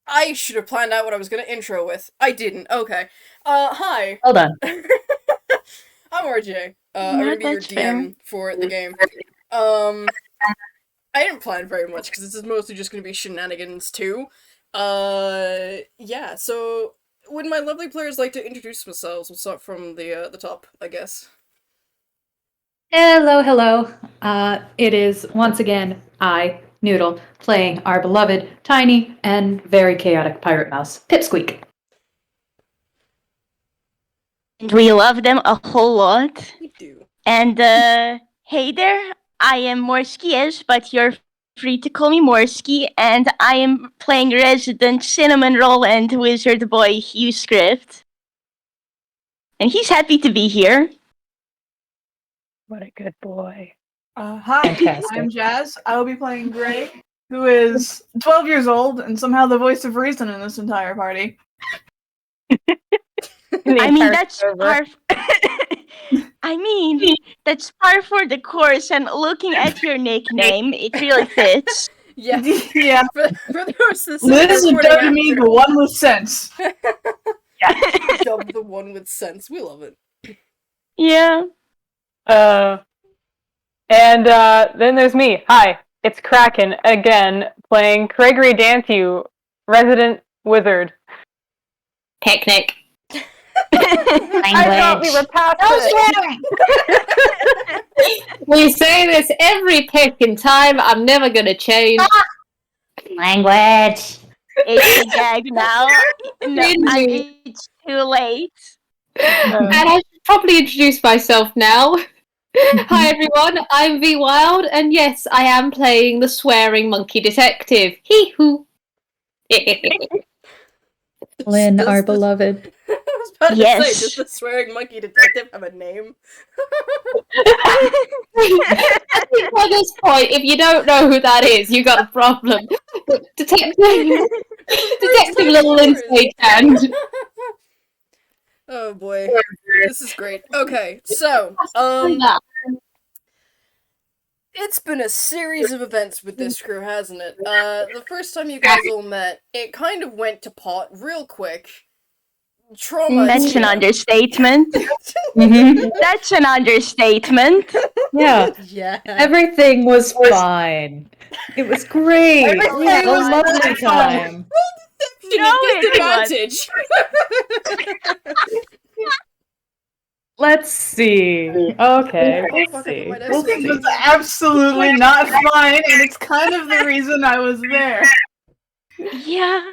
I should have planned out what I was gonna intro with. I didn't. Okay. Hi. Well done. I'm RJ. I'm No, gonna be your that's fair. DM for the game. I didn't plan very much because this is mostly just gonna be Shenanigans too. Yeah. So, would my lovely players like to introduce themselves? We'll start from the top, I guess. Hello, hello. It is once again I, Noodle, playing our beloved, tiny, and very chaotic pirate mouse, Pipsqueak. And we love them a whole lot. We do. And hey there, I am Morski, but you're free to call me Morski, and I am playing resident cinnamon roll and wizard boy Hugh script. And he's happy to be here. What a good boy. Hi, Fantastic. I'm Jazz. I will be playing Gray, who is 12 years old and somehow the voice of reason in this entire party. I mean, that's par. I mean, that's par for the course. And looking at your nickname, it really fits. Yeah. Yeah, For those Liz would dub me the one with sense. Dub the one with sense. We love it. Yeah. And then there's me. Hi, it's Kraken again, playing Craigory Danthew, resident wizard. Picnic. I thought we were past it. We say this every picking time. I'm never gonna change. Language. It's a gag now. No, it's too late. And I should probably introduce myself now. Hi everyone, I'm Vwild, and yes, I am playing the swearing monkey detective. Hee-hoo. Lin, Does our the- beloved. I was about to Yes. say, does the swearing monkey detective have a name? I think by this point, if you don't know who that is, you got a problem. Detective Little Lin Stagehand. Oh boy, this is great. Okay, so, it's been a series of events with this crew, hasn't it? The first time you guys all met, it kind of went to pot real quick. Trauma. That's an understatement. Mhm. That's an understatement. Yeah, Yeah. everything was fine. It was great. Everything We had a was lovely fine. time. No, it Advantage. Let's see. Okay, Fuck, let's I see. put my dice We'll away. see. It was absolutely not fine, and it's kind of the reason I was there. Yeah.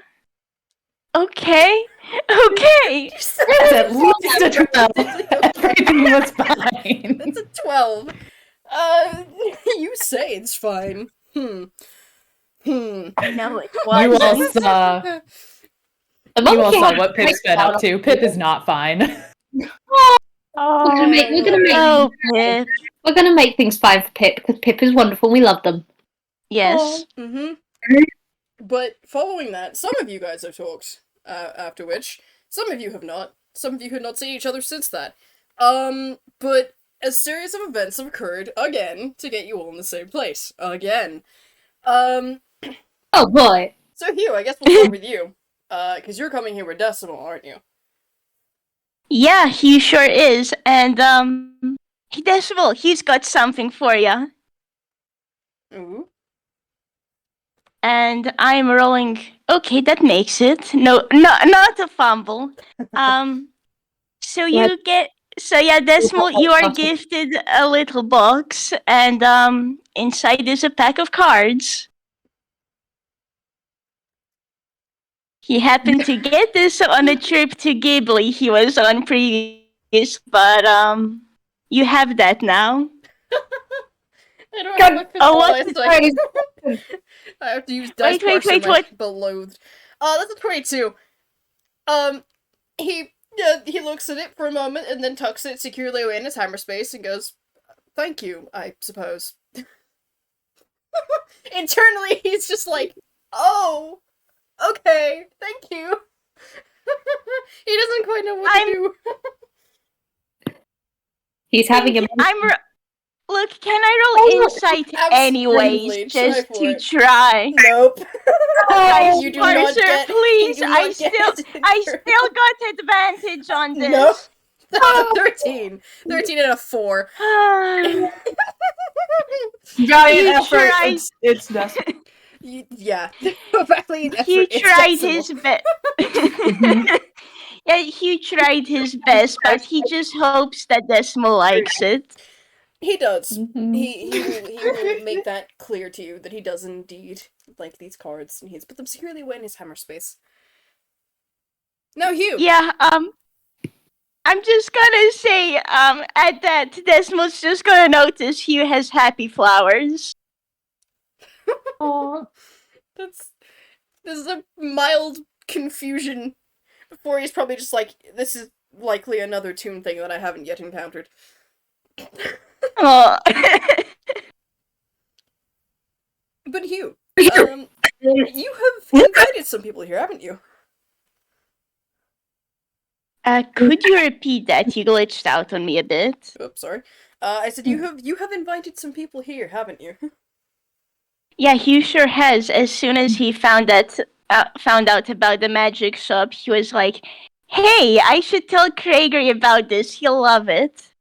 Okay. Okay. It's at least a 12. Everything was fine. That's a 12. You say it's fine. No, it You wasn't. all saw. You all saw what Pip's been up to. Pip is not fine. We're gonna make Oh, Pip. we're gonna make things fine for Pip because Pip is wonderful. We love them. Yes. Mm-hmm. But following that, some of you guys have talked, after which, some of you have not. Some of you have not seen each other since that. But a series of events have occurred again to get you all in the same place. Again. Oh boy. So Hugh, I guess we'll start with you. Because you're coming here with Decimal, aren't you? Yeah, he sure is. And, Decimal, he's got something for ya. Ooh. And I'm rolling. Okay, that makes it. No, not a fumble. So you get. So yeah, Decimal, you are gifted a little box, and inside is a pack of cards. He happened to get this on a trip to Ghibli he was on previous, but you have that now. I don't have my oh, what dice, is so I have to use dice Wait, box in my what? beloathed. That's a 22. He looks at it for a moment and then tucks it securely away in his hammer space and goes, "Thank you, I suppose." Internally, he's just like, "Oh, okay, thank you." He doesn't quite know what to do. He's having a. Look, can I roll insight Absolutely, anyways, try just for to it. try? Nope. Guys, You do not Parser, get- please. you do not I get still got advantage on this. No. That's a 13. 13 and a 4. Giant You effort. tried. It's desperate. Yeah. Valiant effort, Hugh it's tried decimal. his best. Yeah, Hugh tried his best, but he just hopes that Decimal likes it. He does. Mhm. He will make that clear to you that he does indeed like these cards, and he's put them securely away in his hammer space. Now, Hugh. Yeah, I'm just gonna say, at that, Decimal's just gonna notice Hugh has happy flowers. Aw. This is a mild confusion. Before he's probably just like, this is likely another Toon thing that I haven't yet encountered. Oh. But Hugh, you have invited some people here, haven't you? Could you repeat that? You glitched out on me a bit. Oops, sorry. I said you have invited some people here, haven't you? Yeah, Hugh sure has. As soon as he found out about the magic shop, he was like, "Hey, I should tell Craigory about this. He'll love it."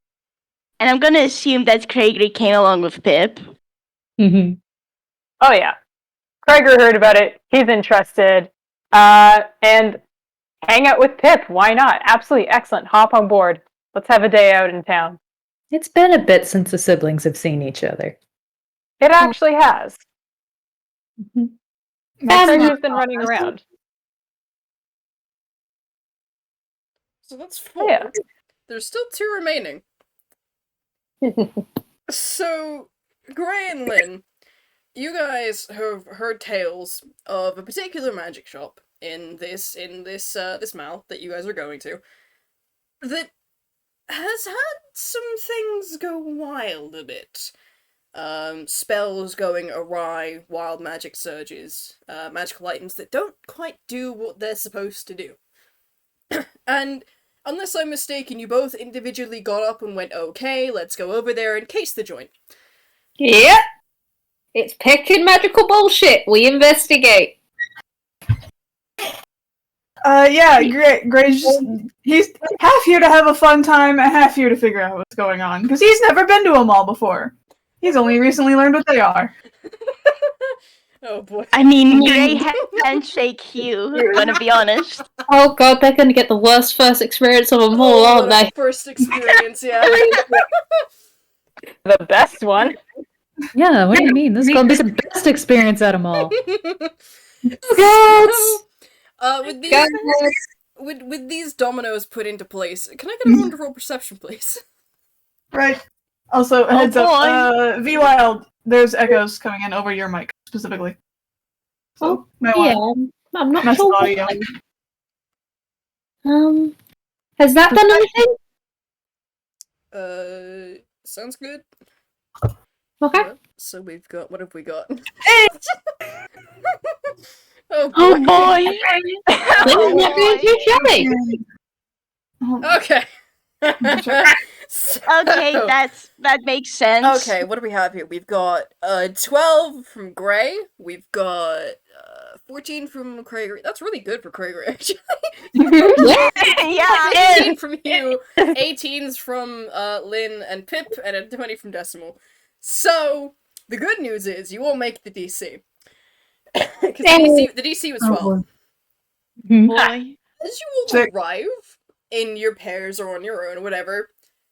And I'm gonna assume that Craigory came along with Pip. Mhm. Oh yeah. Craiger heard about it. He's interested. And hang out with Pip. Why not? Absolutely excellent. Hop on board. Let's have a day out in town. It's been a bit since the siblings have seen each other. It actually has. Mhm. Craiger's been running around. So that's 4. Oh, yeah. There's still 2 remaining. So, Gray and Lin, you guys have heard tales of a particular magic shop in this mall that you guys are going to that has had some things go wild a bit. Spells going awry, wild magic surges, magical items that don't quite do what they're supposed to do. And unless I'm mistaken, you both individually got up and went, okay, let's go over there and case the joint. Yep. It's picking magical bullshit. We investigate. Yeah, Gray's just, he's half here to have a fun time and half here to figure out what's going on. Because he's never been to a mall before. He's only recently learned what they are. Oh boy. I mean, Gray had handshake Hugh, gonna be honest. Oh god, they're gonna get the worst first experience of them all, aren't what a they? first experience, yeah. The best one. Yeah, what do you mean? This is gonna be the best experience out of them all. So, with these dominoes put into place, can I get a wonderful perception, please? Right. Also, Oh, heads up, boy. Vwild, there's echoes coming in over your mic, specifically. So, might Yeah, want I'm not mess sure. with audio. Has that done anything? Sounds good. Okay. Yeah, so we've got, what have we got? Hey! Oh boy. Oh boy! This is not doing too shabby. Okay. Okay, that makes sense. Okay, what do we have here? We've got 12 from Gray. We've got 14 from Craigory. That's really good for Craigory, actually. Yeah. 18 from Hugh, 18's from Lin and Pip, and a 20 from Decimal. So, the good news is you all make the DC. Because the DC was 12. Boy. As you all Sick. arrive in your pairs or on your own or whatever,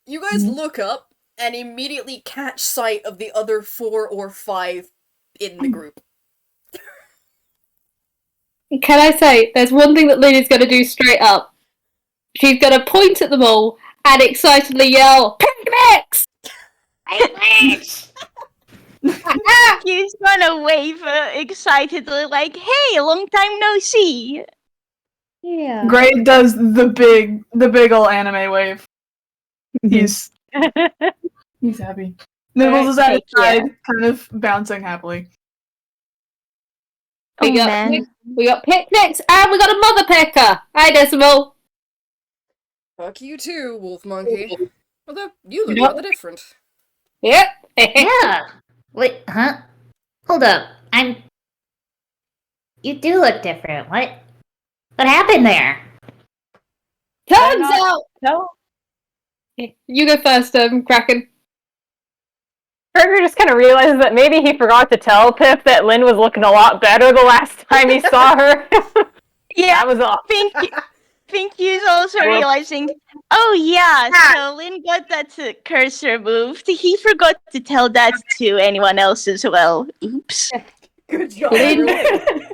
you guys look up and immediately catch sight of the other 4 or 5 in the group. Can I say, there's one thing that Lynn is going to do straight up. She's going to point at them all and excitedly yell, "Picnics!" Hugh's gonna wave excitedly, like, "Hey, long time no see." Yeah. Gray does the big ol' anime wave. He's happy. Noodles is at his Heck yeah. side, kind of bouncing happily. We Oh, got man. we got picnics and we got a mother picker. Hi, Decimal. Fuck you too, Wolf Monkey. Although, you look Yep. rather different. Yep. Yeah. Wait, huh? Hold up. I'm You do look different. What happened there? Turns out, No. you go first, Kraken. Craigory just kind of realizes that maybe he forgot to tell Pip that Lin was looking a lot better the last time he saw her. Yeah, That was all. think he's also realizing, oh yeah, so Lin got that cursor removed. He forgot to tell that to anyone else as well. Oops. Good job. Lin- everyone.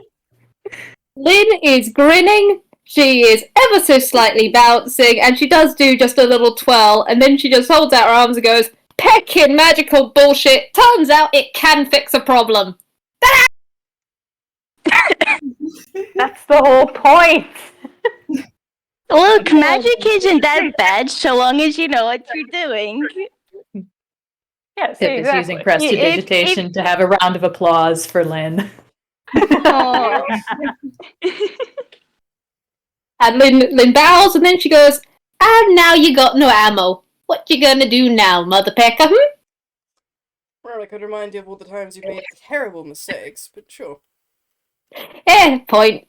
Lin is grinning. She is ever so slightly bouncing, and she does do just a little twirl, and then she just holds out her arms and goes, "Peckin' magical bullshit. Turns out it can fix a problem." That's the whole point. Look, magic isn't that bad so long as you know what you're doing. Yeah, see, Pip is using exactly. prestidigitation to have a round of applause for Lin. Oh. And Lin bows, and then she goes, "And now you got no ammo. What you gonna do now, Mother Pecker, Well, I could remind you of all the times you made terrible mistakes, but sure. Point.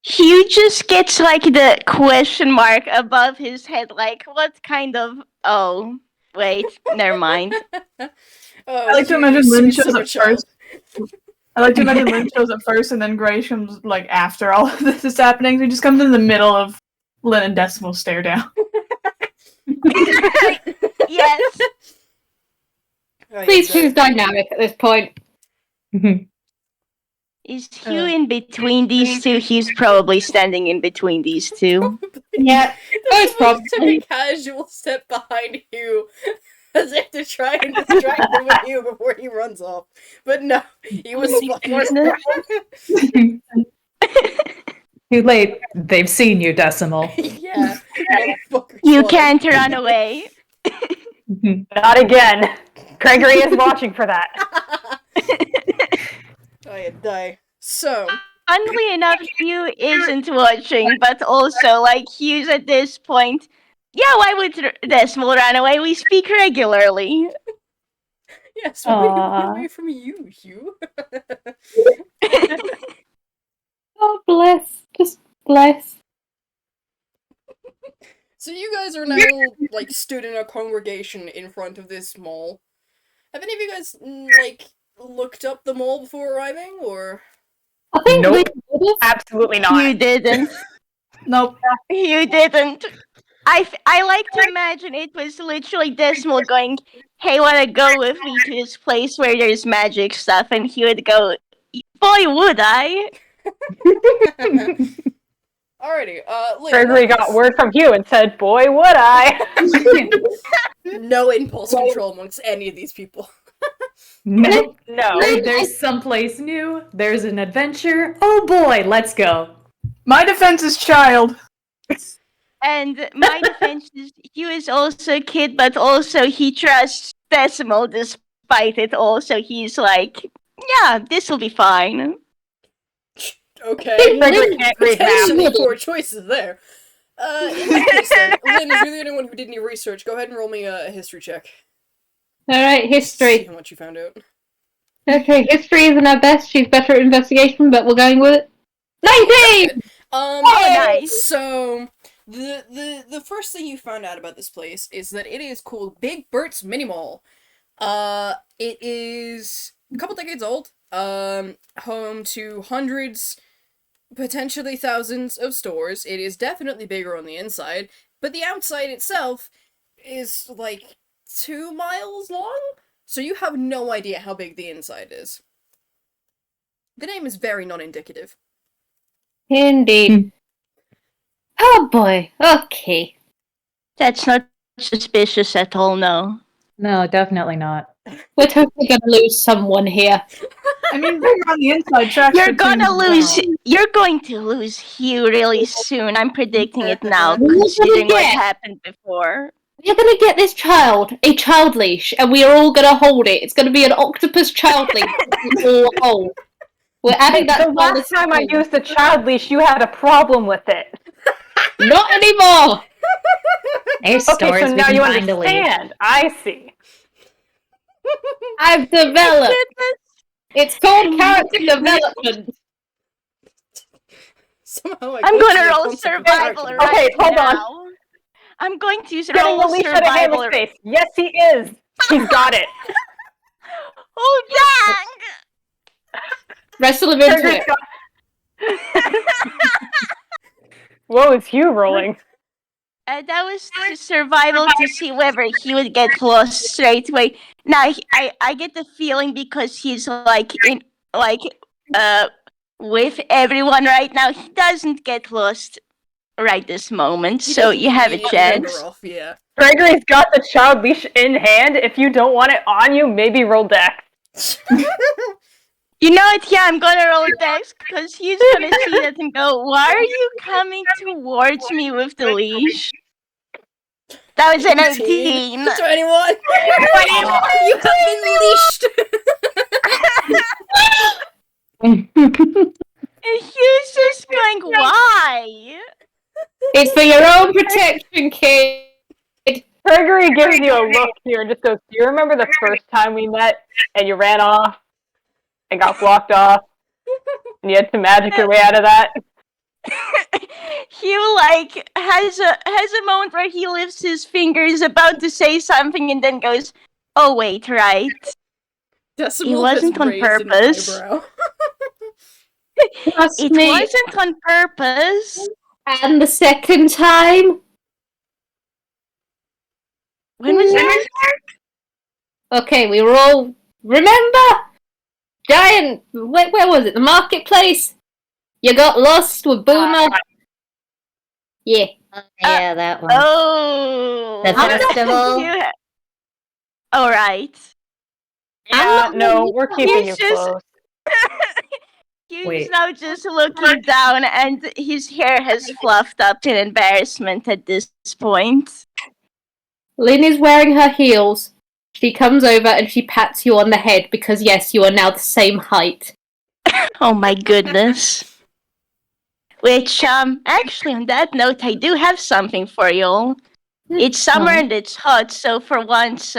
Hugh just gets like the question mark above his head, like, what kind of. Oh, wait, never mind. I like to imagine Lin shows up first. I like to imagine Lin shows up first, and then Gray comes like after all of this is happening. So he just comes in the middle of Lin and Decimal stare down. Yes. Oh, Please yeah, choose dynamic at this point. Is Hugh in between these two? He's probably standing in between these two. Yeah, That's most took a casual step behind Hugh, as if to try and distract him with Hugh before he runs off. But no, he was fine. Too late. They've seen you, Decimal. Yeah. You can't run away. Not again. Craigory is watching for that. I die. So, Funnily enough, Hugh isn't watching, but also, like, Hugh's at this point. Yeah, why would Decimal run away? We speak regularly. yes, why would he be away from you, Hugh? Oh, bless. Just bless. So you guys are now, like, stood in a congregation in front of this mall. Have any of you guys, like, looked up the mall before arriving, or...? I think Nope. Lin would have. Absolutely not. You didn't. Nope. You didn't. I like to imagine it was literally Decimal going, "Hey, wanna go with me to this place where there's magic stuff?" And he would go, "Boy, would I!" Alrighty, Lin, Craigory got word from Hugh and said, "Boy, would I." no impulse control amongst any of these people. No. No. There's someplace new. There's an adventure. Oh boy, let's go. My defense is child. And my defense is Hugh is also a kid, but also he trusts Decimal despite it all, so he's like, yeah, this'll be fine. Okay. Craigory can't read math. Potentially poor choices there. In that case then, Lin, as you're the only one who did any research, go ahead and roll me a history check. Alright, See history. how much you found out. Okay, history isn't our best. She's better at investigation, but we're going with it. 19! Oh, nice. So, the first thing you found out about this place is that it is called Big Bert's Mini Mall. It is a couple decades old, home to hundreds, potentially thousands of stores. It is definitely bigger on the inside, but the outside itself is like 2 miles long, so you have no idea how big the inside is. The name is very non-indicative. Indeed. Oh boy, okay. That's not suspicious at all, no. No, definitely not. We're totally gonna lose someone here. I mean, bigger on the inside. Tracks You're the gonna tunes lose. down. You're going to lose Hugh really soon. I'm predicting it now, What are you gonna considering what get? happened before. We're gonna get this child a child leash, and we are all gonna hold it. It's gonna be an octopus child leash. We all hold. We're adding that. The last time I used the child leash, you had a problem with it. Not anymore. There's Okay, stores so we now can you find a lead. understand. I see. I've developed. It's called character development. Somehow I'm got gonna the roll concept of survival character right Okay, hold on. now. I'm going to Getting the roll leash out of survival. Hammer's face. Yes, he is. He's got it. Oh dang! Wrestle him into it. Whoa, is Hugh rolling? That was to survival to see whether he would get lost straight away. Now I get the feeling because he's with everyone right now, he doesn't get lost right this moment. He So doesn't you have a immediately wander chance. off, yeah. Craigory's got the child leash in hand. If you don't want it on you, maybe roll dex. You know what? Yeah, I'm gonna roll dex because he's gonna see that and go, "Why are you coming towards me with the leash?" That was an 18. 21! You have been leashed! And Hugh's just going, "Why?" It's for your own protection, kid. Craigory gives you a look here and just goes, do you remember the first time we met and you ran off and got blocked off and you had to magic your way out of that? Hugh has a moment where he lifts his fingers about to say something and then goes, "Oh wait, right." Decimal It wasn't has on raised an purpose. eyebrow. Trust It me. wasn't on purpose. And the second time? When was that? Okay, we were all... Remember? Giant... Where was it? The marketplace? You got lost with Boomer? Yeah. Yeah, that one. Oh. The festival? All right. Yeah, no, we're keeping you He's just- close. He's Wait. now just looking down, and his hair has fluffed up in embarrassment at this point. Lin is wearing her heels. She comes over and she pats you on the head because, yes, you are now the same height. Oh my goodness. Which, actually, on that note, I do have something for you. It's summer and it's hot, so for once,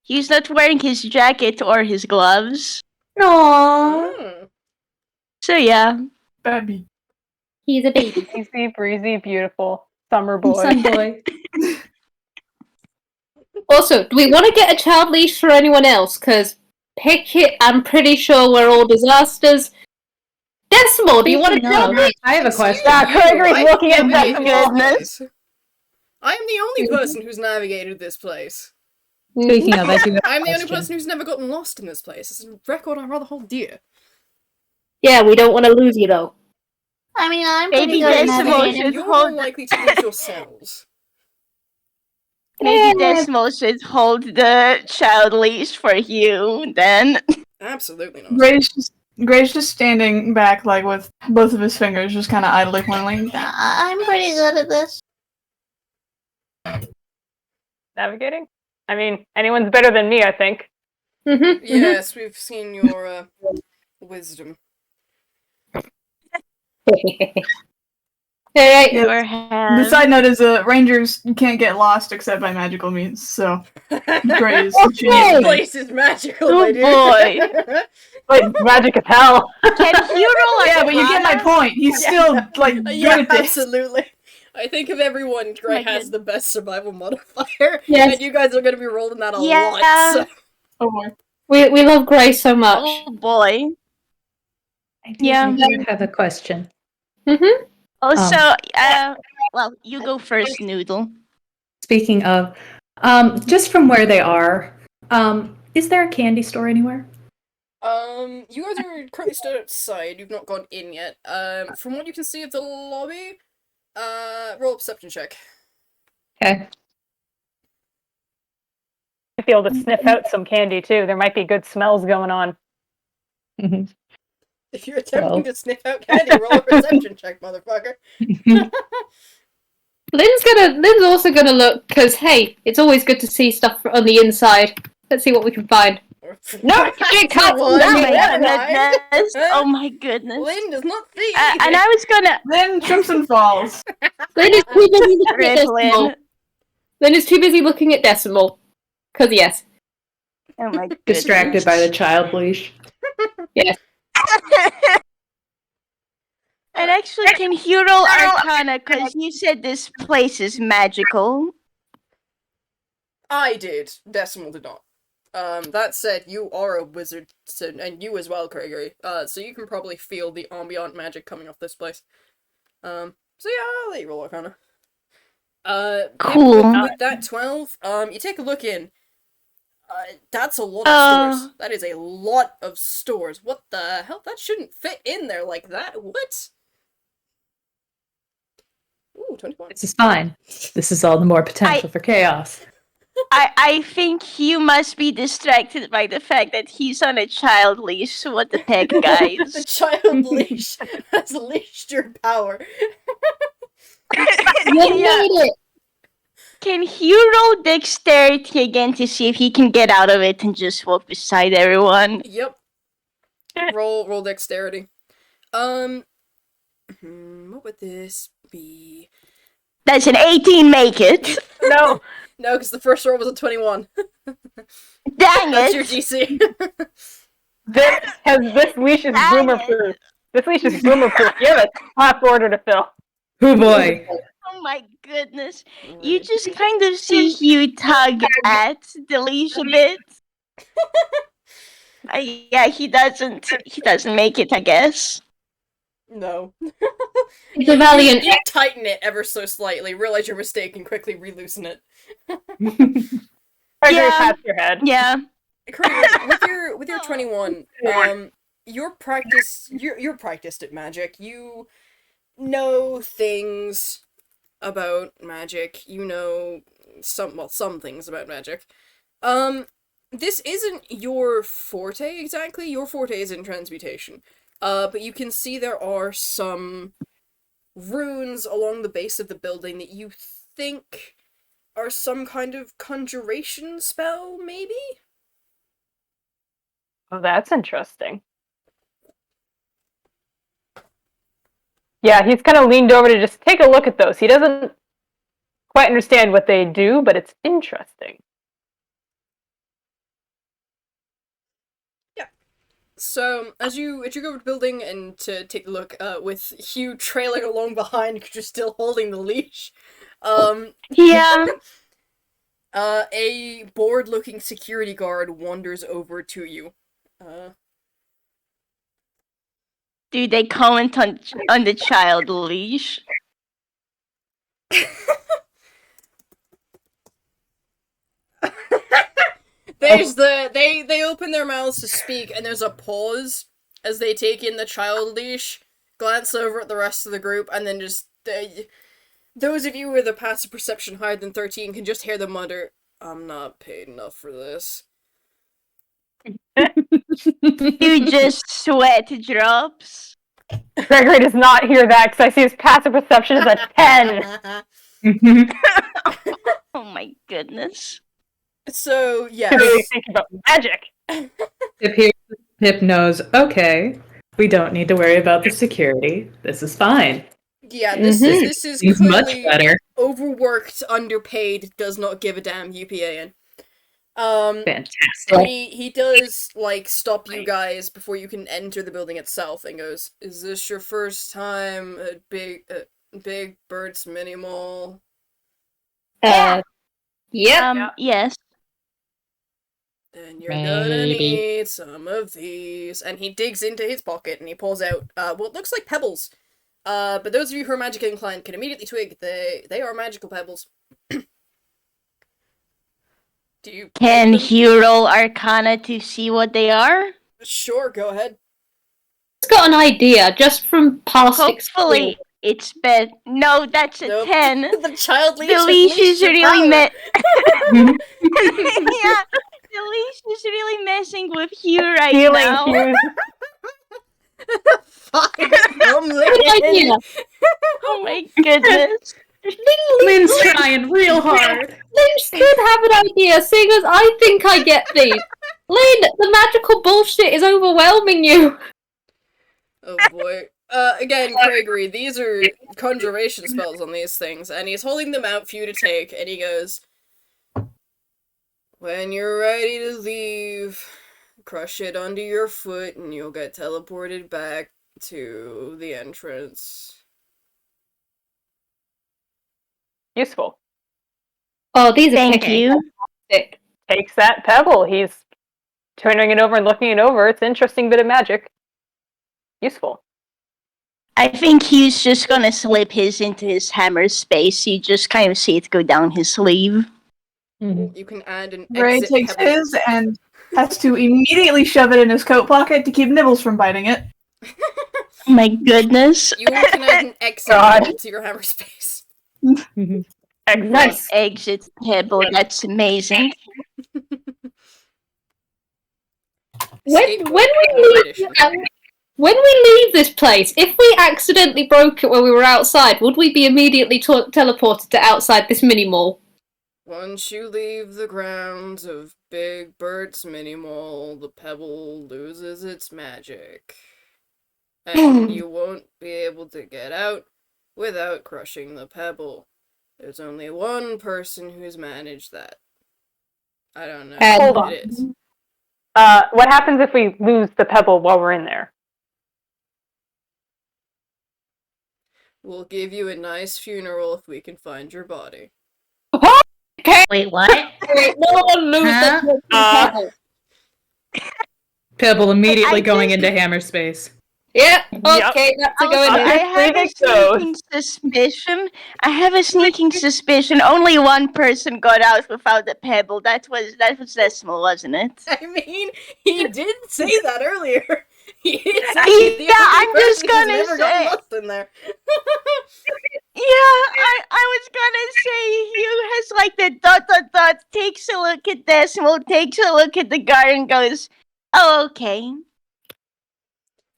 he's not wearing his jacket or his gloves. Aww. Hmm. So yeah. Baby. He's a baby. Easy, breezy, beautiful summer boy. Sun boy. Also, do we want to get a child leash for anyone else? Because Pickett, I'm pretty sure we're all disasters. Decimal, do you want to child leash? I have a question. Yeah, Craigory's I looking at am that. the goodness. I am the only person who's navigated this place. Speaking of, I do have a I'm the only question. person who's never gotten lost in this place. It's a record I rather hold dear. Yeah, we don't want to lose you, though. I mean, I'm Maybe pretty good at Decimal navigating. should You're hold more likely to lose yourselves. Maybe Decimal should hold the child leash for you, then. Absolutely not. Gray's just standing back, like with both of his fingers, just kind of idly pointing. I'm pretty good at this. Navigating? I mean, anyone's better than me, I think. Mm-hmm. Yes, we've seen your wisdom. Alright. Yeah. Your The hand. side note is, rangers can't get lost except by magical means, so Gray is This genius. place is magical, Oh, my dude. boy. Like, magic as hell. Can you roll Yeah, but you get my point. He's still, like, good Yeah, at this. absolutely. I think of everyone, Gray my has the best survival modifier, Yes. and you guys are going to be rolling that a Yeah. lot. So. Oh boy. We love Gray so much. Oh boy. I do Yeah. have a question. Mm-hmm. Also, well, you go first, Noodle. Speaking of, just from where they are, is there a candy store anywhere? You guys are currently still outside. You've not gone in yet. From what you can see of the lobby, roll a perception check. Okay. I feel to sniff out some candy, too. There might be good smells going on. Mhm. If you're attempting 12. to sniff out candy, roll a perception check, motherfucker. Lynn's also gonna look, because, hey, it's always good to see stuff on the inside. Let's see what we can find. No, she can't. One, Oh yeah, my goodness. Oh my goodness. Lynn does not see And I was gonna. Then trips and falls. Lynn is too busy looking at Rip Decimal. Lynn. Lynn is too busy looking at Decimal. Because, yes. Oh my goodness. Distracted by the child leash. And actually, can you roll Arcana? Because you said this place is magical. I did. Decimal did not. That said, you are a wizard, and you as well, Craigory. So you can probably feel the ambient magic coming off this place. So yeah, I'll let you roll Arcana. Cool. With that 12, you take a look in. That's a lot of stores. That is a lot of stores. What the hell? That shouldn't fit in there like that. What? Ooh, 21. This is fine. This is all the more potential for chaos. I think Hugh must be distracted by the fact that he's on a child leash. What the heck, The guys? child leash has leashed your power. You made it! Can Hugh roll dexterity again to see if he can get out of it and just walk beside everyone? Yep. Roll dexterity. What would this be? Does an 18 make it? No. No, because the first roll was a 21. Dang That's your it! DC. This leash is Dang boomer it. proof. This leash is boomer proof. You have a top order to fill. Oh boy. Oh my goodness. You just kind of see Hugh tug at the leash a bit. Yeah, he doesn't make it, I guess. No. It's a valiant You tighten it ever so slightly, realize your mistake, and quickly re-loosen it. Craigory Yeah. pats your head. Yeah. Craigory, with your 21, you're practiced at magic. You know things about magic. You know some things about magic. This isn't your forte exactly. Your forte is in transmutation. But you can see there are some runes along the base of the building that you think are some kind of conjuration spell, maybe? Oh, that's interesting. Yeah, he's kind of leaned over to just take a look at those. He doesn't quite understand what they do, but it's interesting. So, as you go over to the building and to take a look, with Hugh trailing along behind because you're still holding the leash, Yeah. a bored-looking security guard wanders over to you. Do they comment on the child leash? There's they open their mouths to speak, and there's a pause as they take in the child leash, glance over at the rest of the group, and then just those of you with a passive perception higher than 13 can just hear them mutter, "I'm not paid enough for this." You just sweat drops. Craigory does not hear that because I see his passive perception is a 10. Oh my goodness. So, yes. He's really thinking about magic. Pip knows, okay, we don't need to worry about the security. This is fine. Yeah, this is He's much clearly better. overworked, underpaid, does not give a damn UPAN. Fantastic. He does, like, stop you guys before you can enter the building itself and goes, "Is this your first time at Big Bird's Mini Mall?" Yep. Yes. Then you're gonna need some of these. And he digs into his pocket and he pulls out, what looks like pebbles. But those of you who are magic inclined can immediately twig they are magical pebbles. Do you Can Hugh roll Arcana to see what they are? Sure, go ahead. It's got an idea just from past Hopefully, it's bad. No, that's a Nope. 10. The child leash The leash is your really power. Yeah, the leash is really messing with Hugh right Healing now. Hughes. Good idea. Oh my goodness. Lynn's trying real hard. Lynch could have an idea, seeing as I think I get these. Lynn, the magical bullshit is overwhelming you. Oh boy. Again, Craigory, these are conjuration spells on these things, and he's holding them out for you to take, and he goes, "When you're ready to leave, crush it under your foot and you'll get teleported back to the entrance. Useful. Oh, these are Thank you. fantastic. Takes that pebble. He's turning it over and looking it over. It's an interesting bit of magic. Useful. I think he's just gonna slip his into his hammer space. You just kind of see it go down his sleeve. You can add an Gray exit takes pebble. his and has to immediately shove it in his coat pocket to keep Nibbles from biting it. My goodness. You can add an exit God. pebble to your hammer space. Excellent. Nice exit pebble. That's amazing. Skateboard, When we leave this place, if we accidentally broke it when we were outside, would we be immediately teleported to outside this mini mall? Once you leave the grounds of Big Bert's mini mall, the pebble loses its magic. And you won't be able to get out without crushing the pebble. There's only one person who's managed that. I don't know Hold who on. it is. What happens if we lose the pebble while we're in there? We'll give you a nice funeral if we can find your body. Wait, what? Wait, no one lose Huh? the pebble. Pebble immediately I going just- into hammer space. Yeah, Yep. okay, that's a Also, going I in. have a Leave it go. sneaking suspicion. I have a sneaking suspicion. Only one person got out without the pebble. That was Decimal, wasn't it? I mean, he did say that earlier. He did say the Yeah, only I'm just person who's gonna never gotten say- lost in there. Yeah, I was gonna say Hugh has like the ... takes a look at Decimal, takes a look at the guard and goes, "Oh, okay.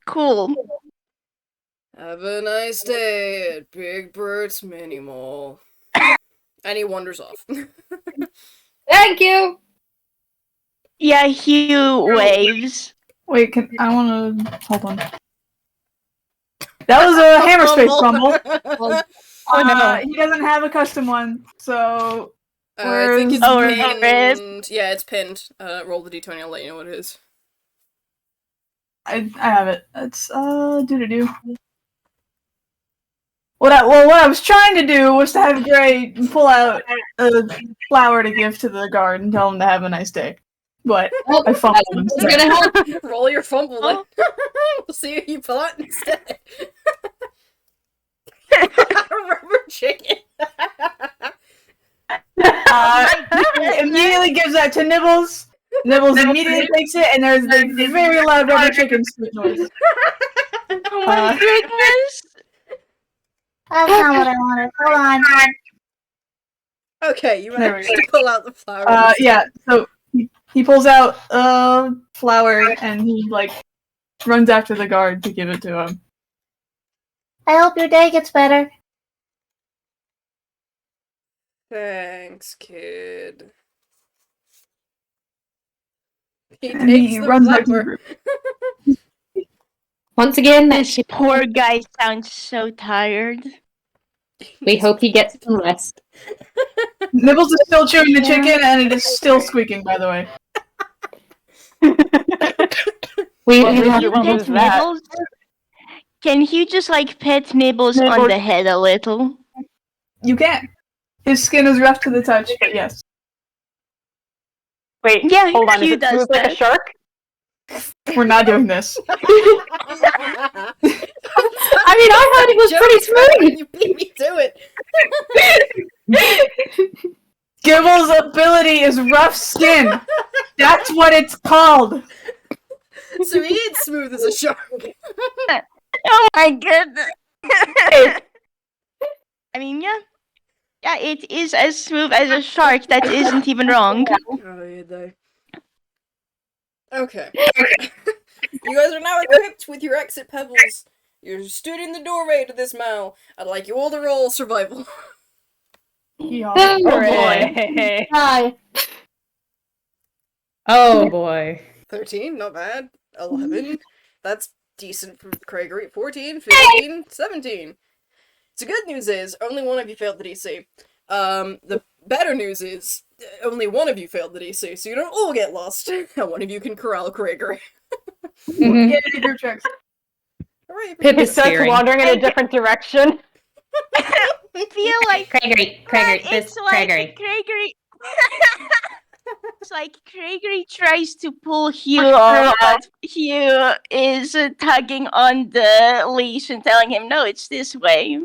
Cool." Have a nice day at Big Bert's Mini Mall. And he wanders off. Thank you! Yeah, Hugh waves. Wait, I wanna... Hold on. That was a hammer space fumble. He doesn't have a custom one, so... I think it's Oh, pinned. Yeah, it's pinned. Roll the d20, I'll let you know what it is. I have it. It's, doo-doo-doo. What I was trying to do was to have Gray pull out a flower to give to the guard and tell him to have a nice day. But Oh, I fumbled that's instead. gonna help. Roll your fumble then. We'll see what you pull out instead. Rubber chicken. Immediately gives that to Nibbles. Nibbles immediately takes it, and there's the very loud rubber chicken squeak noise. Oh my goodness! That's not what I wanted. Hold on. Okay, you There we managed to pull out the flower. Yeah, so he pulls out a flower, and he, like, runs after the guard to give it to him. I hope your day gets better. Thanks, kid. He And takes he the runs back to the flower. group. Once again, This poor guy sounds so tired. we hope he gets some rest. Nibbles is still chewing the chicken, and it is still squeaking, by the way. We Well, Can Everyone you loves pet that. Nibbles? Can you just like pet Nibbles on the head a little? You can. His skin is rough to the touch, but yes. Wait, Yeah, hold on. Is Hugh it does smooth like a that. shark? We're not doing this. I mean, I heard it was pretty smooth! You beat me to it. Gibble's ability is rough skin. That's what it's called. So he ain't smooth as a shark. Oh my goodness! I mean, yeah. Yeah, it is as smooth as a shark. That isn't even wrong. Oh, yeah, they. Okay. You guys are now equipped with your exit pebbles. You're stood in the doorway to this mall. I'd like you all to roll survival. Yeah. Oh, Hooray. Hi. Oh boy. 13, not bad. 11, that's decent for Craigory. 14, 15, 17. So good news is, only one of you failed the DC. The better news is, only one of you failed the DC, so you don't all get lost, and one of you can corral Craigory. Mhm. Yeah, group checks. Hooray, Pip He is starts steering. wandering in a different direction. I feel like Craigory, this it's like Craigory. Craigory. It's like Craigory tries to pull Hugh off, but Hugh is tugging on the leash and telling him, "No, it's this way."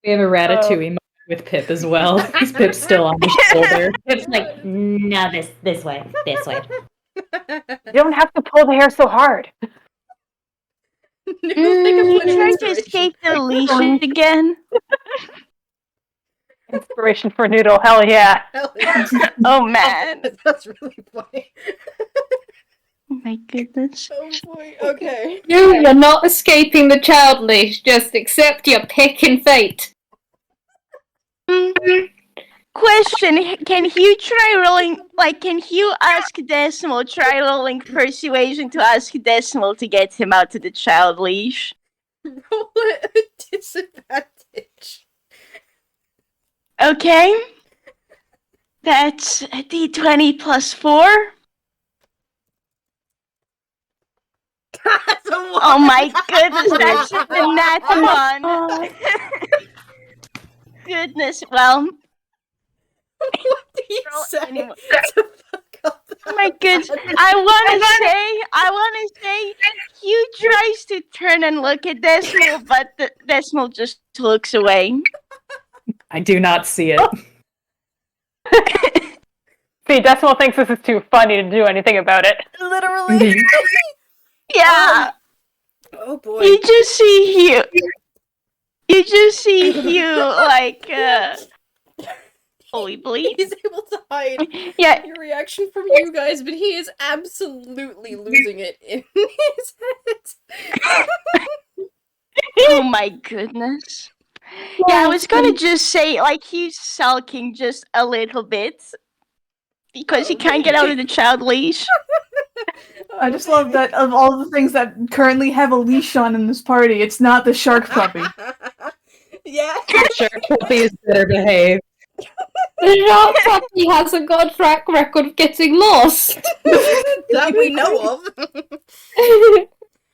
We have a Ratatouille moment with Pip as well. Because Pip's still on his shoulder. It's like, no, this way. You don't have to pull the hair so hard. Noodle, take a He point of tried to inspiration. escape the leash again. Inspiration for Noodle, hell yeah. Hell yeah. Oh man! That's really funny. Oh my goodness! Oh boy, okay. You're not escaping the child leash, just accept your picking fate. Question: can Hugh try rolling? Like, can Hugh ask Decimal try rolling persuasion to ask Decimal to get him out to the child leash? Roll a disadvantage. Okay. That's a D20 plus 4. That's a one. Oh my goodness, that's the nat 1. Goodness, well, What do you Roll say? anymore. To fuck up oh my goodness. I wanna say, Hugh tries to turn and look at Decimal, but the Decimal just looks away. I do not see it. See, Decimal thinks this is too funny to do anything about it. Literally. Yeah. Oh boy. You just see Hugh. You just see Hugh like fully bleed. He's able to hide Yeah. your reaction from you guys, but he is absolutely losing it in his head. Oh my goodness. Yeah, I was gonna just say like he's sulking just a little bit because he can't get out of the child leash. I just love that of all the things that currently have a leash on in this party, it's not the shark puppy. Yeah. Sure, Puppy is better behaved. The shark puppy hasn't got a track record of getting lost. That we know of.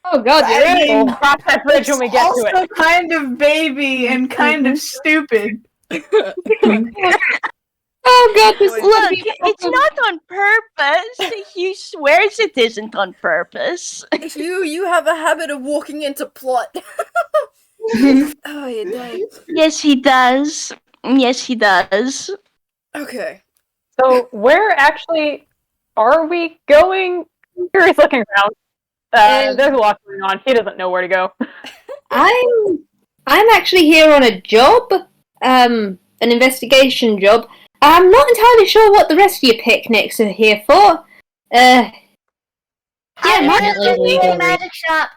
Oh god, you're I right. mean, We'll cross that bridge when we get to also it. kind of baby and kind of stupid. Oh god, this Look, it's not on purpose. Hugh swears it isn't on purpose. You have a habit of walking into plot. Oh, you died. Yes, he does. Yes, he does. Okay. So where actually are we going? Here he's looking around. There's a lot going on. He doesn't know where to go. I'm actually here on a job, an investigation job. I'm not entirely sure what the rest of your picnics are here for. Yeah, Definitely legal. Magic shop.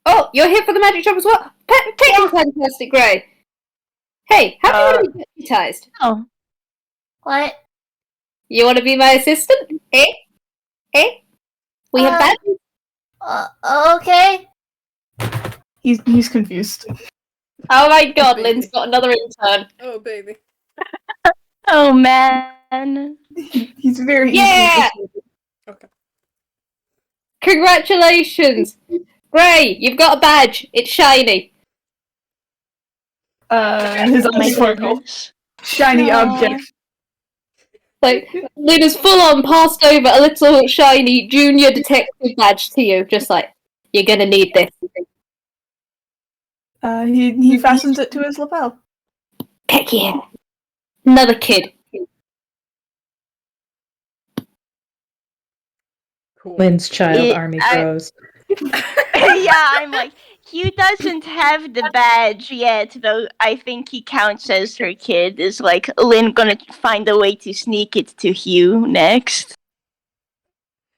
Oh, you're here for the magic shop as well? Picking fantastic, Gray. Hey, how do you want to be deputized? Oh. What? You want to be my assistant? Eh? We have badges. Okay. He's confused. Oh my god, Lynn's got another intern. Oh, baby. Oh man. He's very Yeah! Okay. Congratulations! Gray, you've got a badge. It's shiny. His Oh my eyes sparkle. goodness. Shiny object. Like, Lynn has full on passed over a little shiny junior detective badge to you. Just like, you're gonna need this. He fastens it to his lapel. Heck yeah. Another kid. Cool. Lynn's child army I- grows. Yeah, I'm like, Hugh doesn't have the badge yet, though I think he counts as her kid. Is like Lynn gonna find a way to sneak it to Hugh next?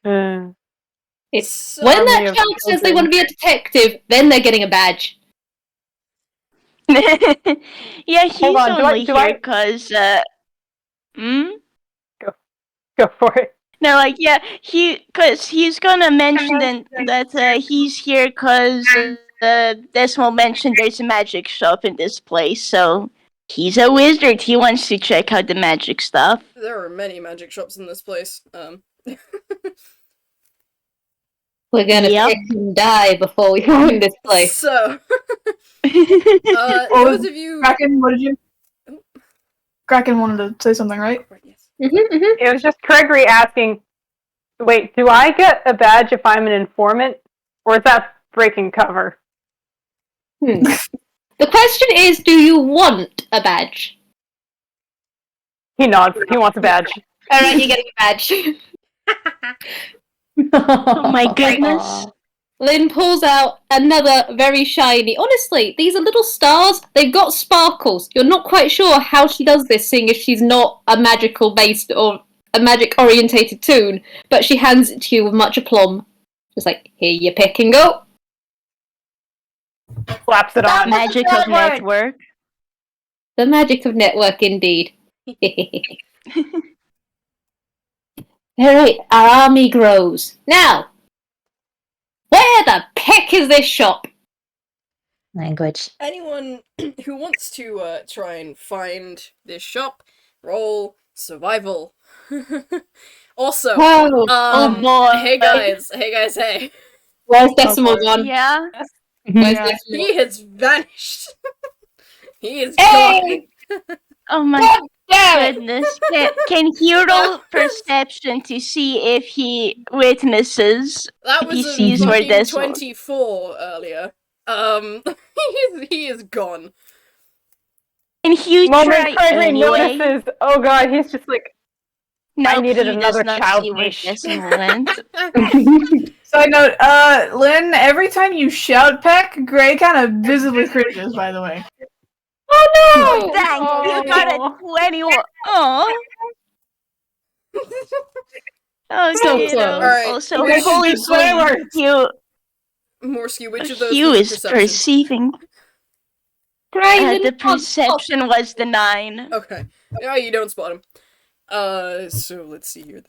It's So- when Army that of child says they children. want to be a detective, then they're getting a badge. Yeah, he's Hold on, only do I- here because, Go for it. No, like, yeah, because he's gonna mention that he's here because Decimal mentioned there's a magic shop in this place, so He's a wizard. He wants to check out the magic stuff. There are many magic shops in this place. We're gonna Yep. pick and die before we find this place. So, Oh, those of you. Kraken, what did you? Kraken wanted to say something, right? Yes. It was just Craigory asking, wait, do I get a badge if I'm an informant? Or is that breaking cover? The question is, do you want a badge? He nods. He wants a badge. Alright, you're getting a badge. Oh my goodness. Lin pulls out another very shiny. Honestly, these are little stars. They've got sparkles. You're not quite sure how she does this, seeing if she's not a magical based or a magic orientated toon, but she hands it to you with much aplomb. Just like, here you pick and go. Slaps it on. Magic of network. The magic of network, indeed. Alright, our army grows. Now, where the peck is this shop? Language. Anyone who wants to try and find this shop, roll survival. Also, Oh boy. hey guys, hey. Where's Decimal gone? Yeah. Where's Yeah. Decimal? He has vanished. He is Hey! Oh my Damn it! goodness. Can he roll perception to see if he witnesses? gone. That He was a sees where fucking this was. 24 earlier. He is gone. Can Hugh try Moment Craigory anyway? notices, oh god, he's just like, No, I needed Hugh another does not child see where leash. Decimal went. Side note, Lynn, every time you shout peck, Gray kind of visibly cringes, by the way. Oh Oh, no! dang, you got a 21. Oh. Oh, So kiddo. close. Alright, Also, we should holy do swear words. Morski, which of those Hugh was is perception? perceiving. Grayson, The perception was the 9. Okay. Yeah, you don't spot him. So let's see here.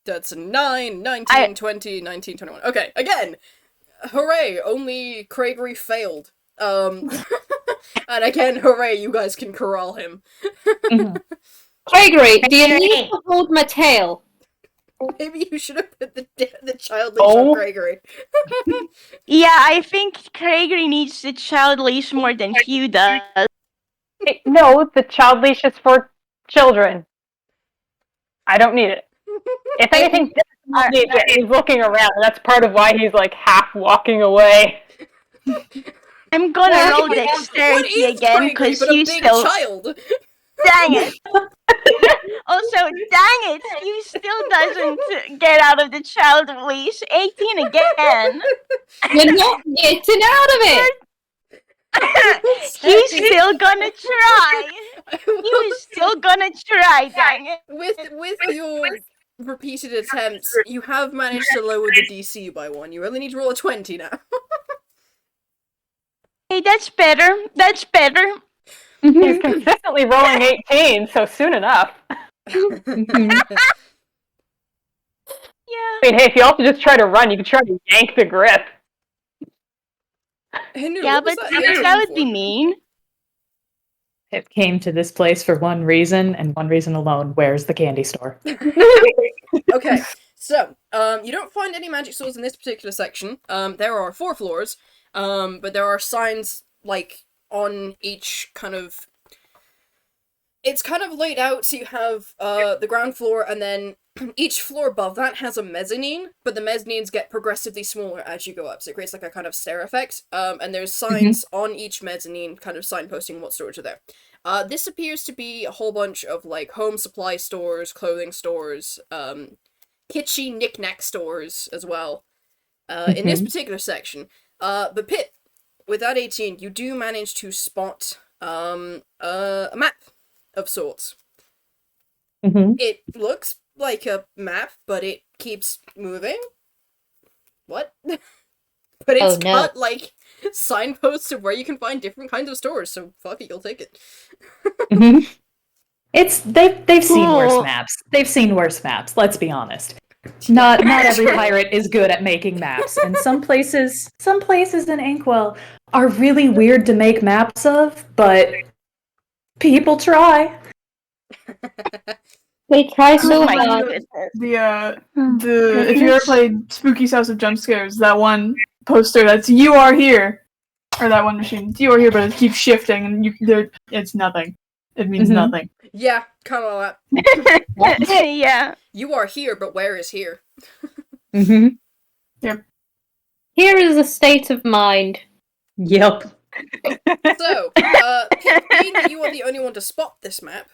That's a 9, 19, 20, 19, 21. Okay, again! Hooray! Only Craigory failed. And again, hooray, you guys can corral him. Craigory, do you need to hold my tail? Maybe you should have put the child leash on Craigory. Yeah, I think Craigory needs the child leash more than Hugh does. hey, no, the child leash is for children. I don't need it. If anything, Decimal needs it. He's looking around. That's part of why he's like half walking away. I'm gonna roll What dexterity is again Craigory because but a you big still. child? Dang it! Also, dang it! You still doesn't get out of the child leash. 18 again. You're not getting out of it! He's still gonna try. He was still gonna try. Dang it! With your repeated attempts, you have managed to lower the DC by 1. You only need to roll a 20 now. Hey, that's better. That's better. He's consistently rolling 18, so soon enough. Yeah. I mean, hey, if you also just try to run, you can try to yank the grip. Hey, Noodle, Yeah, what was but that that would for? be mean. It came to this place for one reason and one reason alone. Where's the candy store? Okay, so, you don't find any magic stores in this particular section. There are 4 floors, but there are signs, like, on each kind of... It's kind of laid out, so you have, the ground floor, and then each floor above that has a mezzanine, but the mezzanines get progressively smaller as you go up, so it creates, like, a kind of stair effect, and there's signs on each mezzanine, kind of signposting what stores are there. This appears to be a whole bunch of, like, home supply stores, clothing stores, kitschy knick-knack stores as well, in this particular section. But Pip, with that 18, you do manage to spot, a map of sorts. Mm-hmm. It looks like a map, but it keeps moving. What? But it's Oh, no. got, like, signposts of where you can find different kinds of stores, so fuck it, you'll take it. It's they've seen worse Cool. maps. They've seen worse maps. Let's be honest. Not every pirate is good at making maps, and some places in Inkwell are really weird to make maps of, but people try. They try so Oh my hard. goodness. The if you ever played Spooky's House of Jump Scares, that one poster that's "You are here," or that one machine, "You are here," but it keeps shifting and it's nothing. It means nothing. Yeah, kind of that. Yeah. You are here, but where is here? Mm-hmm. Here is a state of mind. Yep. So, being that you are the only one to spot this map,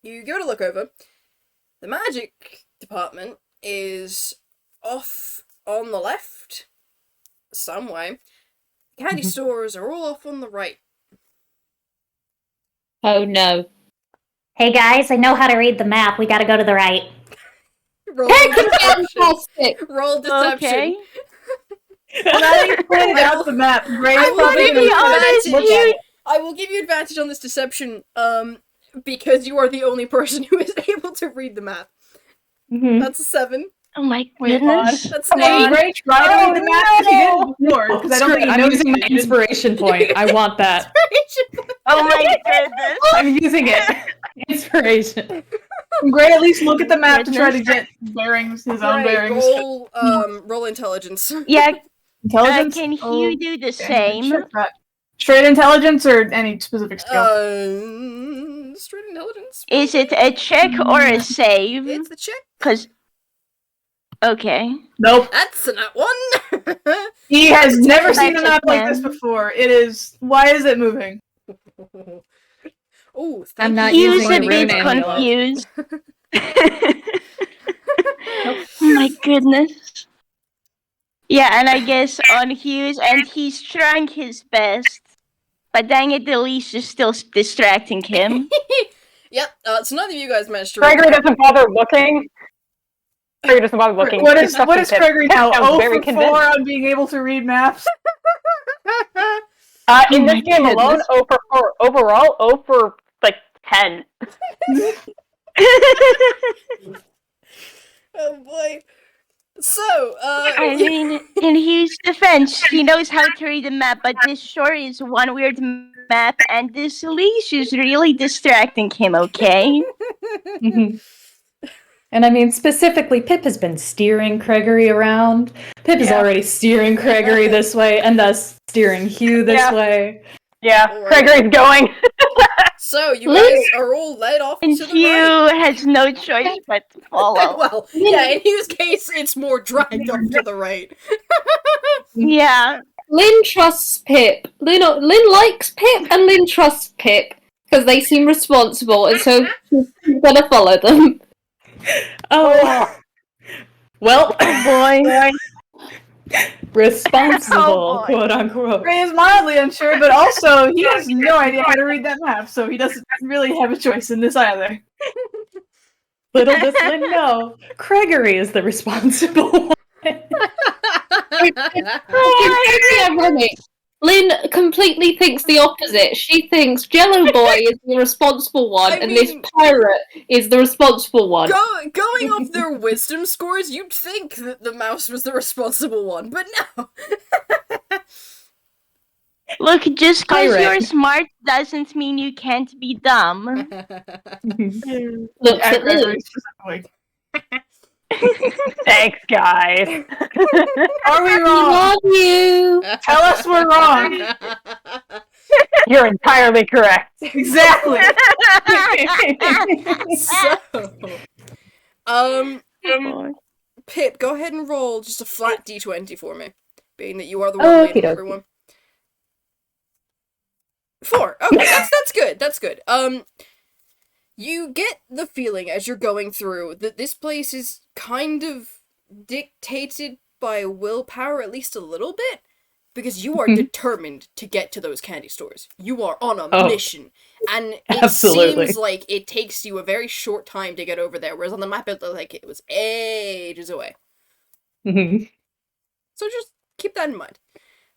you go to look over. The magic department is off on the left, some way. Candy stores are all off on the right. Oh no. Hey guys, I know how to read the map. We gotta go to the right. Roll deception. Fantastic. Roll deception. Okay. When I pointed out the map, Gray's I will probably give gonna you look at advantage. it. I will give you advantage on this deception, because you are the only person who is able to read the map. Mm-hmm. That's a 7. Oh my Wait, goodness. That's Come an 8. on, Gray, try to read the map because you did before. Because I don't think he I'm knows using my it. inspiration point. I want that. Oh my goodness. I'm using it. Inspiration. Gray, at least look at the map to try to get bearings, his own Right, bearings. roll intelligence. Yeah, Intelligence? can Oh, Hugh do the okay, same? check that. Straight intelligence or any specific skill? Straight intelligence. Is it a check or a save? It's the check. Cause okay. Nope. That's a nat 1. He has never That's seen a a map like this 10. before. It is. Why is it moving? Oh, I'm not Hugh's using a my bit rune amulet. confused. Oh my goodness. Yeah, and I guess on Hughes, and he's trying his best, but dang it, the leash is still distracting him. Yep. So none of you guys managed to. Gregory doesn't bother looking. Gregory doesn't bother looking. What He's is stuffed in Pip. Gregory now? Pip sounds 0 very for convinced. 4 on being able to read maps. In my this game alone, goodness. 0 for 4. Overall, 0 for like 10. Oh boy. So, I mean, in Hugh's defense, he knows how to read the map, but this sure is one weird map, and this leash is really distracting him, okay? Mhm. And I mean, specifically, Pip has been steering Craigory around. Pip is already steering Craigory this way, and thus steering Hugh this way. Yeah, Alright. Gregory's going. so you guys are all led off And to the Hugh right. has no choice but to follow. Well, yeah, in Hugh's case, it's more dragged off to the right. Yeah. Lin trusts Pip. Lin likes Pip, and Lin trusts Pip because they seem responsible, and so she's gonna follow them. Oh, well, Boy. responsible, Oh, boy. quote unquote. Gray is mildly unsure, but also he has no idea how to read that map, so he doesn't really have a choice in this either. Little does Lynn know, Craigory is the responsible one. It's ironic. Lin completely thinks the opposite. She thinks Jello Boy is the responsible one, I and this mean- pirate is the responsible one. Going off their wisdom scores, you'd think that the mouse was the responsible one, but no. Look, just because Pirate. you're smart doesn't mean you can't be dumb. Looks At at Lin. Gregory specifically. Thanks, guys. Are we We wrong? love you. Tell us we're wrong. You're entirely correct. Exactly. So, Pip, go ahead and roll just a flat d20 for me, being that you are the one Okie leading dokie. everyone. 4. Okay, that's good. That's good. You get the feeling as you're going through that this place is kind of dictated by willpower, at least a little bit, because you are determined to get to those candy stores. You are on a Oh. mission, and it Absolutely. seems like it takes you a very short time to get over there, whereas on the map it looked like it was ages away. Mhm. So just keep that in mind.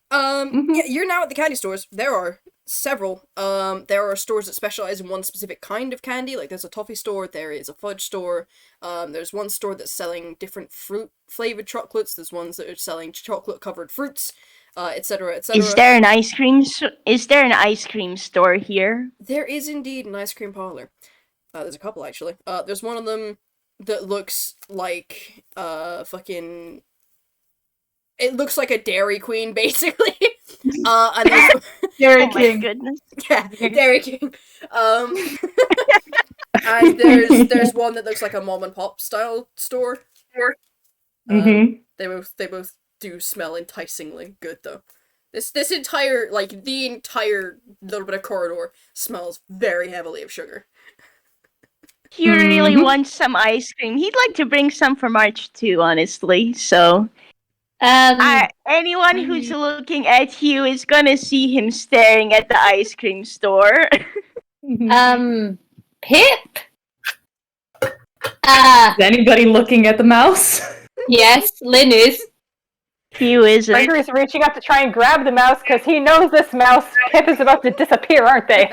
Mhm. Yeah, you're now at the candy stores. There are several. There are stores that specialize in one specific kind of candy. Like there's a toffee store, there is a fudge store. There's one store that's selling different fruit flavored chocolates. There's ones that are selling chocolate covered fruits. etc., etc. Is there an ice cream? Is there an ice cream store here? There is indeed an ice cream parlor. There's a couple actually. There's one of them that looks like fucking. It looks like a Dairy Queen, basically. And there's Dairy Oh my King. goodness. yeah, Dairy King. And there's one that looks like a mom and pop style store. They both do smell enticingly good though. This entire the entire little bit of corridor smells very heavily of sugar. He really wants some ice cream. He'd like to bring some for March too, honestly. So anyone who's looking at Hugh is gonna see him staring at the ice cream store. Pip? Is anybody looking at the mouse? Yes, Lin is. Hugh isn't. Craigory's reaching out to try and grab the mouse because he knows this mouse Pip is about to disappear, aren't they?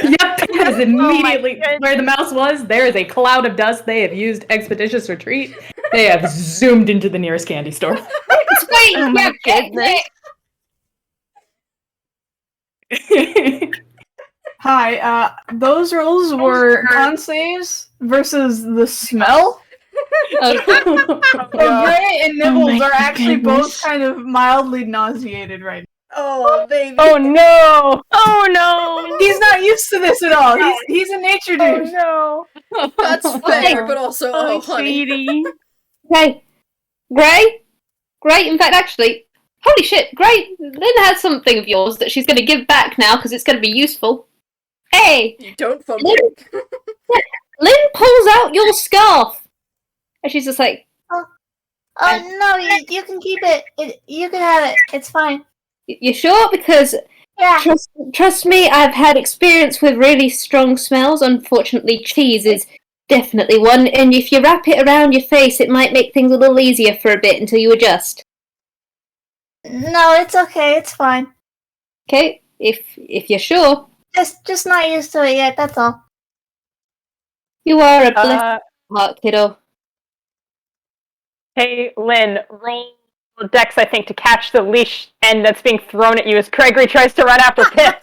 Yep, Pip is immediately where the mouse was. There is a cloud of dust. They have used expeditious retreat. They have zoomed into the nearest candy store. Wait, Oh my goodness. Hi, those rolls were con saves versus the smell. So Gray and Nibbles are actually both kind of mildly nauseated right now. Oh baby. Oh no! Oh no! He's not used to this at all. He's a nature dude. Oh no! That's fair, but also honey. sweetie. Okay. Gray? In fact, actually, holy shit, Gray, Lin has something of yours that she's going to give back now because it's going to be useful. Hey! You don't fumble. Lin pulls out your scarf! And she's just like, Oh no, you can keep it. You can have it. It's fine. you sure? Because Yeah. trust me, I've had experience with really strong smells. Unfortunately, cheese is definitely one. And if you wrap it around your face, it might make things a little easier for a bit until you adjust. No, it's okay. It's fine. Okay? If you're sure. Just not used to it yet. That's all. You are a blessed heart, kiddo. Hey, Lin, roll Dex, I think, to catch the leash end that's being thrown at you as Craigory tries to run after Pip.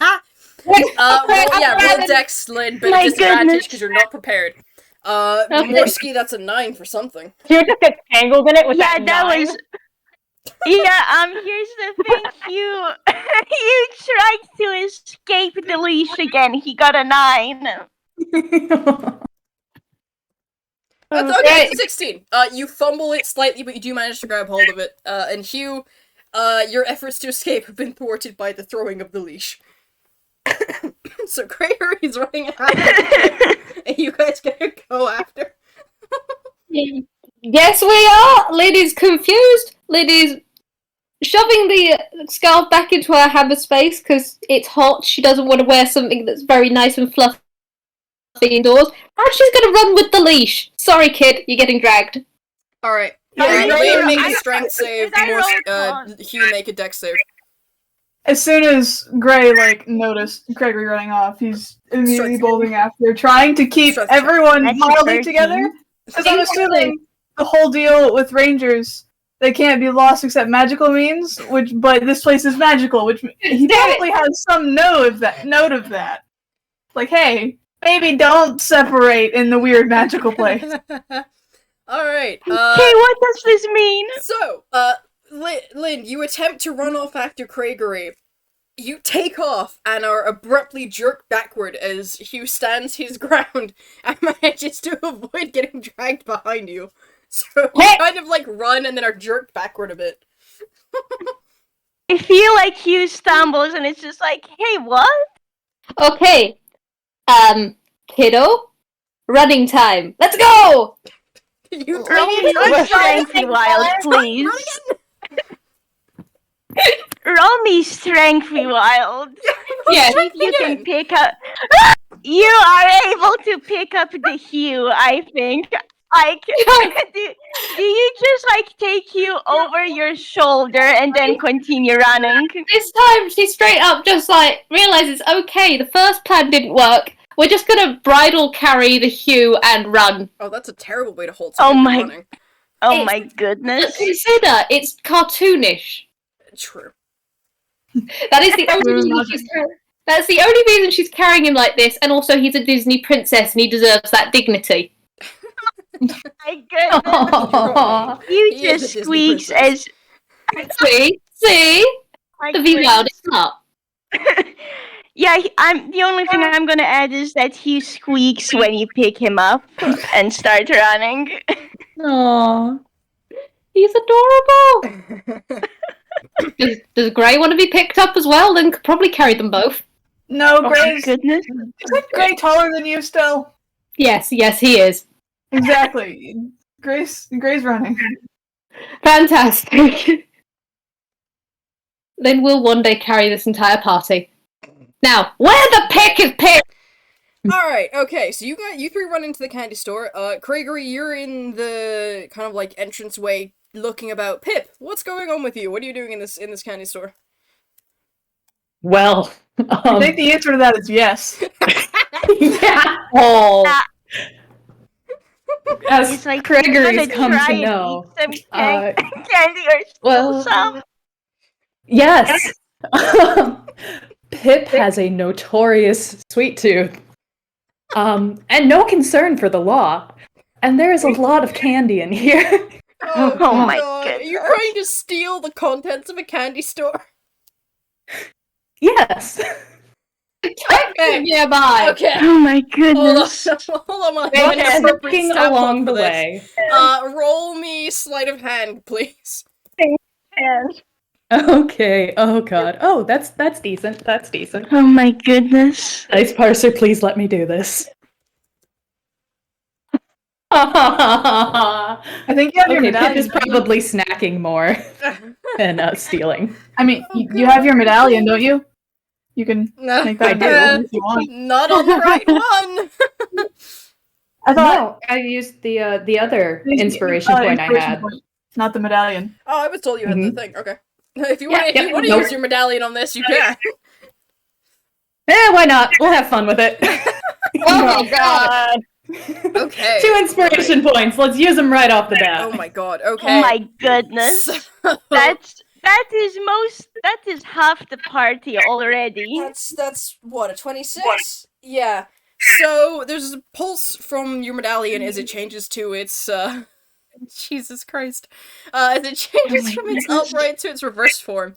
Roll Dex, Lin, but My disadvantage goodness. because you're not prepared. Morski, that's a 9 for something. You just get tangled in it with Yeah, that that nine. was. Yeah, here's the thing, you tried to escape the leash again. He got a 9. That's okay, 16. You fumble it slightly, but you do manage to grab hold of it. And Hugh, your efforts to escape have been thwarted by the throwing of the leash. So Craigory's running after, and you guys gonna go after. Yes, we are! Lin is confused. Lin is shoving the scarf back into her hammer space because it's hot. She doesn't want to wear something that's very nice and fluffy indoors. And she's gonna run with the leash. Sorry, kid, you're getting dragged. Alright. Yeah, Make a strength save. Did I roll Hugh, make a dex save. As soon as Gray noticed Craigory running off, he's immediately Strength. bolting after, trying to keep Strength. everyone That's mildly 13. together. Because I'm assuming the whole deal with rangers, they can't be lost except magical means. But this place is magical, which he probably has some note of that. Like, hey, maybe don't separate in the weird magical place. Alright, Hey, what does this mean? so, Lin, you attempt to run off after Craigory. You take off and are abruptly jerked backward as Hugh stands his ground and manages to avoid getting dragged behind you. So you kind of run and then are jerked backward a bit. I feel like Hugh stumbles and it's just like, hey, what? Okay. Kiddo, running time. Let's go! You Roll me strength, Vwild, please. Roll me strength, Vwild. Yes. See if you can pick up. You are able to pick up the Hugh, I think. Do you just take Hugh over your shoulder and then continue running? This time she straight up just realizes, okay, the first plan didn't work. We're just gonna bridle carry the Hugh and run. Oh, that's a terrible way to hold Oh someone my- running. Oh my goodness. Consider, it's cartoonish. True. That is the only reason that's the only reason she's carrying him like this, and also he's a Disney princess and he deserves that dignity. My goodness. Aw. You He is a just Disney squeaks princess. as See? my The Vwild goodness. is up. Yeah, I'm the only thing I'm gonna add is that he squeaks when you pick him up and start running. Aww. He's adorable. Does Grey want to be picked up as well? Then could probably carry them both. No, Oh my Gray's goodness. isn't Gray taller than you still? Yes, he is. Exactly. Gray's running. Fantastic. Then we'll one day carry this entire party. Now, where the pick is picked? Alright, okay, so you three run into the candy store. Craigory, you're in the kind of like entranceway looking about. Pip, what's going on with you? What are you doing in this candy store? Well, I think the answer to that is yes. yeah. Oh. As It's like Craigory's gonna come try to and know, eat some uh, candy or well, some. yes, Pip has a notorious sweet tooth, and no concern for the law. And there is a lot of candy in here. Oh my God. Are goodness. you trying to steal the contents of a candy store? Yes. Okay. Nearby. Okay. Oh my Hold goodness. on, hold on, while I Well, find an appropriate looking stat block along for the this. way. Roll me sleight of hand, please. And Okay. Oh God. Oh, that's decent. That's decent. Oh my goodness. Dice parser, please let me do this. I think you have your Okay, Pip medallion. is probably snacking more than stealing. I mean, Oh, you have your medallion, don't you? You can No, make that I a do. if you want. not on the right one. I thought No, I used the other inspiration Oh, point inspiration I had. point, not the medallion. Oh, I was told you had the Mhm. thing. Okay. If you Yeah, want, yeah, to nope. use your medallion on this, you can. Why not? We'll have fun with it. Oh my god. Okay. 2 inspiration points. Let's use them right off the bat. Oh my god. Oh Okay. my goodness. That is half the party already. That's what, a 26? Yeah. So there's a pulse from your medallion as it changes to its Jesus Christ. As it changes from its upright to its reverse form.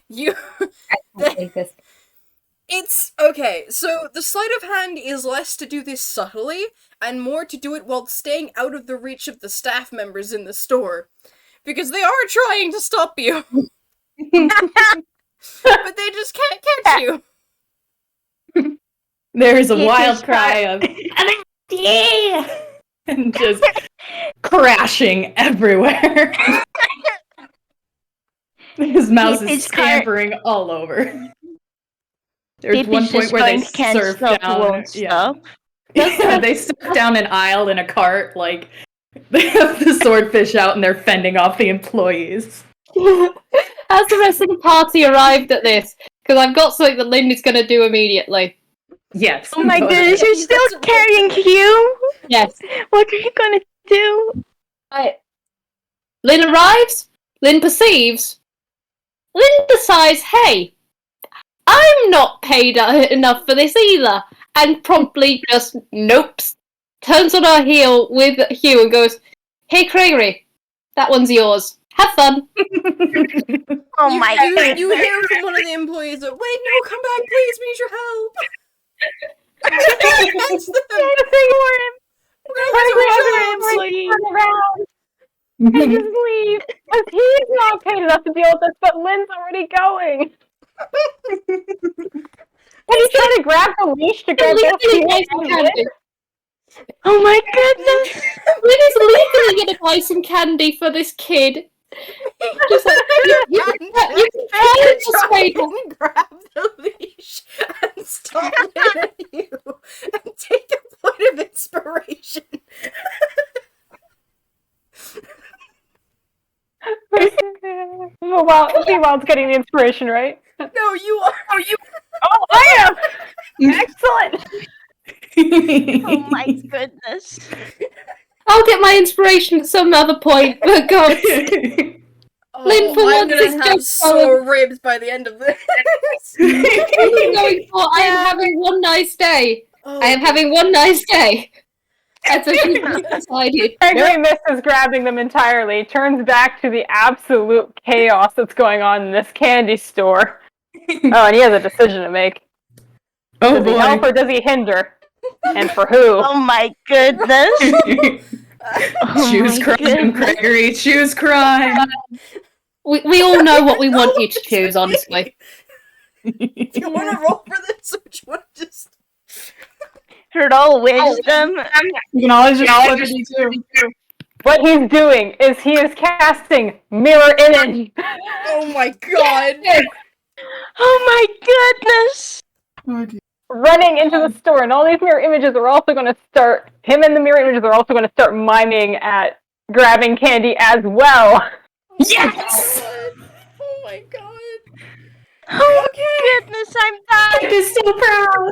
You It's okay, so the sleight of hand is less to do this subtly, and more to do it while staying out of the reach of the staff members in the store. Because they are trying to stop you. But they just can't catch you. There is a It wild is cry of yeah, and just crashing everywhere. His mouse It is is car- scampering all over. There's Pip one is point just where they going, can't surf stop, down. won't stop. Yeah, they surf down an aisle in a cart, like they have the swordfish out and they're fending off the employees. Has the rest of the party arrived at this? Because I've got something that Lynn is going to do immediately. Yes. Oh my but- goodness, you're still carrying Hugh? Yes. What are you gonna do? Lynn arrives. Lynn perceives. Lynn decides, hey, I'm not paid enough for this either. And promptly just nopes. Turns on her heel with Hugh and goes, hey, Craigory, that one's yours. Have fun. Oh my goodness. You hear from one of the employees that, wait, no, come back, please, we need your help. Against them. We're gonna lose our jobs. turn around and just leave. Because he's not paid enough to deal with this, but Lynn's already going. And he's trying to grab the leash to grab both Legally Hugh buy some and Lynn. candy. Oh my goodness. Lynn is legally going to buy some candy for this kid. Just like, you can try and persuade her. And grab the leash and stop at you and take a point of inspiration. Vwild's getting the inspiration, right? No, you are. Oh, I am! Excellent! Oh my goodness. I'll get my inspiration at some other point, but God. Lynn, for I'm once, gonna it's have just sore ribs by the end of this. going for, I am having one nice day. Oh, I am having one nice day. That's what she's decided. Craigory misses grabbing them entirely, turns back to the absolute chaos that's going on in this candy store. Oh, and he has a decision to make. Oh Does he help or does he hinder? And for who? Oh my goodness. Choose my crime, goodness. Craigory. Choose crime. We all know what we want you to choose, honestly. Do you want to roll for this, or do you want to just? Roll wisdom. You can always just flip a D2. What he's doing is he is casting mirror image. Oh my god! Oh my goodness. Oh, dear. Running into the store, and all these mirror images are also going to start. Him and the mirror images are also going to start miming at grabbing candy as well. Yes! Oh my god! Oh goodness, I'm dying. I'm so proud.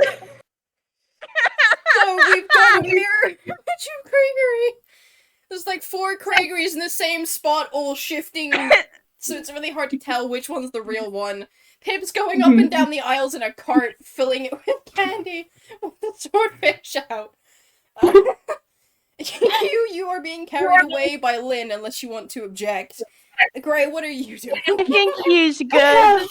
So we've got a mirror image of Craigory. There's like 4 Craigorys in the same spot, all shifting, so it's really hard to tell which one's the real one. Pip's going up and down the aisles in a cart, filling it with candy, with the swordfish out. You are being carried away by Lin, unless you want to object. Gray, what are you doing? I think he's good.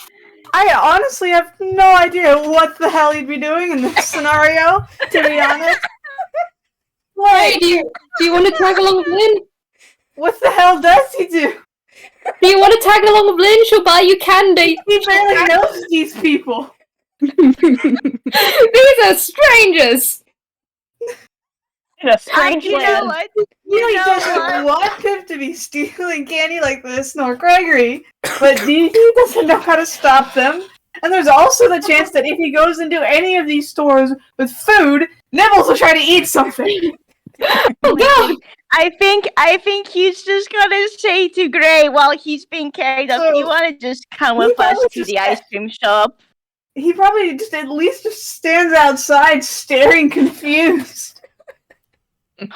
I honestly have no idea what the hell he'd be doing in this scenario, to be honest. Hey, do you want to tag along with Lynn? What the hell does he do? Do you want to tag along with Lynn? She'll buy you candy. He barely knows these people. These are strangers. In a strange You know land. what? He You know doesn't want Pip to be stealing candy like this, nor Craigory, but he doesn't know how to stop them. And there's also the chance that if he goes into any of these stores with food, Nibbles will try to eat something. Oh god. I think he's just gonna say to Gray while he's being carried up, So, you wanna just come he with us probably to just the ice cream shop? He probably just at least just stands outside staring confused.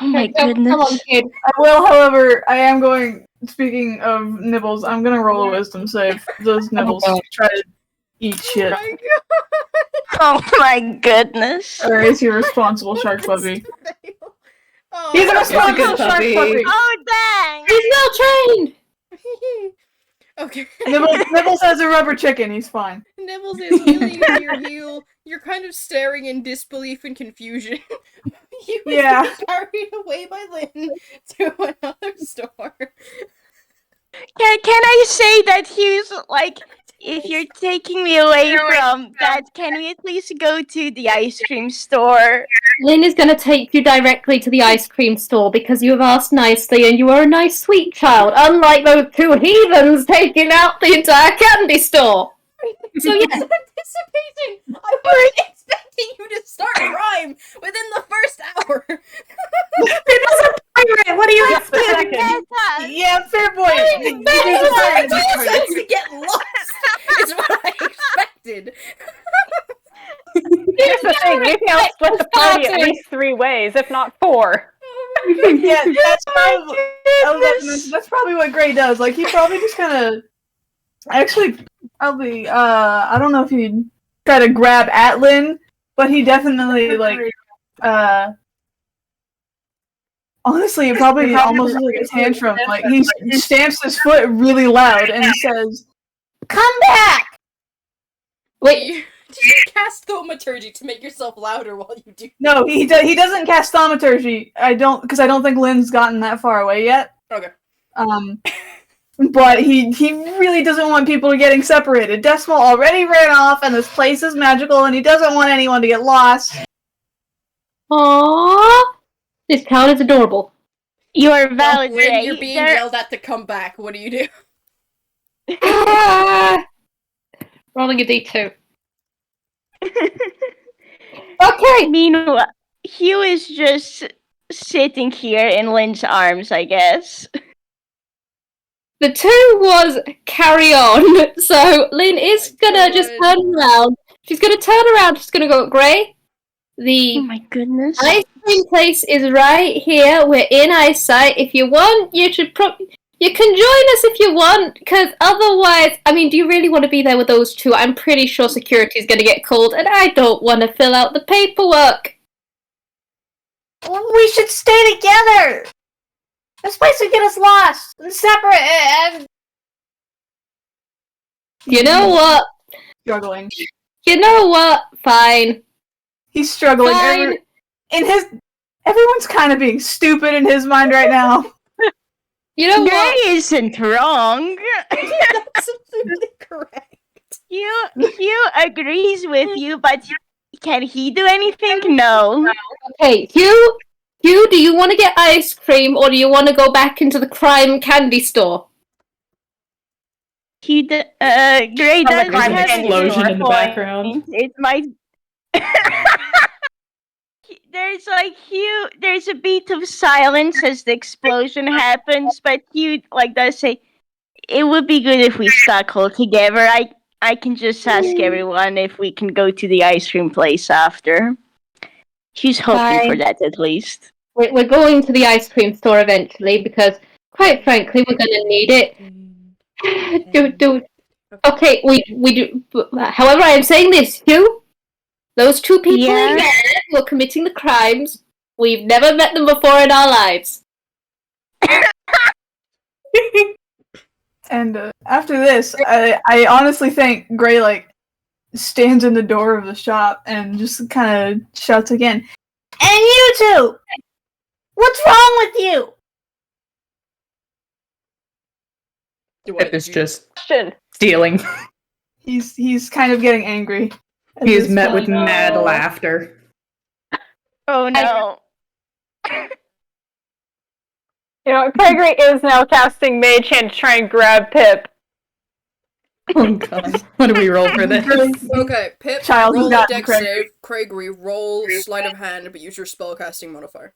Oh my Come on, goodness. kid. I will, however, I am going, speaking of Nibbles, I'm gonna roll a wisdom save. Those Nibbles try to eat shit. Oh my god! Oh my goodness. Or is he a responsible shark puppy? Oh, He's a good responsible shark puppy. puppy! Oh dang! He's well trained. Okay. Nibbles has a rubber chicken, he's fine. Nibbles is healing on your heel. You're kind of staring in disbelief and confusion. You was Yeah. carried away by Lynn to another store. Can I say that Hugh's like, if you're taking me away from that, can we at least go to the ice cream store? Lynn is going to take you directly to the ice cream store because you have asked nicely and you are a nice, sweet child, unlike those 2 heathens taking out the entire candy store. So yes, Anticipating! I was expecting you to start rhyme within the first hour. What do you Just a second. Yeah, fair point. It's to get lost is what I expected. Here's the thing, we can now split the party at least 3 ways, if not 4. Yeah, that's probably what Gray does. Like, he probably just kind of... Actually, probably, I don't know if he'd try to grab at Lynn, but he definitely, like, honestly, it probably almost looks like a tantrum. Like, he stamps his foot really loud and says, "Come back!" wait, Do you cast thaumaturgy to make yourself louder while you do? No, he doesn't cast thaumaturgy. Because I don't think Lynn's gotten that far away yet. Okay. But he really doesn't want people getting separated. Decimal already ran off, and this place is magical, and he doesn't want anyone to get lost. aww, this town is adorable. You are valid, When Gray. you're being There- yelled at to come back, what do you do? Ah! Rolling a d2. Okay. Meanwhile, Hugh is just sitting here in Lynn's arms, I guess. The 2 was carry on. So Lynn is gonna just God. turn around. She's gonna turn around. She's gonna go, Gray. The Oh my goodness. ice cream place is right here. We're in eyesight. If you want, you You can join us if you want, because otherwise, I mean, do you really want to be there with those two? I'm pretty sure security's going to get called, and I don't want to fill out the paperwork. We should stay together. This place would get us lost and separate. And You know what? Struggling. You know what? Fine. He's struggling. Fine. Everyone's kind of being stupid in his mind right now. You know Gray what? isn't wrong. Absolutely correct. Hugh agrees with you, but can he do anything? No. Okay, Hugh, do you want to get ice cream, or do you want to go back into the crime candy store? Gray does crime have scene. a Explosion in the point. background. It might. There's a beat of silence as the explosion happens, but Hugh does say, "It would be good if we stuck all together." I can just ask everyone if we can go to the ice cream place after. She's hoping for Fine. that at least. We're going to the ice cream store eventually because, quite frankly, we're going to need it. Okay, we do. However, I am saying this, Hugh. Those two people Yeah. in there who are committing the crimes, we've never met them before in our lives. And after this, I honestly think Gray stands in the door of the shop and just kind of shouts again. And you two! What's wrong with you? Pip is just Question. stealing. He's kind of getting angry. at He is this met point. with mad laughter. Oh no. Craigory is now casting Mage Hand to try and grab Pip. Oh god. What do we roll for this? Okay, Pip, Child who roll a got dex Craig. save. Craigory, roll sleight of hand, but use your spellcasting modifier.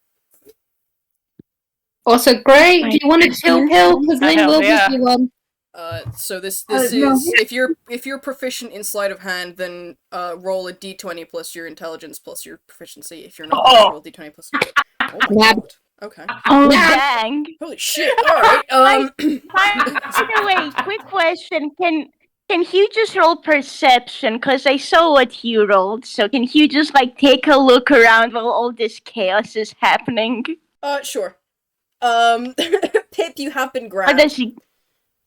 Also, Gray, do you want a chill pill? Because Lynn Hell will yeah. give you one. So this No. is if you're proficient in sleight of hand, then roll a d20 plus your intelligence plus your proficiency. If you're not, then roll d20 plus. Oh my Nab. god. Okay. Oh dang. Holy shit. All right. By the way, quick question: Can Hugh just roll perception? Cause I saw what Hugh rolled. So can Hugh just take a look around while all this chaos is happening? Sure. Pip, you have been Or grabbed. does he?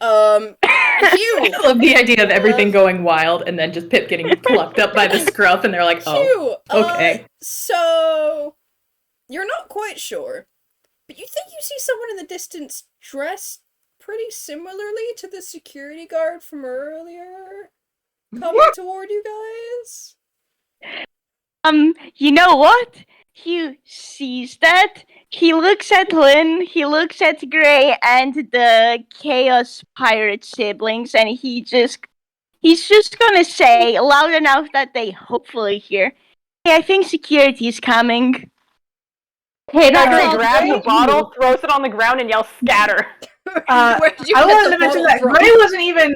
Hugh. I love the idea of everything going wild and then just Pip getting plucked up by the scruff and they're like, oh, Hugh. okay. So you're not quite sure, but you think you see someone in the distance dressed pretty similarly to the security guard from earlier coming toward you guys? You know what? Hugh sees that. He looks at Lynn, he looks at Gray and the Chaos Pirate siblings, and he's just gonna say loud enough that they hopefully hear, "Hey, I think security is coming." Hey, that's Craigory all grabs Gray. the bottle, throws it on the ground, and yells, "Scatter!" Where did you I get wanted the to mention bottle that from? Gray wasn't even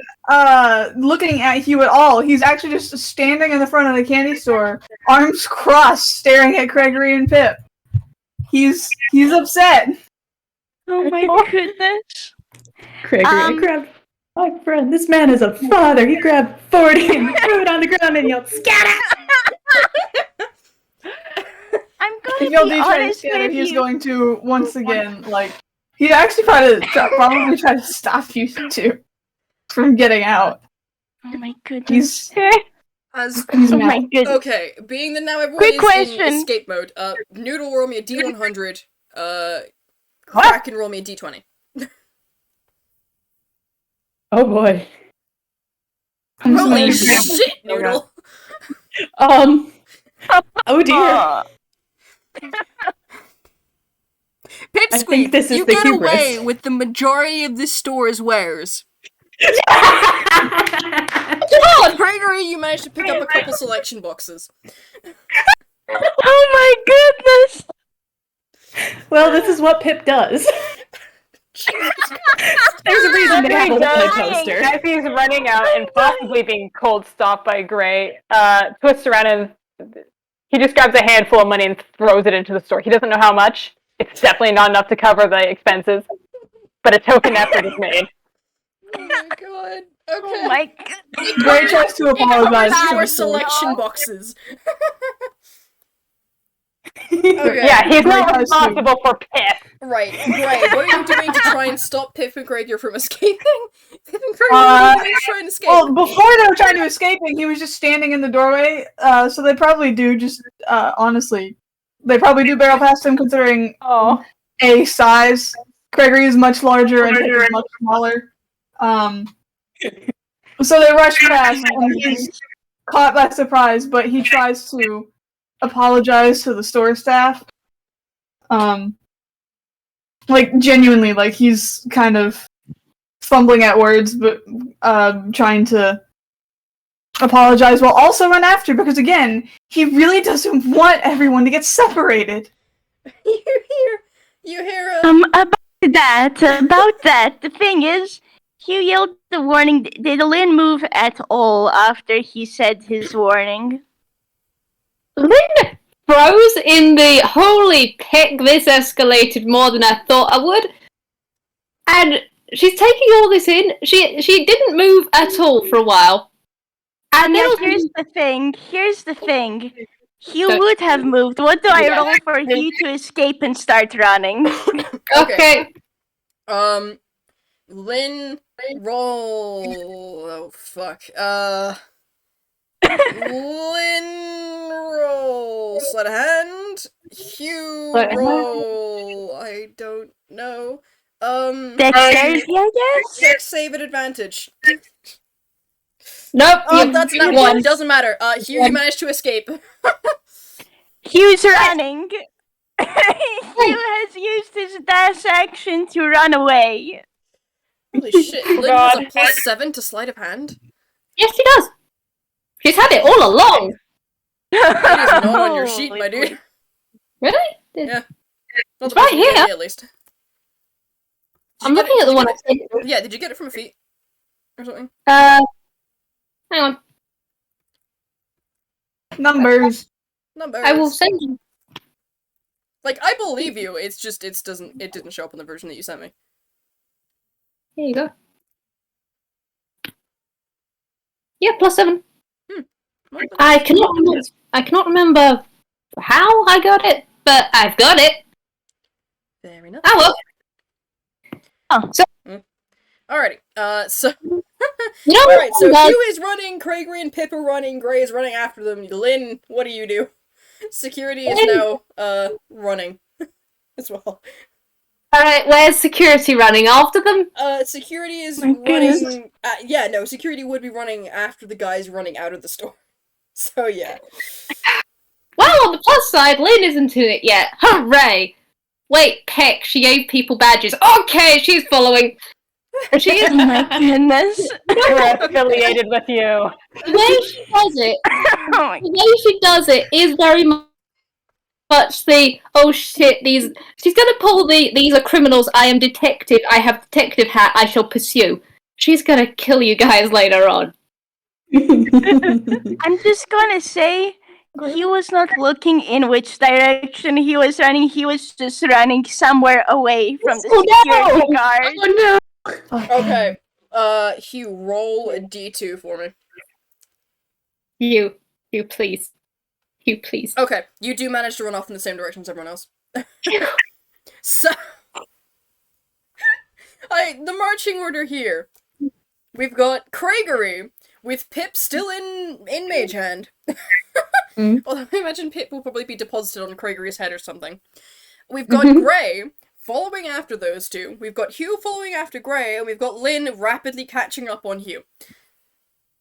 looking at Hugh at all. He's actually just standing in the front of the candy store, arms crossed, staring at Craigory and Pip. He's upset. Oh my goodness. Craigory, I grabbed my friend. This man is a father. He grabbed 40 and threw it on the ground and yelled, scatter! I'm If gonna y'all be do try to honest scatter, with he's you. going to once again he'd actually probably try to stop you two from getting out. Oh my goodness. As He's Oh my mad. goodness. okay, being that now everyone Quick is question. in escape mode, Noodle roll me a d100. What? Kraken roll me a d20. Oh boy. Holy Oh, shit, Noodle! oh dear. Aw. I think this is you the get hubris. away with the majority of this store's wares. Craigory, you managed to pick up a couple selection boxes. Oh my goodness. Well, this is what Pip does. There's a reason they have a wanted poster. As he's running out and possibly being cold stopped by Gray, twists around and he just grabs a handful of money and throws it into the store. He doesn't know how much. It's definitely not enough to cover the expenses. but a token effort is made. Oh my god. Okay. Oh my god. Gray tries to apologize. Our to the selection boxes. Okay. Yeah, he's Gray not tries to- responsible for piss. Right, Gray, what are you doing to try and stop Pip and Gregor from escaping? Pip and Gregor, what are you doing to try and escape? Well, before they were trying to escape, he was just standing in the doorway. So they probably do just honestly, they probably do barrel past him considering Oh. A, size. Craigory is much larger and Pip is much smaller. So they rush past and he's caught by surprise, but he tries to apologize to the store staff. Like genuinely, like he's kind of fumbling at words, but trying to apologize while also run after, because again, he really doesn't want everyone to get separated. You hear About that, the thing is, Hugh yelled the warning. Did Lin move at all after he said his warning? Lin froze in the holy heck, this escalated more than I thought I would. And she's taking all this in. She didn't move at all for a while. And then Now, also- here's the thing. Hugh would have moved. What do I roll for Hugh to escape and start running? okay. Lin, roll. Oh fuck. Lin, roll. Sleight of hand. Hugh, Sleight of hand. roll. I don't know. Dexterity, I guess? Dex save at advantage. Nope. Oh, you- that's not one. one. Doesn't matter. Hugh, you managed to escape. Hugh's running. Hugh has used his dash action to run away. Holy shit. Lin has a +7 to sleight of hand. Yes, she does. She's had it all along. It is not on your sheet, my dude. Really? Yeah. Not It's the right best you can here. get, at least. I'm looking at the one I sent. Yeah, did you get it from a feet? Or something? Hang on. Numbers. Numbers. I will send you. Like, I believe you, it's just, it didn't show up in the version that you sent me. Here you go. Yeah, +7. I cannot remember how I got it, but I've got it. Fair enough. Oh well. Alrighty, so... You know Alright, so what? Hugh is running, Craigory and Pip are running, Gray is running after them. Lin, what do you do? Security is now, running. As well. Alright, where's security running after them? Security is My goodness. running... security would be running after the guys running out of the store. So, yeah. Well, on the plus side, Lynn isn't in it yet. Hooray! Wait, Peck, she gave people badges. Okay, she's following. She is. Oh my goodness. We're affiliated with you. The way she does it, Oh my is very much the, oh shit, she's gonna pull these are criminals, I am detective, I have detective hat, I shall pursue. She's gonna kill you guys later on. I'm just gonna say, he was not looking in which direction he was running. He was just running somewhere away from the security guard. Oh no! Okay. Hugh, roll a D2 for me. You please. You please. Okay, you do manage to run off in the same direction as everyone else. So... the marching order here. We've got Craigory, with Pip still in Mage Hand. Although I imagine Pip will probably be deposited on Craigory's head or something. We've got Gray following after those two. We've got Hugh following after Gray, and we've got Lin rapidly catching up on Hugh.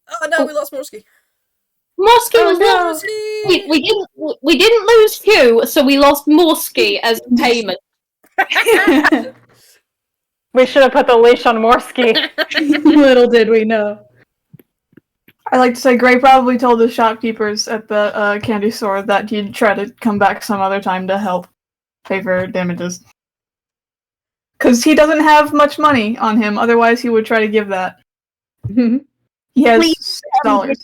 Oh no, we lost Morski. Morski was lost. Morski! We didn't lose Hugh, so we lost Morski as payment. We should have put the leash on Morski. Little did we know. I like to say Gray probably told the shopkeepers at the candy store that he'd try to come back some other time to help pay for damages. Because he doesn't have much money on him, otherwise he would try to give that. He has $6.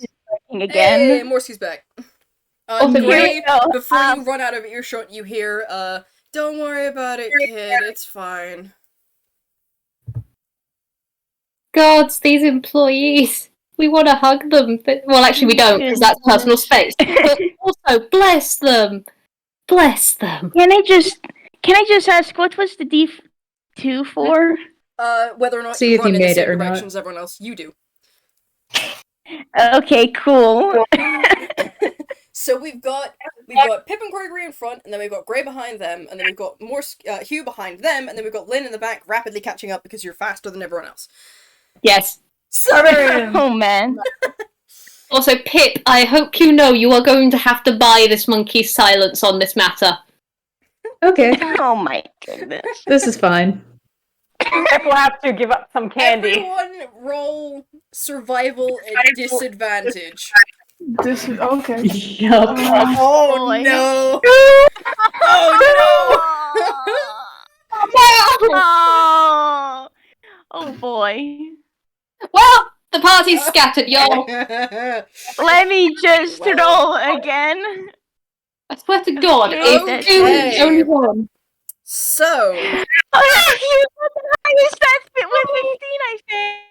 Again. Hey, Morski's back. Also, Gray, Gray, before you run out of earshot, you hear, don't worry about it, kid, it's fine. gods, these employees. We want to hug them. But, well, actually, we don't, because that's personal space. But also, bless them. Bless them. Can I just ask, what was the D2 for? Whether or not See you if run you in the made it same or not. direction as everyone else, you do. Okay, cool. So we've got Pip and Craigory in front, and then we've got Grey behind them, and then we've got Hugh behind them, and then we've got Lin in the back, rapidly catching up because you're faster than everyone else. Yes. Oh man. Also, Pip, I hope you know you are going to have to buy this monkey's silence on this matter. Okay, Oh my goodness. this is fine. Pip will have to give up some candy. Everyone roll survival at disadvantage. This is okay. Yup. Oh boy. no! Oh Oh, oh boy. Well, the party's scattered, y'all. no! Let me just roll again. I swear to God, Okay. it's only one. So, Oh, you got the highest stats bit with 15, I think.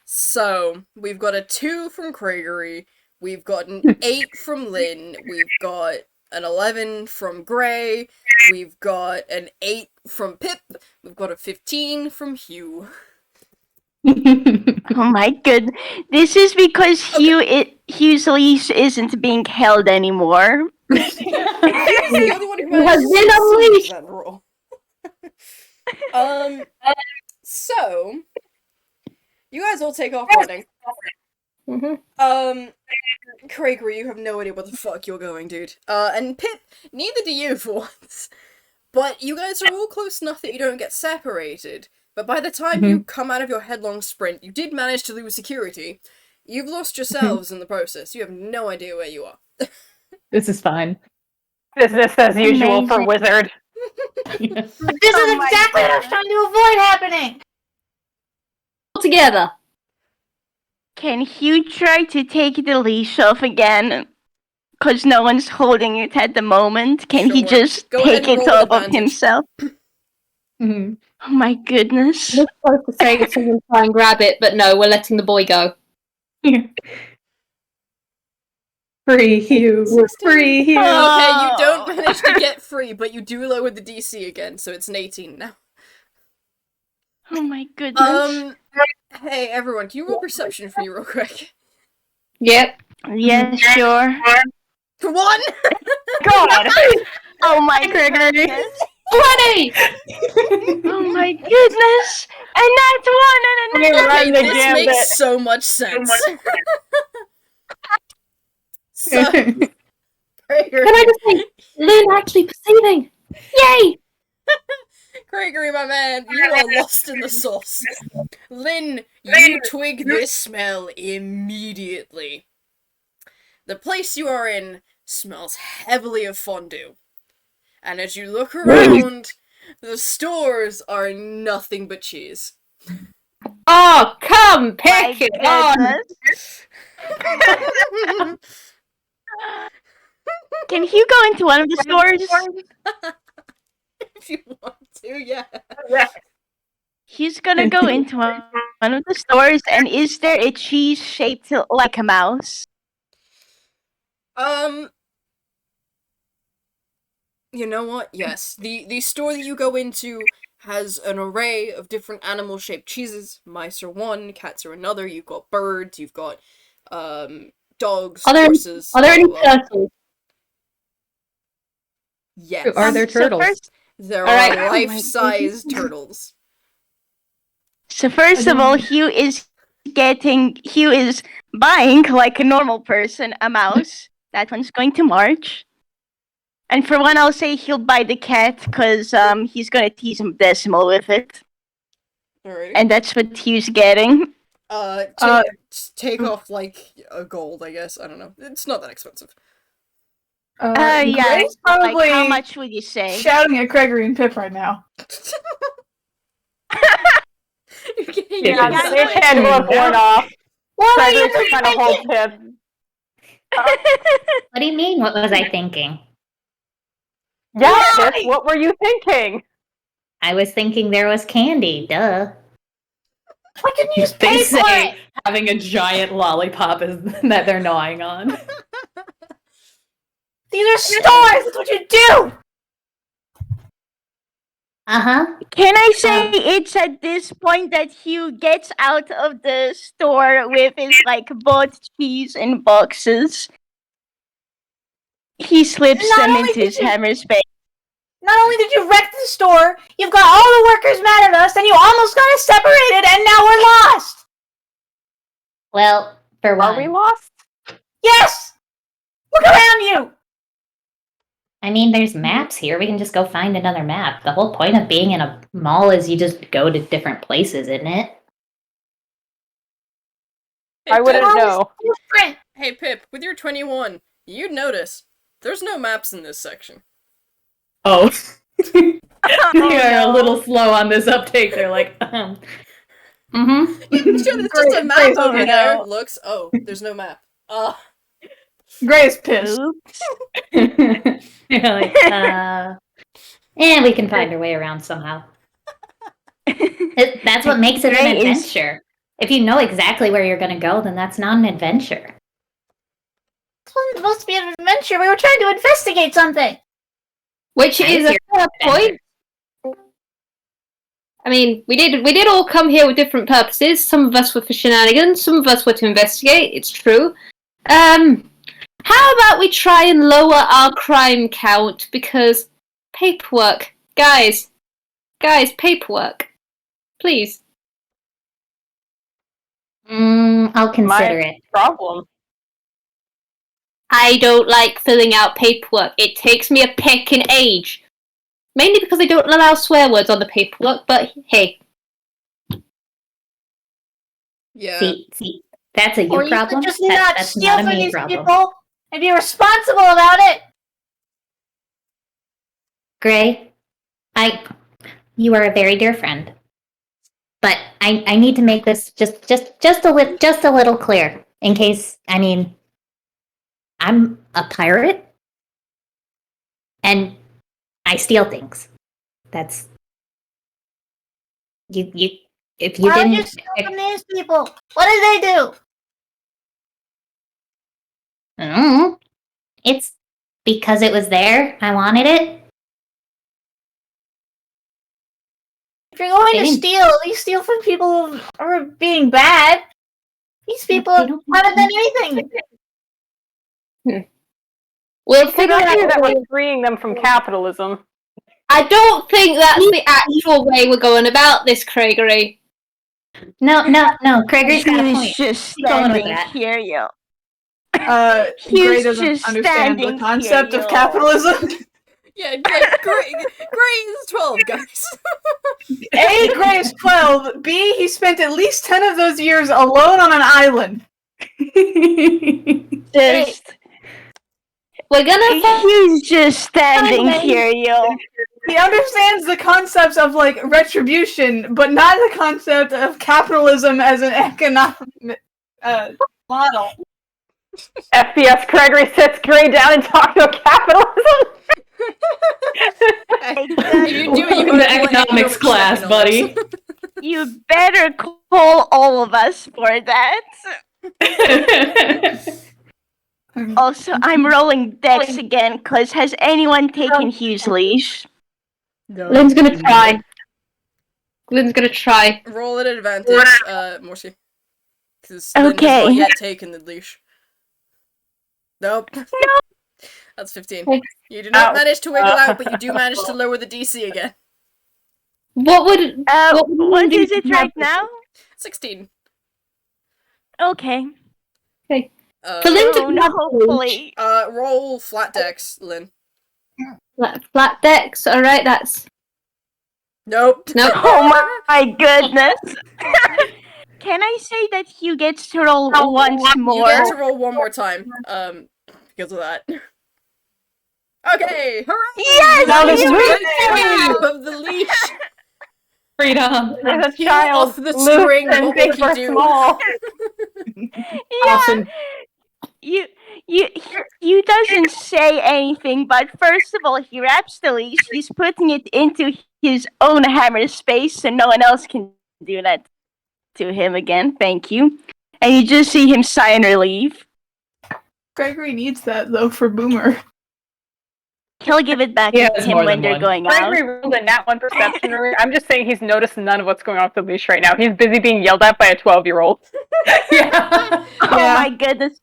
so we've got a 2 from Craigory, we've got an 8 from Lin, we've got an 11 from Grey, we've got an 8 from Pip, we've got a 15 from Hugh. Oh my good. This is because Hugh's leash isn't being held anymore. He's the only one who He has managed to been succeed unleashed. that roll. So you guys all take off running. Craigory, you have no idea what the fuck you're going, dude. And Pip, neither do you for once. But you guys are all close enough that you don't get separated. But by the time you come out of your headlong sprint, you did manage to lose security. You've lost yourselves in the process. You have no idea where you are. This is fine. Business as usual for Wizard. This is exactly what I was trying to avoid happening. Together. Can Hugh try to take the leash off again? Because no one's holding it at the moment. Can he Sure. just Go ahead take and it roll off of advantage. himself? Mhm. Oh my goodness. We're supposed to say that someone try and grab it, but no, we're letting the boy go. Free Hugh. Free Hugh. Okay, you don't manage to get free, but you do lower the DC again, so it's an 18 now. Oh my goodness. Hey everyone, can you roll perception for me real quick? Yep. Yeah, sure. 1! God! Oh my goodness. 20! Oh my goodness. And that's one and We another. run Okay, the this gambit. makes so much sense. So, Can I just say, Lin actually perceiving? Yay! Craigory, my man, you are lost in the sauce. Lin, you twig this smell immediately. The place you are in smells heavily of fondue. And as you look around, the stores are nothing but cheese. Oh, come, My pick it on! goodness. Can Hugh go into one of the stores? If you want to, yeah. He's gonna go into one of the stores, and is there a cheese shaped like a mouse? You know what? Yes. The store that you go into has an array of different animal-shaped cheeses. Mice are one, cats are another, you've got birds, you've got, dogs, horses. Are there any blah, blah, blah. turtles? Yes. Are there turtles? There Alright. are life-size turtles. So first of all, Hugh is buying, like a normal person, a mouse. That one's going to March. And for one, I'll say he'll buy the cat, because he's gonna tease him decimal with it. Alright. And that's what Hugh's getting. Take off, like, a gold, I guess. I don't know. It's not that expensive. Yeah. Gray's probably Like, how much would you say? shouting at Craigory and Pip right now. You're getting Yeah, Yeah, his head will have worn off. What are you Craigory's trying to hold Pip. What do you mean? What was I thinking? Yeah, Pip, what were you thinking? I was thinking there was candy. Duh. Why couldn't you just They pay for say it? having a giant lollipop is that they're gnawing on. These are stores. That's what you do. Can I say it's at this point that Hugh gets out of the store with his, like, both cheese and boxes? He slips Not them only into did his you- hammer space. Not only did you wreck the store, you've got all the workers mad at us, and you almost got us separated, and now we're lost. Well, for Are we one, lost? Yes. Look around you. I mean, there's maps here. We can just go find another map. The whole point of being in a mall is you just go to different places, isn't it? Hey, I wouldn't Pip, know. Different. Hey Pip, with your 21, you'd notice there's no maps in this section. Oh. They are a no. little slow on this uptake. They're like, Mm-hmm. It's just a Great, map great, over okay. there. Looks. Oh, there's no map. Gray is pissed. Oops. You're like, we can find our way around somehow. That's what makes it an Gray is- adventure. If you know exactly where you're going to go, then that's not an adventure. This wasn't supposed to be an adventure. We were trying to investigate something. Which That is is a fair point. I mean, we did all come here with different purposes. Some of us were for shenanigans, some of us were to investigate, it's true. How about we try and lower our crime count, because paperwork. Guys, paperwork. Please. I'll consider My it. problem. I don't like filling out paperwork. It takes me a pecking age. Mainly because they don't allow swear words on the paperwork, but hey. Yeah. See, that's a you Or you problem. could just That- not that's steal not a from me these problem. people and be responsible about it. Gray, you are a very dear friend, but I need to make this just a little clear in case. I mean, I'm a pirate, and I steal things. That's you. If you Why would didn't, you steal from these people? What did they do? It's because it was there. I wanted it. If you're going They to didn't- steal, at least steal from people who are being bad. These people They don't- haven't done anything. We'll It's figure not out here that a way. we're freeing them from capitalism. I don't think that's the actual way we're going about this, Craigory. No. Craiger's got a Hugh's point. just Keep going with standing that. here, yo. Gray He's doesn't just understand the standing concept here, of yo. capitalism. Yeah. Gray is 12, guys. A, Gray is 12. B, he spent at least 10 of those years alone on an island. Just We're gonna he's just standing Fine, here, yo. He understands the concepts of, like, retribution, but not the concept of capitalism as an economic model. FPS Craigory sits Gray down and talks about capitalism. If you do, you Welcome to economics class, buddy. You better call all of us for that. Also, I'm rolling dex again, cause has anyone taken Hugh's leash? Lynn's gonna try. Lynn's gonna try. Roll at advantage, Morski. Because Lin has Okay. not yet taken the leash. Nope. No. That's 15. Okay. You do not Ow. manage to wiggle out, but you do manage to lower the DC again. What would What do is it to right have- now? 16. Okay. Uh, For Lynn to Oh, no, have hopefully. roll flat dex, Lin. flat decks, alright, that's Nope. Nope. Oh my goodness. Can I say that Hugh gets to roll once You more? get to roll one more time. Because of that. Okay, hooray! Yes, Now there's You movement. get free of the leash. Freedom. There's a Peel child off the loose string, and what big will he for do? small. Yeah. Awesome. You doesn't say anything, but first of all, he wraps the leash. He's putting it into his own hammer space, so no one else can do that. to him again. Thank you. And you just see him sigh in relief. Gregory needs that, though, for Boomer. He'll give it back Yeah, to it's him more when than they're one. going out. Gregory rolled a nat 1 perception. I'm just saying he's noticed none of what's going on with the leash right now. He's busy being yelled at by a 12-year-old. Yeah. Oh my goodness.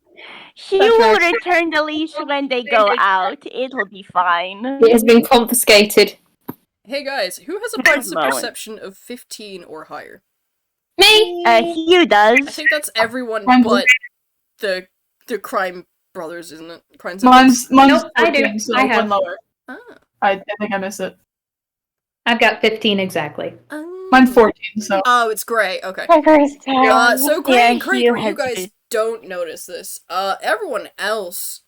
He That's will right. return the leash when they go out. It'll be fine. It has been confiscated. Hey guys, who has a passive Moment. perception of 15 or higher? Me? Hugh I does. think that's everyone Mine's- but the crime brothers, isn't it? Crimes Mine's Nope, I 14, do. so I have. one lower. Ah. I think I missed it. I've got 15 exactly. Mine's 14, so. Oh, it's Gray. Okay. Gregory's So Gray and Hugh Craigory, you has guys it. don't notice this. Everyone else,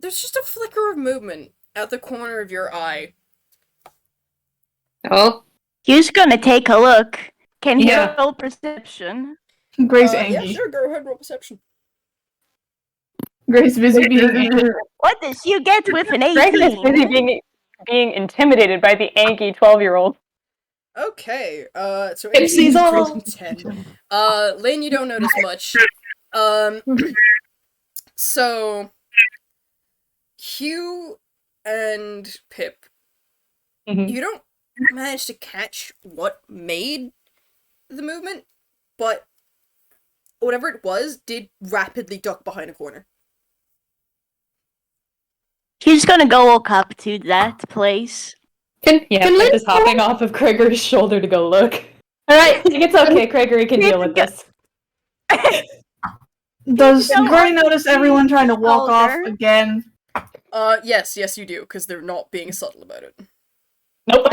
there's just a flicker of movement at the corner of your eye. Oh. Hugh's gonna take a look. Can he Yeah. roll perception? Gray's Yeah, angry. sure, go ahead, roll perception. Gray's busy being angry. What does Hugh get with an Gregory is busy 18? being intimidated by the Anki 12-year-old. Okay, so Pipsy's 18, all- 10. Lane, you don't notice much. So Hugh and Pip, Mhm. you don't manage to catch what made the movement, but whatever it was did rapidly duck behind a corner. Hugh's gonna go walk up to that place. Yeah, can Pip Lin is hopping off of Gregory's shoulder to go look. Alright. It's okay, Gregory can deal with this. Does don't Gray want to notice see everyone trying to walk off older. again? Yes, you do, because they're not being subtle about it. Nope.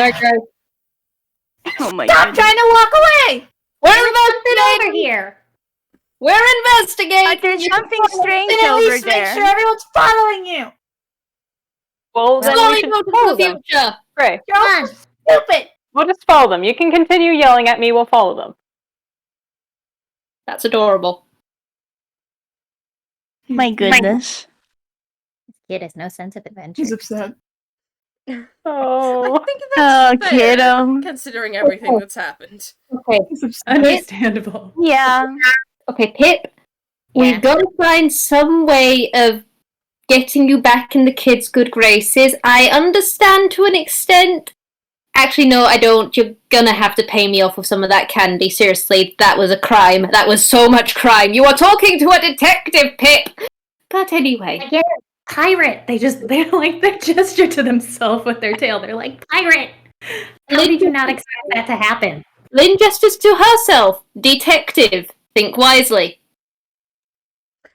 Oh my Stop god. trying to walk away! We're Get investigating! over here. We're investigating! There's something strange Then at over least make there. sure everyone's following you! Well, then we Going should out to follow the them. future! Gray, You're all stupid! we'll just follow them. You can continue yelling at me, we'll follow them. That's adorable. My goodness. This kid has no sense of adventure. He's upset. Oh. I think Oh, that's fair, kiddo. considering everything that's happened. Okay. He's upset. Understandable. Yeah. Okay, Pip. Yeah. We've got to find some way of getting you back in the kids' good graces. I understand to an extent. Actually, no, I don't. You're gonna have to pay me off of some of that candy. Seriously, that was a crime. That was so much crime. You are talking to a detective, Pip! But anyway. I get it. Pirate. They gesture to themselves with their tail. They're like, Pirate. How did you not expect that to happen? Lynn gestures to herself. Detective. Think wisely.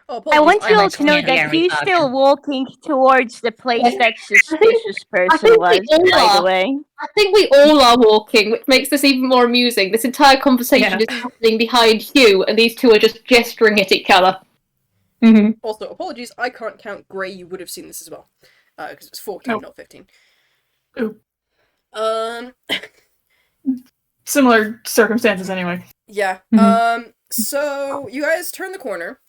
Oh, I want apologies, you all might to know call that you. he's still walking towards the place that suspicious person think we was, all by the are. way. I think we all are walking, which makes this even more amusing. This entire conversation Yeah. is happening behind Hugh, and these two are just gesturing at each other. mm-hmm. Also, apologies, I can't count Gray, you would have seen this as well. Because it's 14, Nope. not 15. Ooh. Um, Similar circumstances, anyway. yeah. Mhm. So, you guys turn the corner.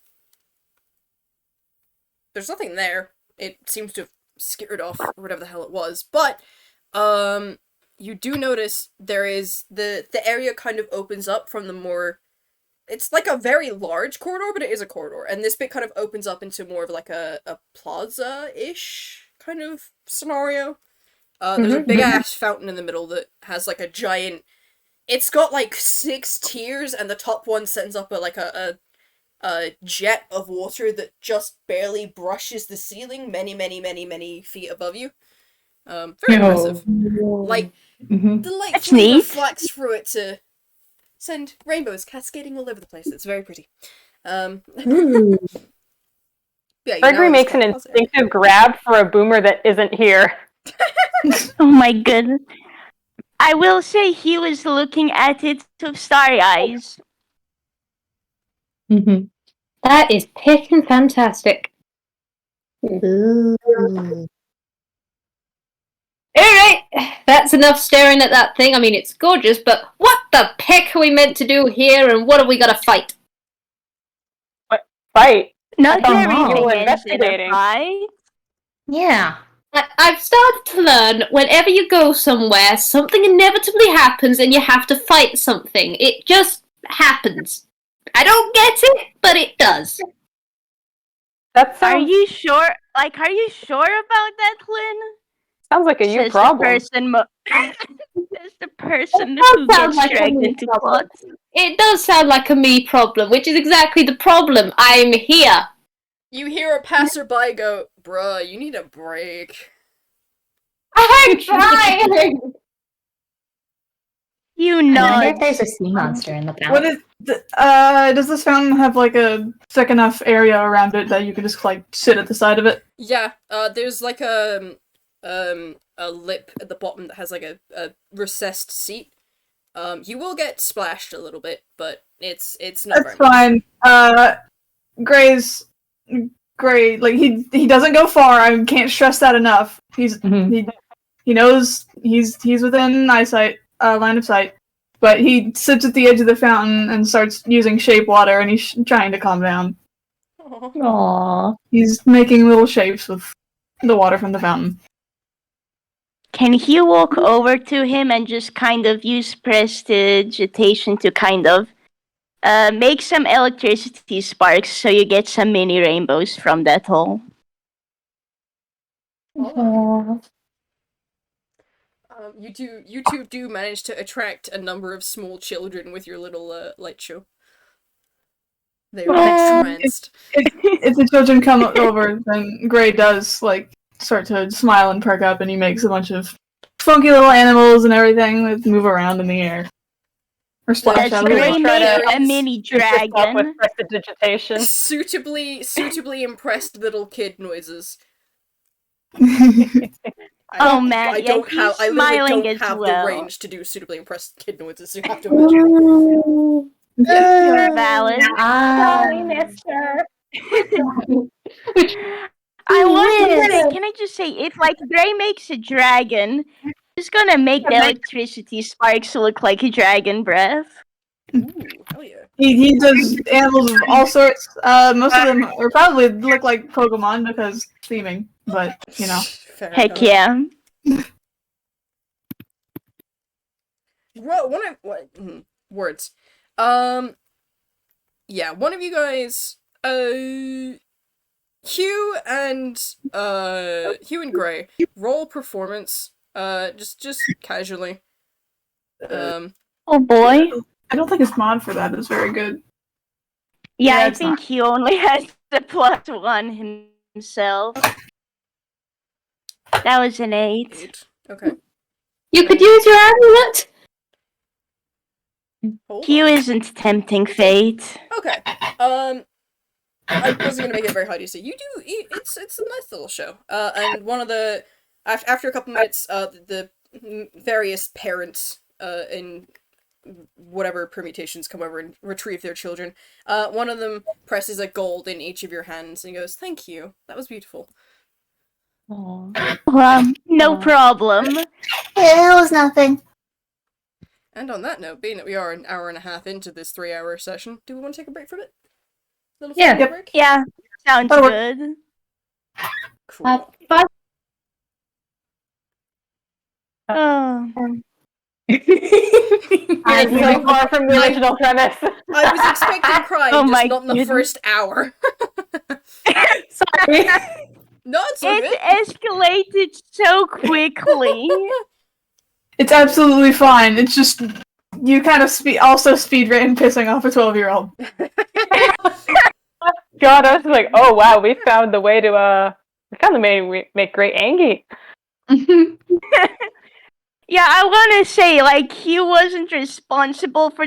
There's nothing there. It seems to have scared off whatever the hell it was. But, you do notice there is, the area kind of opens up from the more, it's like a very large corridor, but it is a corridor. And this bit kind of opens up into more of like a plaza-ish kind of scenario. There's a big ass fountain in the middle that has like a giant, it's got like 6 tiers, and the top one sends up a jet of water that just barely brushes the ceiling many feet above you. Very impressive. Like, Mm-hmm. the light That's flame neat. reflects through it to send rainbows cascading all over the place. It's very pretty. Yeah, you Gregory know, makes an it's a plaza area. instinctive grab for a boomer that isn't here. Oh my goodness. I will say he was looking at it with starry eyes. Mm-hmm. That is pickin' fantastic. Ooh. Alright, that's enough staring at that thing. I mean, it's gorgeous, but what the peck are we meant to do here, and what have we got to fight? Fight. Not thought everything you were ends in a investigating. fight. Yeah. I've started to learn whenever you go somewhere, something inevitably happens and you have to fight something. It just happens. I don't get it, but it does. That Are sounds, you sure? Like, are you sure about that, Lynn? sounds like a you Says problem. the person. Says the person It who does sound gets like a dragged me into problem. plots. It does sound like a me problem, which is exactly the problem. I'm here. You hear a passerby go, bruh, you need a break. I'm trying. You I wonder know. if there's a sea monster in the What fountain. is does this fountain have like a thick enough area around it that you could just like sit at the side of it? Yeah, there's like a lip at the bottom that has like a recessed seat. You will get splashed a little bit, but it's not That's very much. fine. Gray, like he doesn't go far. I can't stress that enough. Mhm. He knows he's within eyesight, line of sight, but he sits at the edge of the fountain and starts using shape water, and he's trying to calm down. Aw. Aww. He's making little shapes with the water from the fountain. Can Hugh walk over to him and just kind of use prestidigitation to kind of make some electricity sparks so you get some mini rainbows from that hole? Aww. You two do manage to attract a number of small children with your little light show. They are entranced. If the children come over, then Gray does like start to smile and perk up, and he makes a bunch of funky little animals and everything that move around in the air. Or splash Does out of the Gray water. make a mini Use this up dragon? with prestidigitation. Suitably impressed little kid noises. Oh man, I yeah, don't he's have. I smiling literally as don't have well. the range to do suitably impressed kid noises. So you have to imagine. You're valid. Ah. mister. I want to Yes. say, can I just say, if like Gray makes a dragon, he's gonna make the electricity sparks look like a dragon breath. Ooh, hell yeah. He does animals of all sorts. Most of them or probably look like Pokemon because theming, but you know. Fair Heck enough. yeah. Words. Yeah, one of you guys, Hugh and Gray, roll performance, just casually. Oh boy. I don't think his mod for that is very good. Yeah, I it's think he only has the +1 himself. That was an 8. 8. Okay. You could use your amulet. Hold Hugh on. isn't tempting fate. Okay. I wasn't gonna make it very high DC. You do. It's a nice little show. And one of the after a couple minutes, the various parents in whatever permutations come over and retrieve their children. One of them presses a gold in each of your hands and goes, "Thank you. That was beautiful." Aww. Well, no Aw. problem. It was nothing. And on that note, being that we are an hour and a half into this 3-hour session, do we want to take a break from it? Little Yeah. final break? Yeah, sounds That'll work. good. Cool. Oh. I'm so far from the original premise. I was expecting crying, Oh just my not in the goodness. first hour. Sorry. No, it's so It good. escalated so quickly. It's absolutely fine. It's just you kind of also speed ran pissing off a 12-year-old. God, I was like, oh wow, we found the way to make great Angie. Yeah, I want to say, like, he wasn't responsible for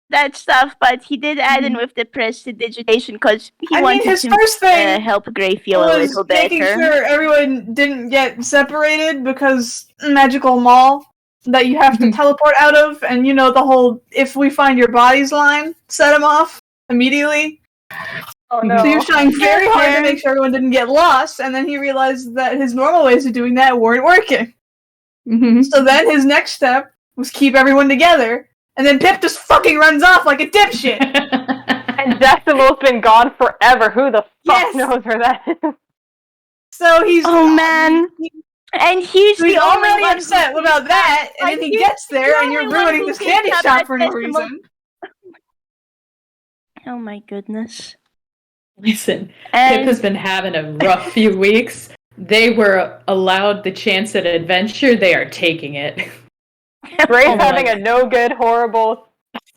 that stuff, but he did add in with the prestidigitation because he I mean, wanted his to first thing help Gray feel a was little making better. sure everyone didn't get separated because magical mall that you have to teleport out of, and you know the whole "if we find your bodies" line set him off immediately. Oh no. So he was trying very hard Yeah. to make sure everyone didn't get lost, and then he realized that his normal ways of doing that weren't working. Mm-hmm. So then his next step was keep everyone together, and then Pip just fucking runs off like a dipshit. And Decimal's been gone forever. Who the fuck Yes. knows where that is? So he's Oh man. And he's He's the only already one upset who about that, and like, then he he's gets there, the and you're only one ruining who this picks candy up shop that for no Decimal- reason. Oh my goodness. Listen, Pip And has been having a rough few weeks. They were allowed the chance at adventure. They are taking it. Gray's Oh my having a no good, horrible,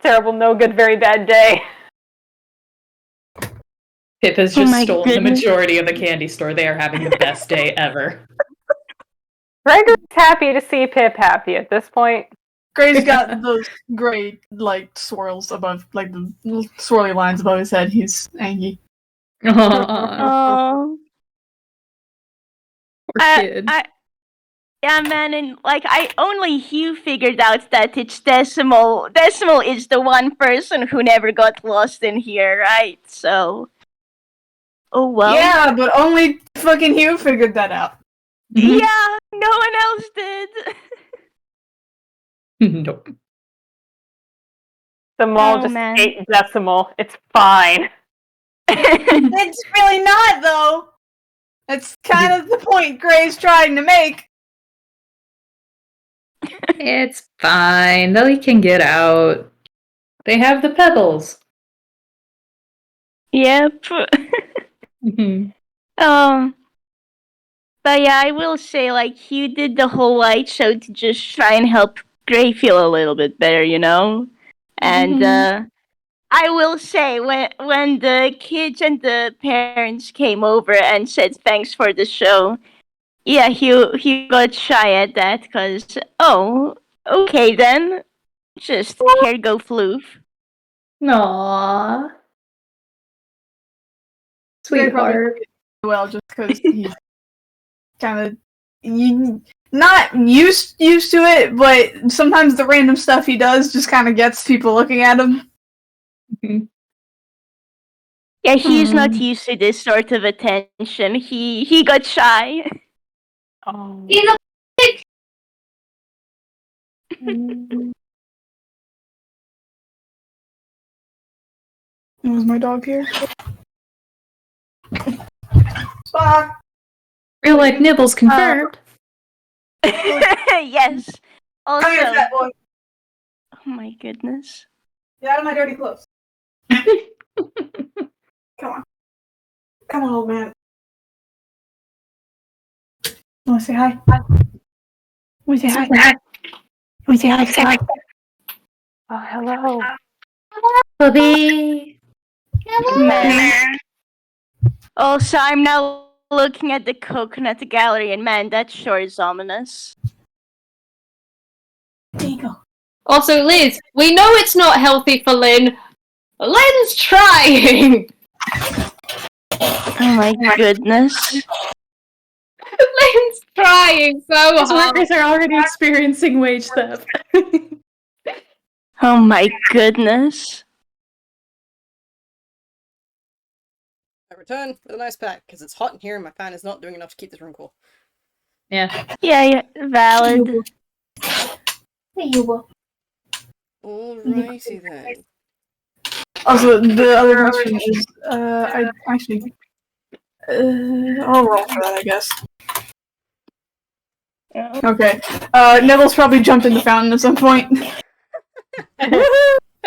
terrible, no good, very bad day. Pip has Oh just my stolen the goodness. majority of the candy store. They are having the best day ever. Craigory's happy to see Pip happy at this point. Gray's got those gray, like, swirls above, like, the little swirly lines above his head. He's angry. Aw, oh, poor kid. yeah, man, and like only Hugh figured out that it's Decimal. Decimal is the one person who never got lost in here, right? So, oh well. Yeah, but only fucking Hugh figured that out. Yeah, no one else did. Nope. The mall Oh, just man. ate Decimal. It's fine. It's really not, though. That's kind of the point Gray's trying to make. It's fine. They can get out. They have the pebbles. Yep. Mhm. But yeah, I will say, like, Hugh did the whole light show to just try and help Gray feel a little bit better, you know? And, I will say, when the kids and the parents came over and said thanks for the show, yeah, Hugh got shy at that, because, oh, okay then. Just, here go floof. Aww. Gray probably Sweetheart. did well, just because he's kind of not used to it, but sometimes the random stuff he does just kind of gets people looking at him. Yeah, he's not used to this sort of attention. He got shy. Oh. He's a Was my dog here? Spock! Real life nibbles confirmed. Yes. Also, Come here, fat boy. oh my goodness. Get out of my dirty clothes. Come on. Come on, old man. Wanna say hi? Wanna say hi? Wanna say hi? Say hi. Oh, hello. Puppy. Also, I'm now looking at the coconut gallery, and man, that sure is ominous. There you go. Also, Liz, we know it's not healthy for Lin. Lin's trying. Oh my goodness. Lin's trying so His hard. workers are already experiencing wage theft. Oh my goodness. I return with a nice pack, because it's hot in here and my fan is not doing enough to keep this room cool. Yeah. Yeah, valid. Alrighty then. Also, the other question is, I actually, I'll roll for that, I guess. Okay. Neville's probably jumped in the fountain at some point.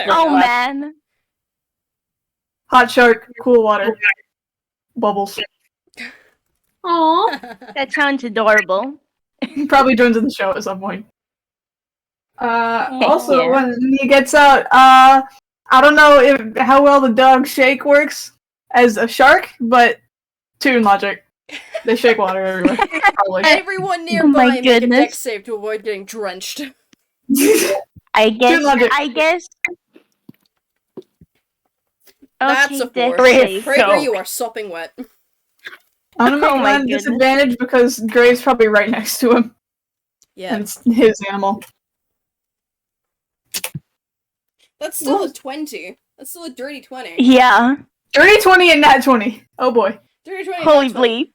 Oh man. Hot shark, cool water, bubbles. Aw. That sounds adorable. He probably joins in the show at some point. Also, Yeah. when he gets out, I don't know how well the dog shake works as a shark, but Toon logic. They shake water everywhere. Probably. Everyone Oh my nearby make a dex goodness. save to avoid getting drenched. I guess. logic. That's Okay, a 4. dex save. Craigory, you are sopping wet. I'm gonna make Oh my one goodness. disadvantage because Gray's probably right next to him. Yeah. And it's his animal. That's still a 20. That's still a dirty 20. Yeah. Dirty 20 and nat 20. Oh boy. Dirty 20. Holy nat 20. bleep.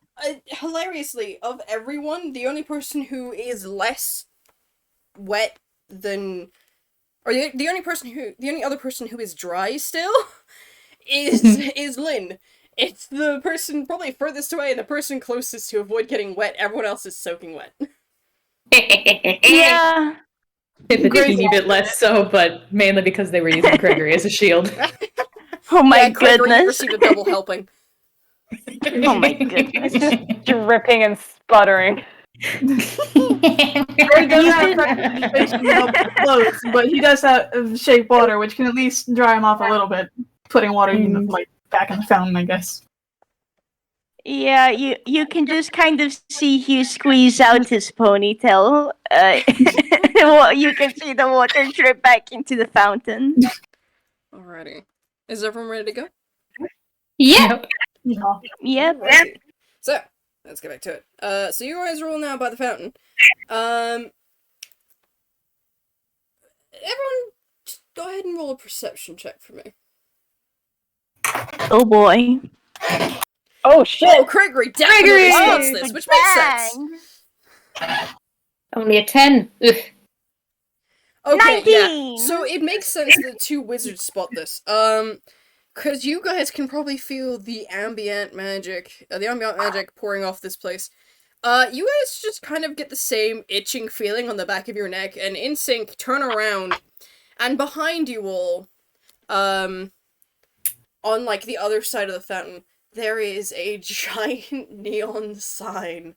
Hilariously, of everyone, the only person who is less wet than, or the only other person who is dry still is Lin. It's the person probably furthest away and the person closest to avoid getting wet. Everyone else is soaking wet. Yeah. If a teeny bit less so, but mainly because they were using Craigory as a shield. Oh my Yeah, Craigory, you goodness. received a double helping. Oh my goodness. Dripping and sputtering. He does have precipitation to help with clothes, but he does have shake water, which can at least dry him off a little bit. Putting water in the back in the fountain, I guess. Yeah, you can just kind of see Hugh squeeze out his ponytail. You can see the water drip back into the fountain. Alrighty. Is everyone ready to go? Yeah. Yeah. Yep. Alrighty. So, let's get back to it. So you guys are all now by the fountain. Everyone, just go ahead and roll a perception check for me. Oh boy. Oh shit! Oh, Craigory definitely spots this, which makes sense. Bang. Only a 10. Ugh. Okay, 19! yeah. So it makes sense that the two wizards spot this. Because you guys can probably feel the ambient magic pouring off this place. You guys just kind of get the same itching feeling on the back of your neck, and in sync, turn around, and behind you all, on, like, the other side of the fountain, there is a giant neon sign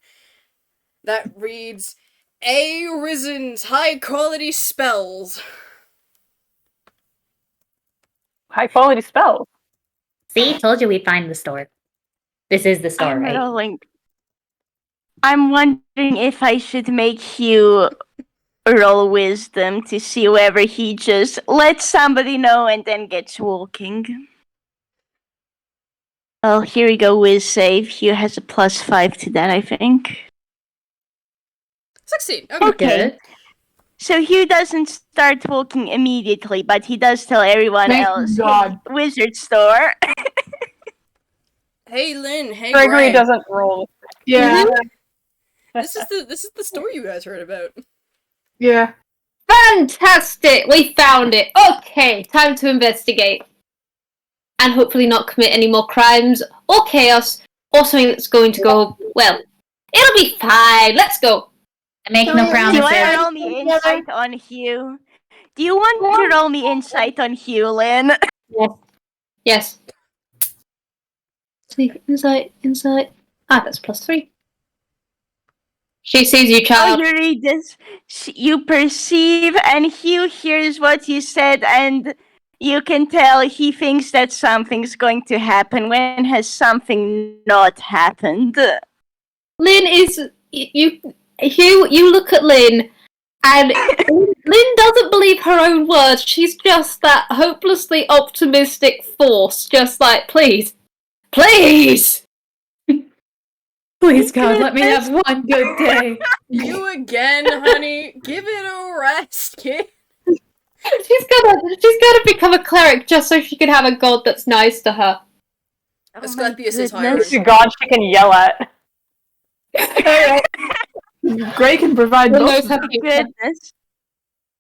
that reads, Arisen's high-quality spells. High quality spells. See, told you we'd find the store. This is the store, right? I'm wondering if I should make Hugh roll wisdom to see whether he just lets somebody know and then gets walking. Oh, here we go, Wiz save. Hugh has a +5 to that, I think. 16. Okay. Okay. So Hugh doesn't start walking immediately, but he does tell everyone Thank else, God. "Hey, wizard store." Hey, Lin. Hey, Gregory Gray. doesn't roll. Yeah. This is the story you guys heard about. Yeah. Fantastic! We found it. Okay, time to investigate. And hopefully not commit any more crimes or chaos or something that's going to go, well, it'll be fine. Let's go. I make no Do you want to promises. roll me insight on Hugh? Do you want to roll me insight on Hugh, Lynn? Yes. See, insight. Ah, that's +3. She sees you, Oh, child. you read this. You perceive, and Hugh hears what you said, and you can tell he thinks that something's going to happen. When has something not happened? Lynn is Hugh. You look at Lynn, and Lynn doesn't believe her own words. She's just that hopelessly optimistic force. Just like, please. Please, God, let me have one good day. You again, honey. Give it a rest, kid. She's gonna become a cleric just so she can have a god that's nice to her. Asclepius is goodness. hiring. God, she can yell at. Gray can provide Who both. knows how to do that? Goodness.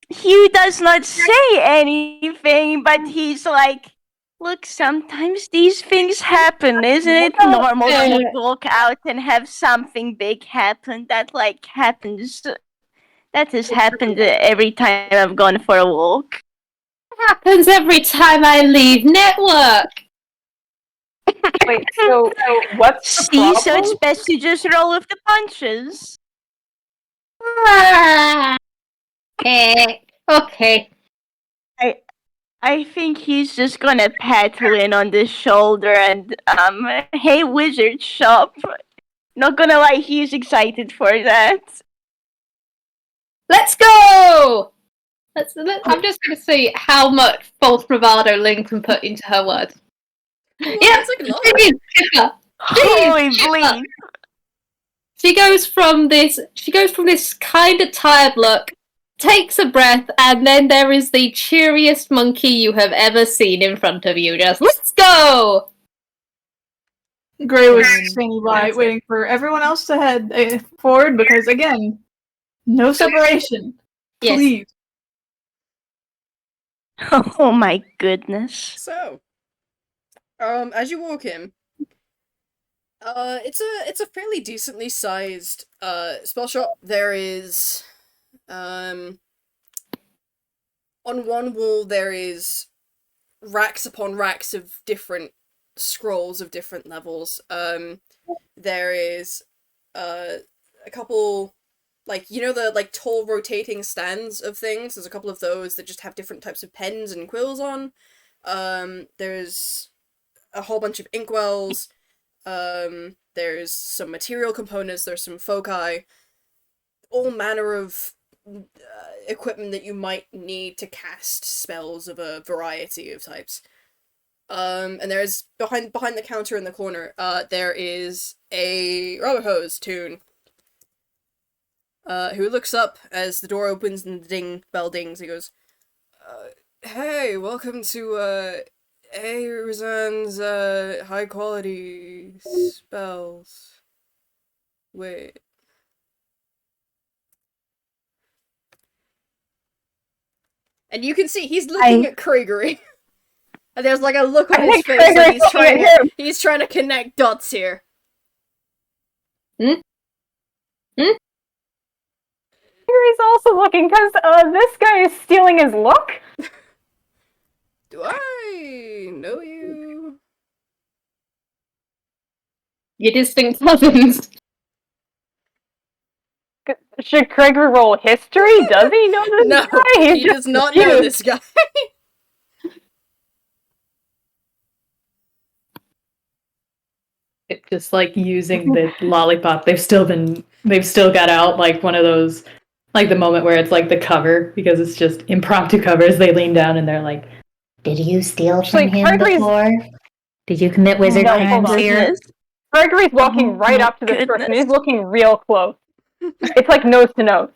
Hugh does not say anything, but he's like, look, sometimes these things happen. Isn't it normal to walk out and have something big happen? That, like, happens. That has happened every time I've gone for a walk. Happens every time I leave network. Wait, so what's the See, problem? so it's best to just roll with the punches. Okay. I think he's just gonna pat Lynn on the shoulder and, hey, wizard shop. Not gonna lie, he's excited for that. Let's go! I'm just gonna see how much false bravado Lynn can put into her words. Well, Yeah, that's like a lot. Chipper. Holy Chipper. bleep. She goes from this kind of tired look, takes a breath, and then there is the cheeriest monkey you have ever seen in front of you. Just, let's go! Gray was standing by, waiting for everyone else to head forward because, again, no separation. Yes. Please. Oh my goodness. So, as you walk in, it's a fairly decently sized spell shop. There is, on one wall there is racks upon racks of different scrolls of different levels. There is a couple, like, you know, the like tall rotating stands of things. There's a couple of those that just have different types of pens and quills on. There's a whole bunch of inkwells. There's some material components. There's some foci. All manner of equipment that you might need to cast spells of a variety of types. And there's behind the counter in the corner, there is a rubber hose Toon, who looks up as the door opens and the bell dings. He goes, "Hey, welcome to Arizan's high quality spells. Wait." And you can see he's looking at Craigory. And there's like a look on his face that he's trying to connect dots here. He's also looking because this guy is stealing his look. Do I know you? You distinct cousins. Should Craigory roll history? Does he know this No, guy? he does not know this guy. It's just like using the lollipop. They've still got out like one of those, like the moment where it's like the cover, because it's just impromptu covers. They lean down and they're like, Did you steal from Like, him Craigory's- before? Did you commit wizard No, crimes here? Craigory's walking right up to this person. He's looking real close. It's like nose to nose.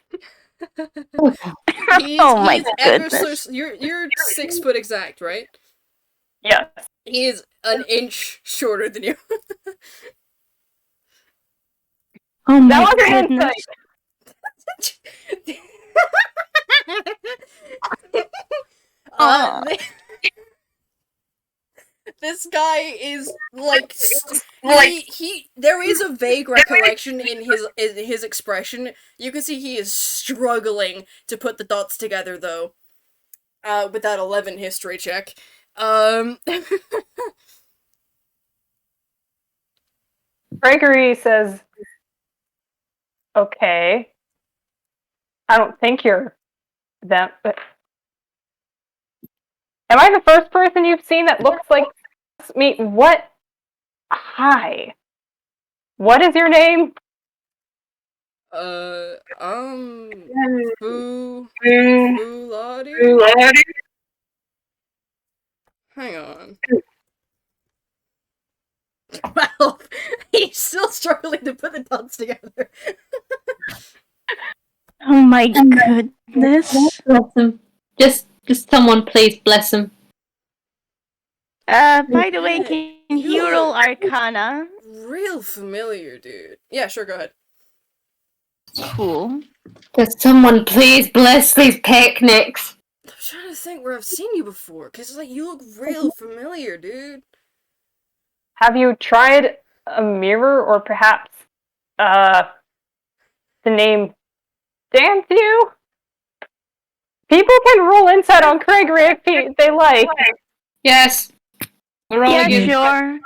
Oh my goodness. You're 6 foot exact, right? Yes. He is an inch shorter than you. Oh my That was an goodness. uh, this guy is like there is a vague recollection in his expression. You can see he is struggling to put the dots together though. With that 11 history check. Craigory says, "Okay, I don't think you're them. But am I the first person you've seen that looks like me? What? Hi. What is your name?" Boogaloo. Hang on. Well, he's still struggling to put the dots together. Oh my goodness. Bless him. Just someone please bless him. By the way, can you roll Arcana? Real familiar, dude. Yeah, sure, go ahead. Cool. Does someone please bless these picnics? I'm trying to think where I've seen you before, because like you look real familiar, dude. Have you tried a mirror or perhaps the name Danthew? People can roll insight on Craigory if they like. Yes. We're rolling in. Sure.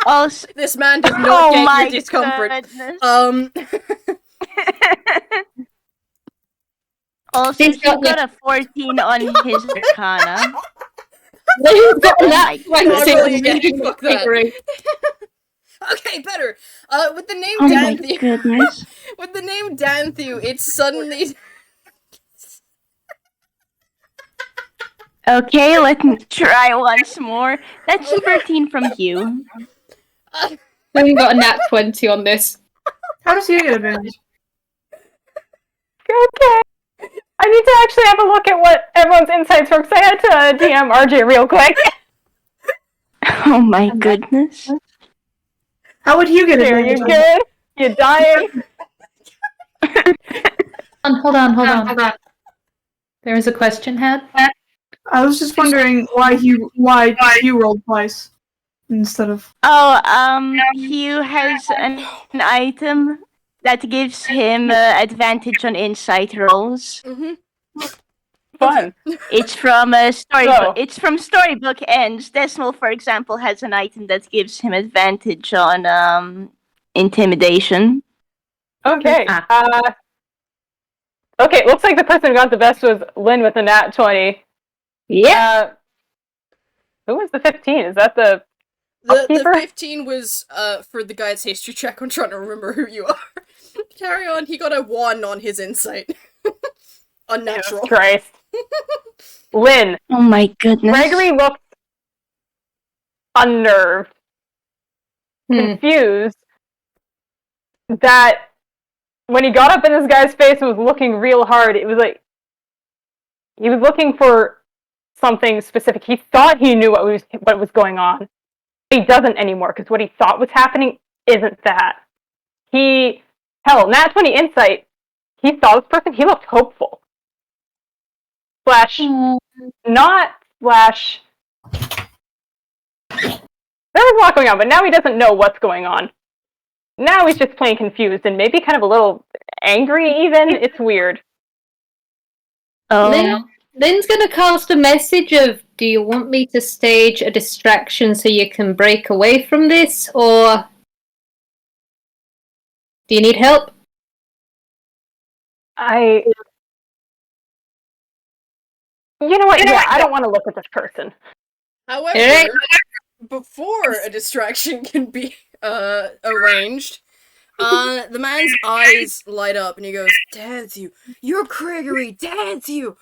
Also, This man does not get your discomfort. goodness. Also, He's he got got a 14 on his Arcana. He's got that Not really one. again, fuck that. Okay, better. With the name Oh my Danthew, goodness. with the name Danthew, it's suddenly Okay, let me try once more. That's 13 from Hugh. We haven't got a nat 20 on this. How does he get advantage? Okay. I need to actually have a look at what everyone's insights were, because I had to DM RJ real quick. Oh my goodness. How would you get Here, advantage? you good? You dying? Hold on. There was a question had. I was just wondering why you rolled twice instead of. Oh, Hugh has an item that gives him advantage on insight rolls. Fun. It's from a storybook. So- It's from Storybook Ends. Decimal, for example, has an item that gives him advantage on intimidation. Okay. Ah. Okay, looks like the person who got the best was Lin with a nat 20. Yeah. Who was the 15? Is that the The upkeeper? 15 was for the guy's history check. I'm trying to remember who you are. Carry on. He got a 1 on his insight. Unnatural. Jesus Christ. Lin. Oh my goodness. Gregory looked unnerved, confused, that when he got up in this guy's face and was looking real hard, it was like he was looking for something specific. He thought he knew what was going on. He doesn't anymore, because what he thought was happening isn't that. Nat 20 insight, he saw this person, he looked hopeful. Not slash... There was a lot going on, but now he doesn't know what's going on. Now he's just plain confused and maybe kind of a little angry even. It's weird. Oh. Lynn's gonna cast a message of, do you want me to stage a distraction so you can break away from this, or do you need help? You know what? Yeah, I don't want to look at this person. However, before a distraction can be arranged, the man's eyes light up and he goes, Danthew, you're Craigory, Danthew!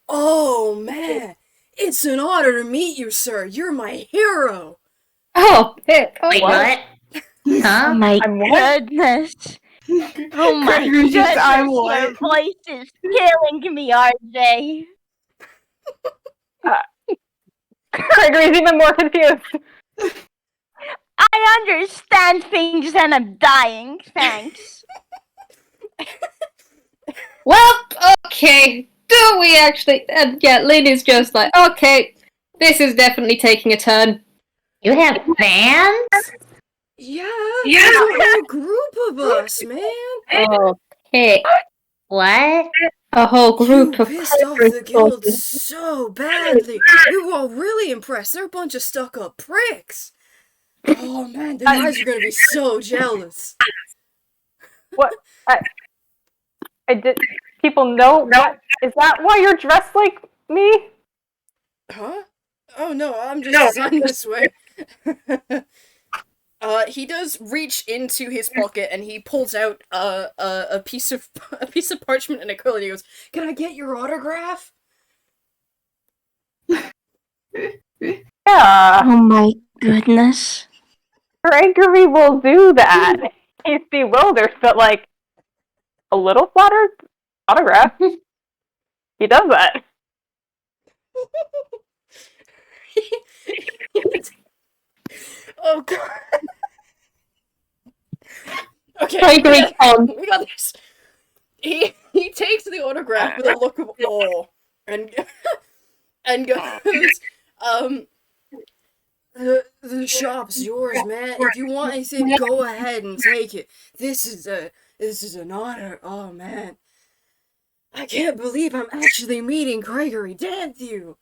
Oh man, it's an honor to meet you, sir. You're my hero. Oh, pick. Wait, what? Huh? Oh my I'm what? goodness. Oh my Craigory just, goodness. I'm Your what? voice is killing me, RJ. Gregory's even more confused. I understand things and I'm dying. Thanks. Well, okay. Do we actually? Yeah, Lynn is just like, okay, this is definitely taking a turn. You have fans? Yeah, there's a whole group of us, man. Okay. What? A whole group You of pissed off the guild so badly. We were all really impressed. They're a bunch of stuck-up pricks. Oh man, the guys are gonna be so jealous. What? I did. People know what? Is that why you're dressed like me? Huh? Oh no, I'm just designed this way. He does reach into his pocket and he pulls out a piece of parchment and acrylic. He goes, "Can I get your autograph?" Yeah. Oh my goodness. Gregory will do that. He's bewildered, but like a little flattered autograph. He does that. Oh god. Okay, Gregory we got this. He takes the autograph with a look of awe and goes, the shop's yours, man. If you want anything, go ahead and take it. This is an honor. Oh man, I can't believe I'm actually meeting Craigory Danthew.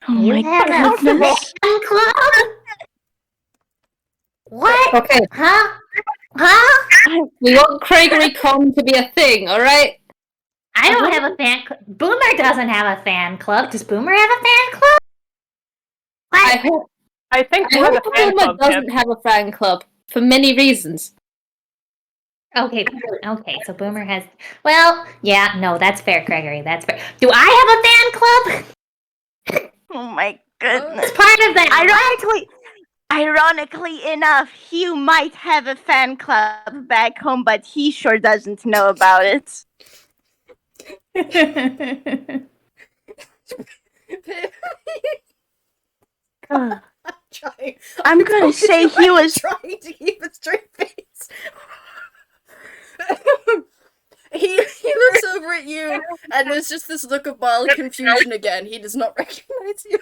Oh You my have a goodness. fan club? What? Okay, Huh? Huh? we want Craigory Con to be a thing, alright? I don't have a fan club. Boomer doesn't have a fan club. Does Boomer have a fan club? I What? hope, I think I we're hope the fan Boomer club, doesn't Pip. have a fan club, for many reasons. Okay, so Boomer has... Well, yeah, no, that's fair, Craigory, that's fair. Do I have a fan club? Oh my goodness. It's part of that. Ironically enough, Hugh might have a fan club back home, but he sure doesn't know about it. I'm gonna say he was. trying to keep a straight face. He looks over at you, and there's just this look of mild confusion again. He does not recognize you.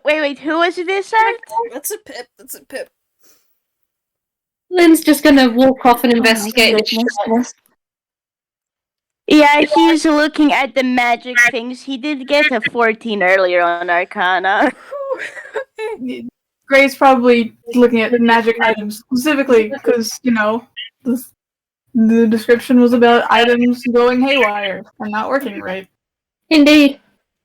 Wait, who was this at? That's a Pip. That's a Pip. Lynn's just gonna walk off and Oh my investigate this goodness. shop. Yeah, he's looking at the magic things. He did get a 14 earlier on Arcana. Gray's probably looking at magic items specifically because, the description was about items going haywire and not working right. Indeed.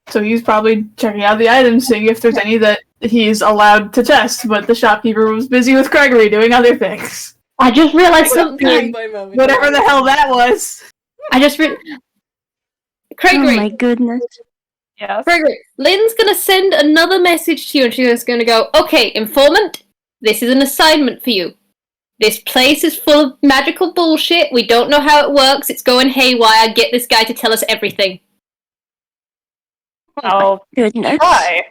So he's probably checking out the items, seeing if there's any that he's allowed to test, but the shopkeeper was busy with Craigory doing other things. I just realized Moment something. by moment. Whatever the hell that was. I just Oh Craigory, my goodness. Yes. Craigory, Lynn's gonna send another message to you and she's gonna go, okay, informant, this is an assignment for you. This place is full of magical bullshit. We don't know how it works. It's going haywire. Get this guy to tell us everything. I'll Goodness. try.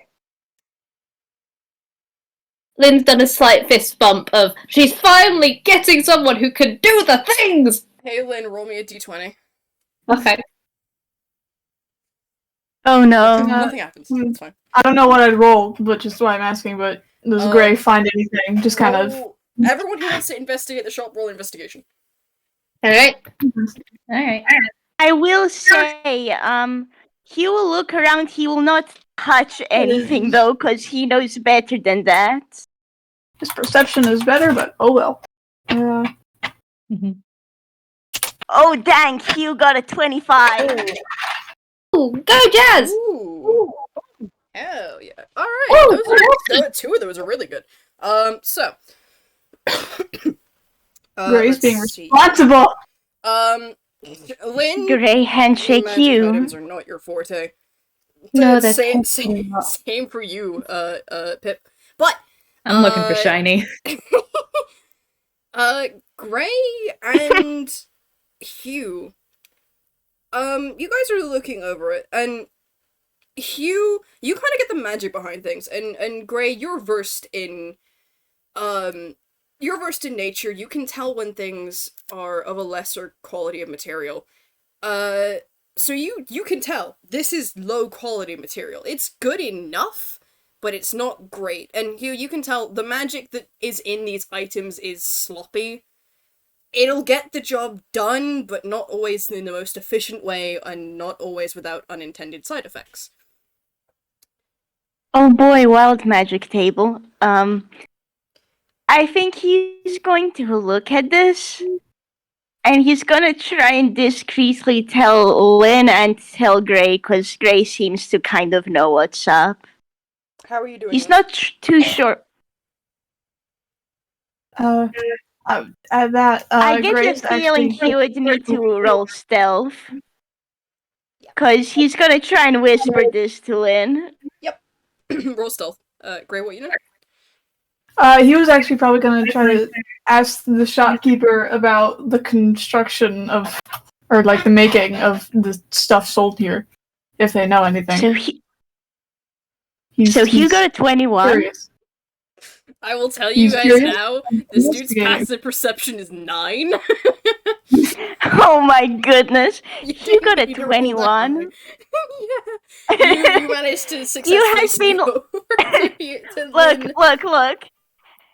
Lynn's done a slight fist bump of, she's finally getting someone who can do the things! Hey, Lynn, roll me a d20. Okay. Oh no. Nothing happens. It's fine. I don't know what I'd roll, but just why I'm asking, but does Gray find anything? Just kind of... Roll- Everyone who wants to investigate the shop, roll investigation. Alright. Alright. I will say, he will look around. He will not touch anything though, because he knows better than that. His perception is better, but oh well. Oh dang! Hugh got a 25. Ooh, go Jazz! Ooh. Hell yeah. Alright, two of those are really good. So. Gray's being let's see. responsible! Lynn, Gray handshake magic Hugh. items are not your forte. No, that's same for you, Pip. But I'm looking for shiny. Gray and Hugh, you guys are looking over it, and Hugh, you kind of get the magic behind things, and Gray, you're versed in nature. You can tell when things are of a lesser quality of material. So you can tell this is low quality material. It's good enough, but it's not great. And you can tell the magic that is in these items is sloppy. It'll get the job done, but not always in the most efficient way, and not always without unintended side effects. Oh boy, wild magic table. I think he's going to look at this, and he's gonna try and discreetly tell Lynn and tell Gray, because Gray seems to kind of know what's up. How are you doing? He's not too sure. At that, I get Gray's the feeling actually... he would need to roll stealth. Because he's gonna try and whisper this to Lynn. Roll stealth. Gray, what you know? He was actually probably gonna try to ask the shopkeeper about the construction of, or like the making of the stuff sold here, if they know anything. So Hugh got a 21. Curious. I will tell you He's guys curious? now, this dude's Investigating. passive perception is 9. Oh my goodness. You got a need to roll that 21. Yeah. You managed to successfully has been- sneak over to Lynn. Look.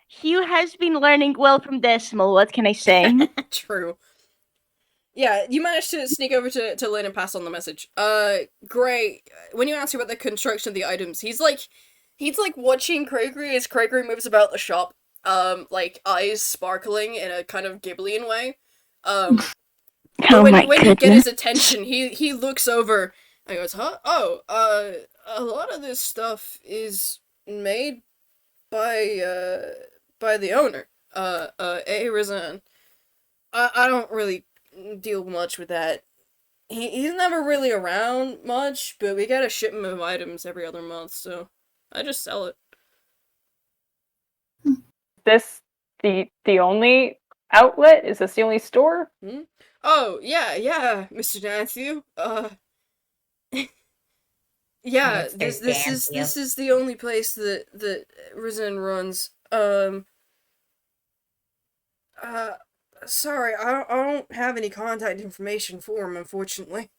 Hugh has been learning well from Decimal, what can I say? True. Yeah, you managed to sneak over to Lynn and pass on the message. Gray, when you ask about the construction of the items, he's like watching Craigory as Craigory moves about the shop, like eyes sparkling in a kind of Ghiblian way. Oh when my you get goodness. his attention, he looks over and goes, "Huh? Oh, a lot of this stuff is made by the owner, Rizan. I don't really deal much with that. He's never really around much, but we get a shipment of items every other month, so I just sell it." This the only outlet? Is this the only store? Oh, yeah, Mr. Danthew. Yeah, Mr. this is the only place that Rizan runs. Sorry, I don't have any contact information for him, unfortunately.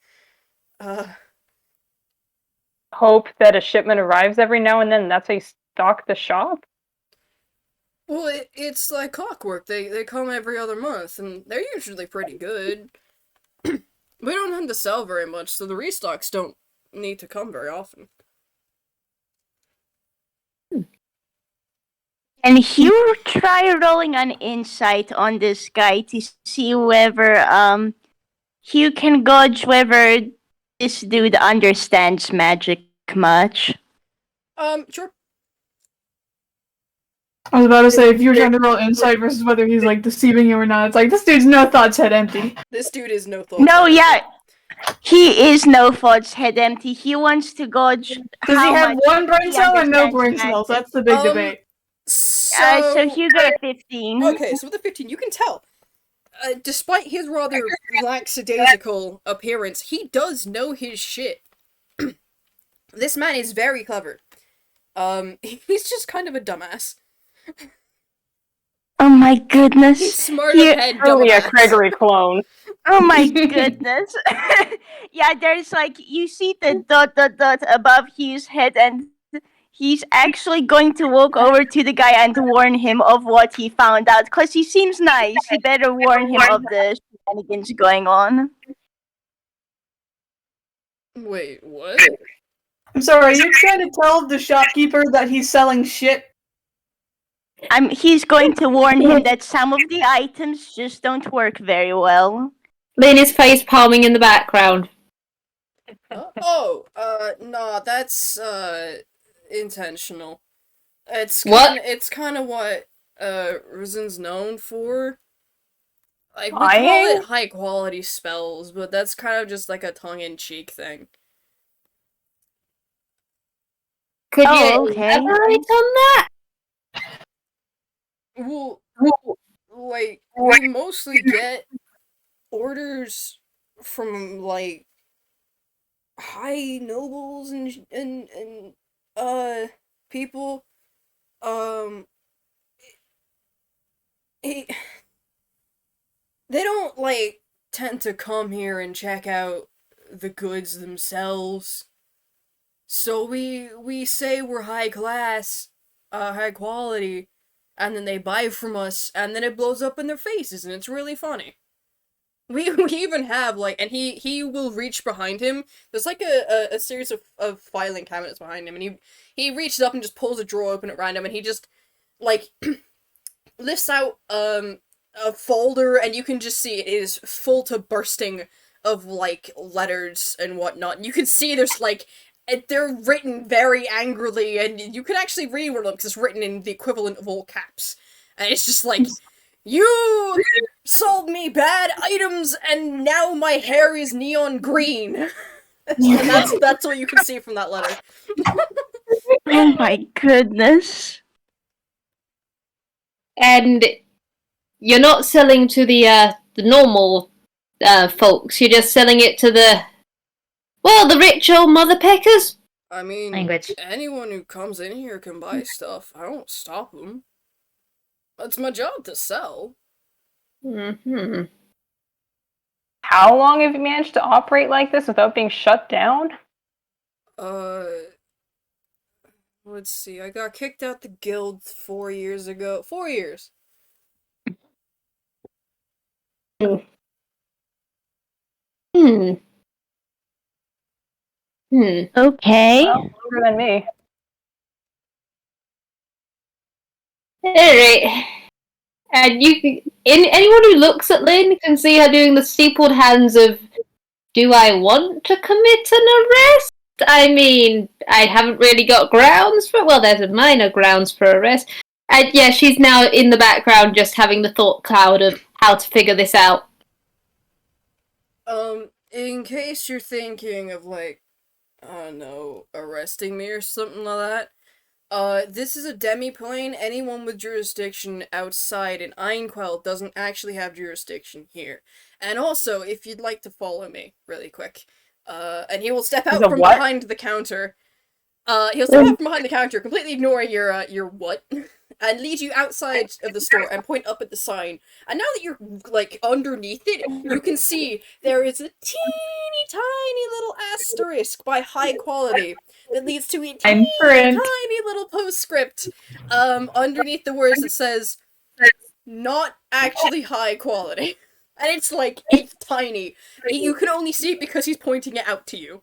Hope that a shipment arrives every now and then. That's how you stock the shop? Well, it's like clockwork. They come every other month, and they're usually pretty good. We don't tend to sell very much, so the restocks don't need to come very often. And Hugh, try rolling an insight on this guy to see whether Hugh can gauge whether this dude understands magic much. Sure. I was about to say, if you're trying to roll insight versus whether he's like deceiving you or not, it's like this dude's no thoughts head empty. This dude is no thought. No, yeah. He is no thoughts head empty. He wants to gauge. Does he have one brain he cell or no understands brain magic. cells? That's the big debate. So Hugh got a 15. Okay, so with the 15, you can tell. Despite his rather lackadaisical appearance, he does know his shit. This man is very clever. He's just kind of a dumbass. Oh my goodness. He's smart He- ahead Really a dumbass. Craigory clone. Oh my goodness. Yeah, there's like, you see the dot above Hugh's head, and he's actually going to walk over to the guy and warn him of what he found out. Because he seems nice. He better warn him of the shenanigans going on. Wait, what? I'm sorry, are you trying to tell the shopkeeper that he's selling shit? He's going to warn him that some of the items just don't work very well. Lin is face palming in the background. No, that's, intentional. It's kind of what, Rizen's known for. Like, we call Lying? it high-quality spells, but that's kind of just like a tongue-in-cheek thing. Could Oh, you okay. elaborate on that? Well, like, we mostly get orders from, like, high nobles and people. They don't, like, tend to come here and check out the goods themselves. So we say we're high class, high quality, and then they buy from us, and then it blows up in their faces, and it's really funny. We even have, like, and he will reach behind him. There's, like, a series of filing cabinets behind him, and he reaches up and just pulls a drawer open at random, and he just, like, lifts out, a folder, and you can just see it is full to bursting of, like, letters and whatnot. You can see there's, like, they're written very angrily, and you can actually read one of them because it's written in the equivalent of all caps. And it's just like, you sold me bad items, and now my hair is neon green. And that's what you can see from that letter. Oh my goodness. And you're not selling to the normal folks. You're just selling it to the rich old mother peckers. I mean, Language. anyone who comes in here can buy stuff. I don't stop them. It's my job to sell. Mm-hmm. How long have you managed to operate like this without being shut down? Let's see. I got kicked out the guild 4 years ago. 4 years. Hmm. Okay. Well, longer than me. Alright. And anyone who looks at Lin can see her doing the steepled hands of, do I want to commit an arrest? I mean, I haven't really got grounds for it. Well, there's a minor grounds for arrest. And yeah, she's now in the background just having the thought cloud of how to figure this out. In case you're thinking of, like, I don't know, arresting me or something like that, this is a demi-plane. Anyone with jurisdiction outside in Einquell doesn't actually have jurisdiction here. And also, if you'd like to follow me really quick, and he will step out from behind the counter. He'll step out from behind the counter, completely ignoring your what, and lead you outside of the store and point up at the sign. And now that you're, like, underneath it, you can see there is a teeny tiny little asterisk by high quality that leads to a Fine tiny, print. tiny little postscript underneath the words that says, not actually high quality. And it's tiny. You can only see it because he's pointing it out to you.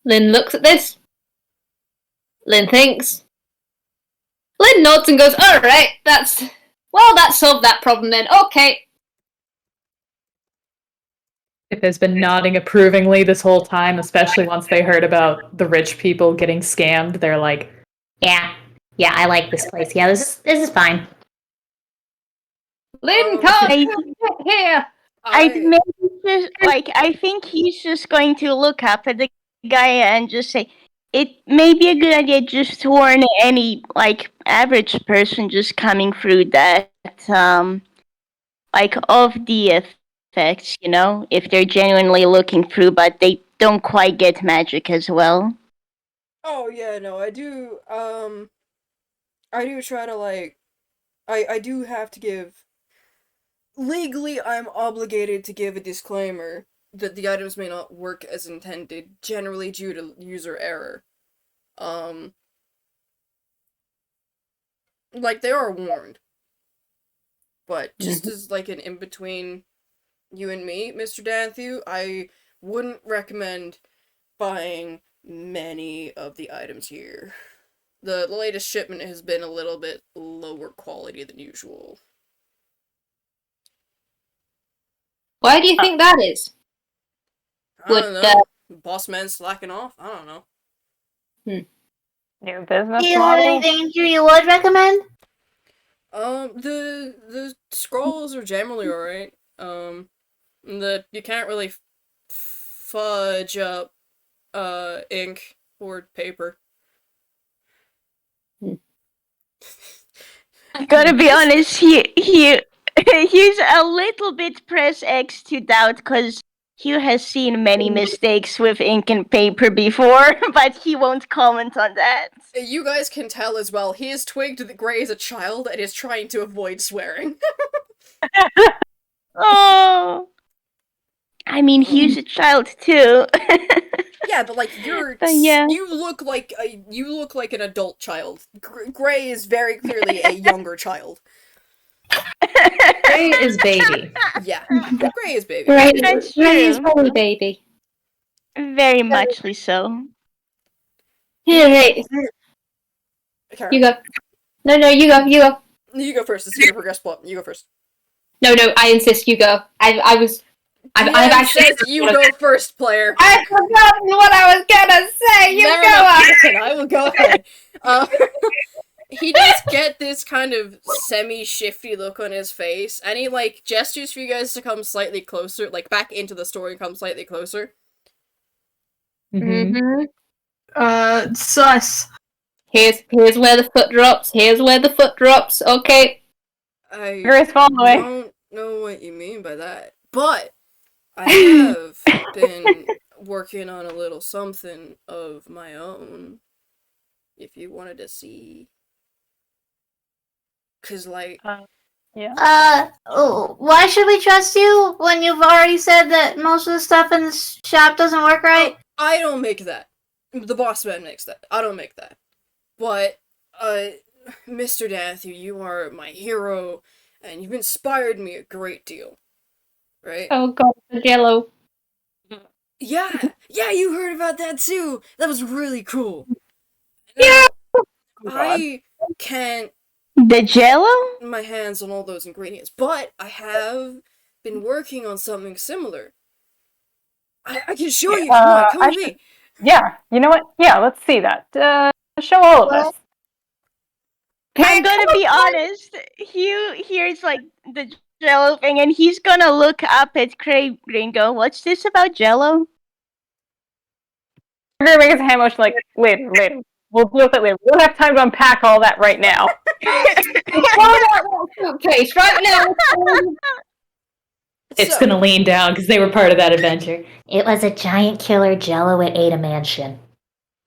Lin looks at this. Lin thinks. Lin nods and goes, alright, that solved that problem then. Okay. Pip has been nodding approvingly this whole time, especially once they heard about the rich people getting scammed. They're like, Yeah, I like this place. Yeah, this is fine. Lin, Um, come I- here. I think he's just going to look up at the guy and just say, it may be a good idea just to warn any, average person just coming through that, of the effects, if they're genuinely looking through, but they don't quite get magic as well. Oh yeah, no, I do try to I do have to give, legally I'm obligated to give a disclaimer that the items may not work as intended, generally due to user error. They are warned. But just as an in-between you and me, Mr. Danthew, I wouldn't recommend buying many of the items here. The latest shipment has been a little bit lower quality than usual. Why do you think that is? I don't know. Boss man slacking off? I don't know. New business Do you have model. anything you would recommend? The scrolls are generally alright. You can't really fudge up, ink or paper. Gotta be honest, he's a little bit press X to doubt, because Hugh has seen many mistakes with ink and paper before, but he won't comment on that. You guys can tell as well, he has twigged that Gray is a child and is trying to avoid swearing. Oh, I mean, Hugh's a child too. Yeah, but yeah. you look like an adult child. Gray is very clearly a younger child. Gray is baby. Yeah, Gray is baby. That's Ray is true. probably baby. Very muchly so. Here, hey, Karen, you go. No, you go. you go first. This is gonna progress plot. You go first. No, I insist you go. I've DM actually. says you go first, player. I've forgotten what I was gonna say. You Never go mind. on. I will go ahead. He does get this kind of semi-shifty look on his face, and he gestures for you guys to come slightly closer, back into the story and come slightly closer. Mm-hmm. Sus. Here's where the foot drops. Okay. I Grace following. don't know what you mean by that, but I have been working on a little something of my own, if you wanted to see. 'Cause Yeah. Why should we trust you when you've already said that most of the stuff in this shop doesn't work right? I don't make that. The boss man makes that. I don't make that. But, Mr. Danthew, you are my hero, and you've inspired me a great deal. Right? Oh god, the jello. Yeah! Yeah, you heard about that too! That was really cool! Yeah! I can't The Jello? get my hands on all those ingredients, but I have been working on something similar. I can show you! Come on, come with me! Yeah, you know what? Yeah, let's see that. Show all of us. I'm gonna be honest. Hugh hears the Jello thing, and he's gonna look up at Craigory and go, "What's this about Jello?" We're gonna make us a hand motion later. We'll deal with it later. We don't have time to unpack all that right now. Suitcase right now. It's So- gonna lean down because they were part of that adventure. It was a giant killer jello at Ada Mansion.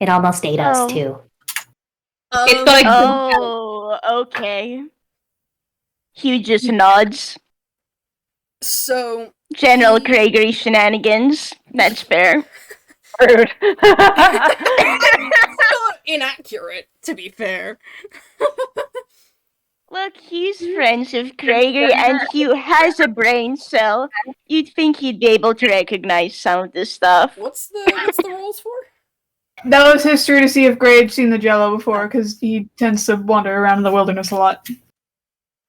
It almost ate Oh. us too. It's like Oh, okay. Hugh just nods. So, General Craigory shenanigans. That's fair. Rude. Not inaccurate, to be fair. Look, Hugh's friends with Craigory, and Hugh has a brain, so you'd think he'd be able to recognize some of this stuff. What's the rules for? That was history to see if Gray had seen the Jello before, because he tends to wander around in the wilderness a lot.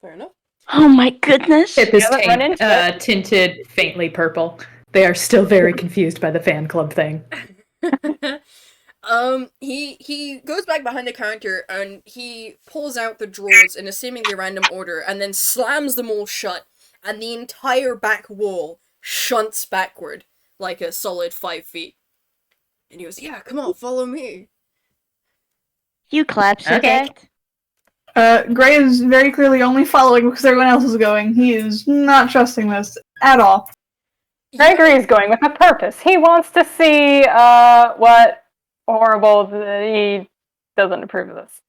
Fair enough. Oh my goodness. Pip is haven't run into it. tinted faintly purple. They are still very confused by the fan club thing. He goes back behind the counter and he pulls out the drawers in a seemingly random order and then slams them all shut, and the entire back wall shunts backward like a solid 5 feet. And he goes, "Yeah, come on, follow me." Hugh claps at Okay. that. Gray is very clearly only following because everyone else is going. He is not trusting this at all. Gregory is going with a purpose. He wants to see what horrible he doesn't approve of this.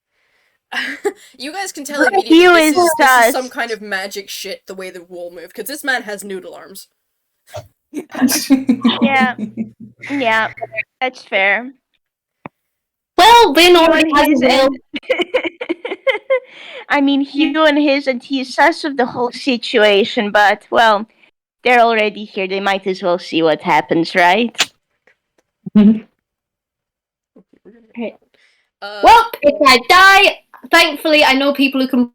You guys can tell immediately Hugh this is is sus. some kind of magic shit, the way the wall moved, because this man has noodle arms. Yeah. Yeah, that's fair. Well, Lin already has his ill. I mean, Hugh and he's sus of the whole situation, but, well, they're already here. They might as well see what happens, right? Well, if I die, thankfully I know people who can